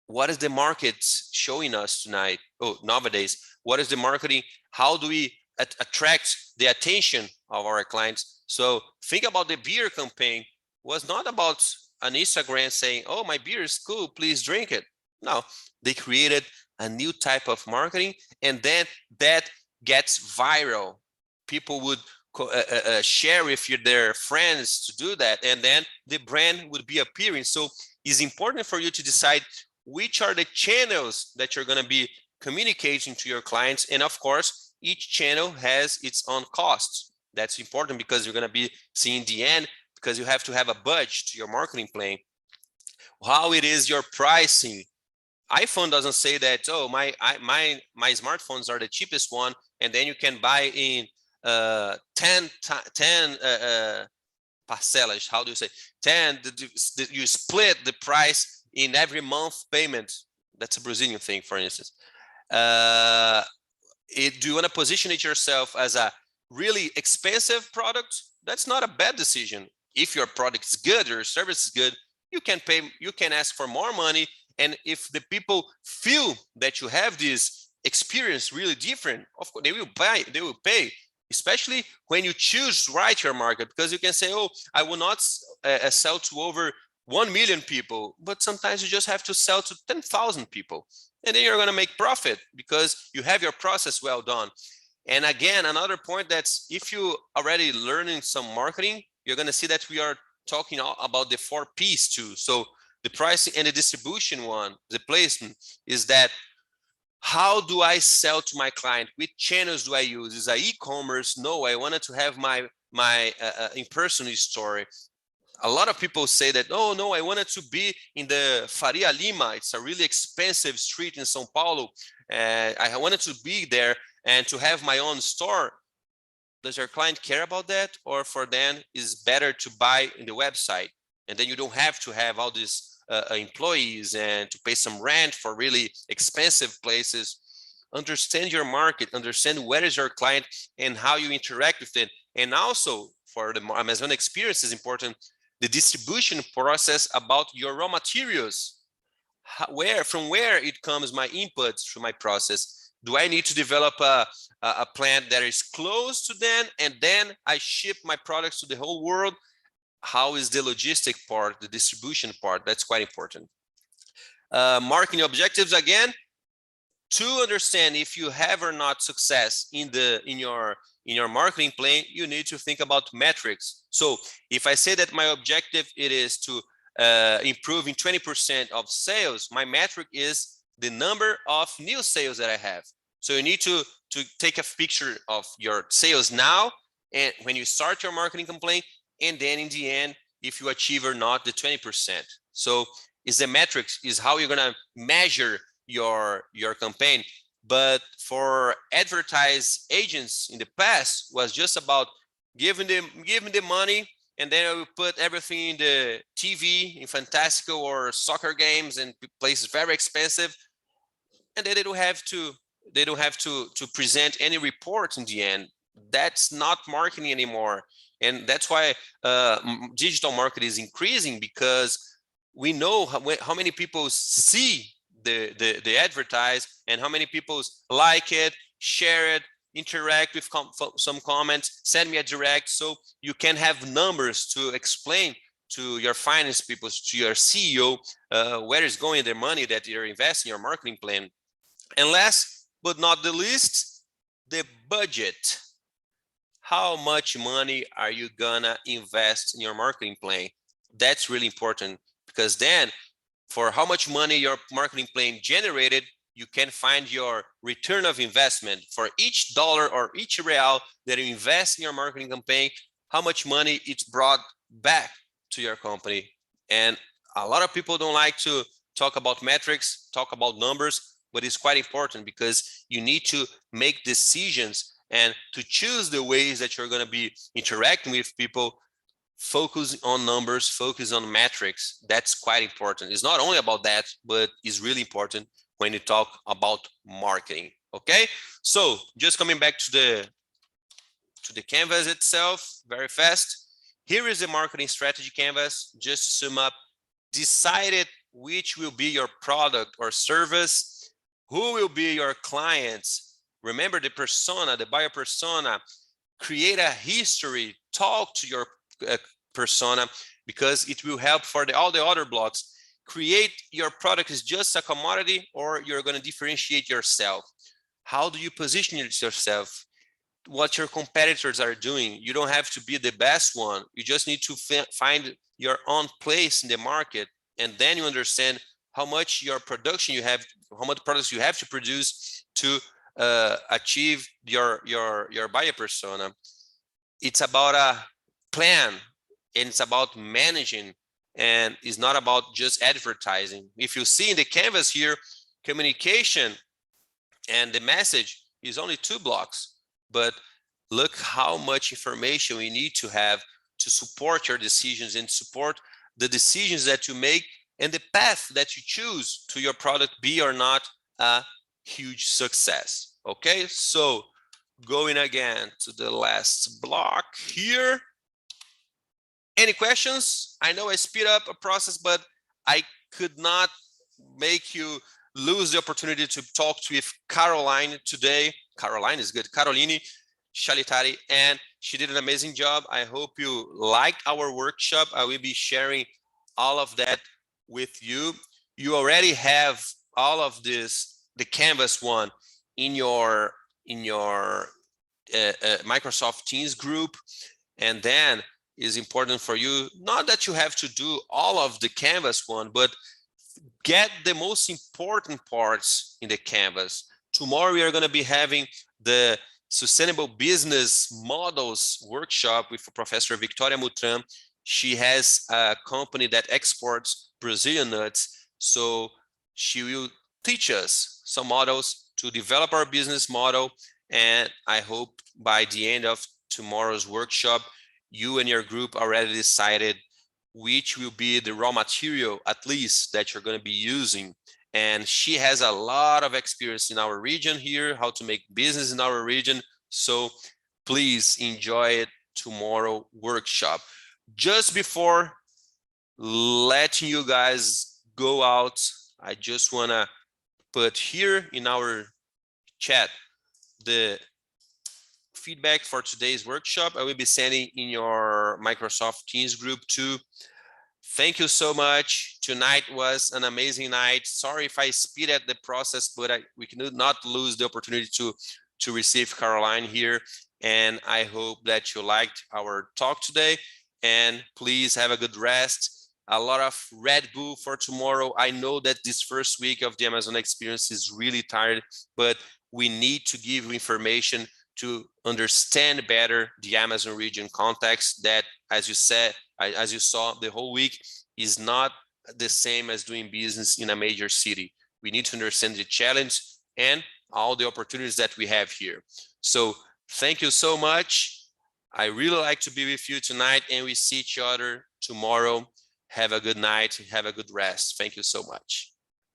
what is the market showing us tonight? Oh, nowadays, what is the marketing? How do we attract the attention of our clients? So think about the beer campaign. It was not about an Instagram saying, oh, my beer is cool, please drink it. No, they created a new type of marketing, and then that gets viral. People would share with their friends to do that, and then the brand would be appearing. So it's important for you to decide which are the channels that you're going to be communicating to your clients. And of course, each channel has its own costs. That's important because you're going to be seeing the end, because you have to have a budget to your marketing plan. How it is your pricing. iPhone doesn't say that, oh, my smartphones are the cheapest one, and then you can buy in 10 parcelas. How do you say 10? You split the price in every month payment. That's a Brazilian thing, for instance. Do you want to position it yourself as a really expensive product? That's not a bad decision. If your product is good, your service is good, you can pay, you can ask for more money. And if the people feel that you have this experience really different, of course they will buy, they will pay, especially when you choose right your market, because you can say, oh, I will not sell to over 1 million people, but sometimes you just have to sell to 10,000 people. And then you're going to make profit because you have your process well done. And again, another point, that's if you already learning some marketing, you're going to see that we are talking about the 4 P's too. So the pricing and the distribution one, the placement, is that how do I sell to my client? Which channels do I use? Is it e-commerce? No, I wanted to have my in-person store. A lot of people say that, oh no, I wanted to be in the Faria Lima. It's a really expensive street in Sao Paulo. I wanted to be there and to have my own store. Does your client care about that? Or for them, it's better to buy in the website? And then you don't have to have all these employees and to pay some rent for really expensive places. Understand your market, understand where is your client and how you interact with it. And also for the Amazon experience is important, the distribution process about your raw materials. From where it comes my inputs to my process. Do I need to develop a plant that is close to them and then I ship my products to the whole world? How is the logistic part, the distribution part? That's quite important. Marketing objectives, again, to understand if you have or not success in your marketing plan, you need to think about metrics. So if I say that my objective it is to improve in 20% of sales, my metric is the number of new sales that I have. So you need to take a picture of your sales now and when you start your marketing campaign, and then in the end, if you achieve or not the 20%. So is the metrics, is how you're gonna measure your campaign. But for advertise agents in the past was just about giving them the money, and then I will put everything in the TV, in Fantastico or soccer games and places very expensive, and then they don't have to present any report in the end. That's not marketing anymore. And that's why digital marketing is increasing, because we know how many people see the advertise and how many people like it, share it, interact with some comments, send me a direct. So you can have numbers to explain to your finance people, to your CEO, where is going the money that you're investing in your marketing plan. And last but not the least, the budget. How much money are you gonna invest in your marketing plan? That's really important, because then for how much money your marketing plan generated, you can find your return of investment for each dollar or each real that you invest in your marketing campaign, how much money it's brought back to your company. And a lot of people don't like to talk about metrics, talk about numbers, but it's quite important because you need to make decisions and to choose the ways that you're going to be interacting with people. Focus on numbers, focus on metrics. That's quite important. It's not only about that, but it's really important when you talk about marketing. Okay, so just coming back to the canvas itself very fast. Here is the marketing strategy canvas. Just to sum up, decided which will be your product or service, who will be your clients. Remember the persona, the buyer persona. Create a history, talk to your persona, because it will help for all the other blocks. Create your product is just a commodity, or you're going to differentiate yourself. How do you position yourself? what your competitors are doing. You don't have to be the best one. You just need to find your own place in the market, and then you understand how much your production you have, how much products you have to produce to achieve your buyer persona. It's about a plan, and it's about managing, and it's not about just advertising. If you see in the canvas here, communication and the message is only 2 blocks, but look how much information we need to have to support your decisions and support the decisions that you make and the path that you choose to your product be or not a huge success. Okay, so going again to the last block here. Any questions? I know I speed up a process, but I could not make you lose the opportunity to talk with Caroline today. Caroline is good. Caroline Shalitari, and she did an amazing job. I hope you liked our workshop. I will be sharing all of that with you. You already have all of this, the Canvas one, in your Microsoft Teams group, and then is important for you, not that you have to do all of the Canvas one, but get the most important parts in the Canvas. Tomorrow we are going to be having the Sustainable Business Models workshop with Professor Victoria Mutran. She has a company that exports Brazilian nuts, so she will teach us some models to develop our business model. And I hope by the end of tomorrow's workshop, you and your group already decided which will be the raw material, at least, that you're going to be using. And she has a lot of experience in our region here, how to make business in our region. So please enjoy it tomorrow workshop. Just before letting you guys go out, I just want to put here in our chat the feedback for today's workshop. I will be sending in your Microsoft Teams group too. Thank you so much. Tonight was an amazing night. Sorry if I speed at the process, but we cannot not lose the opportunity to receive Caroline here. And I hope that you liked our talk today. And please have a good rest. A lot of Red Bull for tomorrow. I know that this first week of the Amazon experience is really tired, but we need to give information to understand better the Amazon region context that, as you said, as you saw, the whole week is not the same as doing business in a major city. We need to understand the challenge and all the opportunities that we have here. So thank you so much. I really like to be with you tonight, and we see each other tomorrow. Have a good night. Have a good rest. Thank you so much.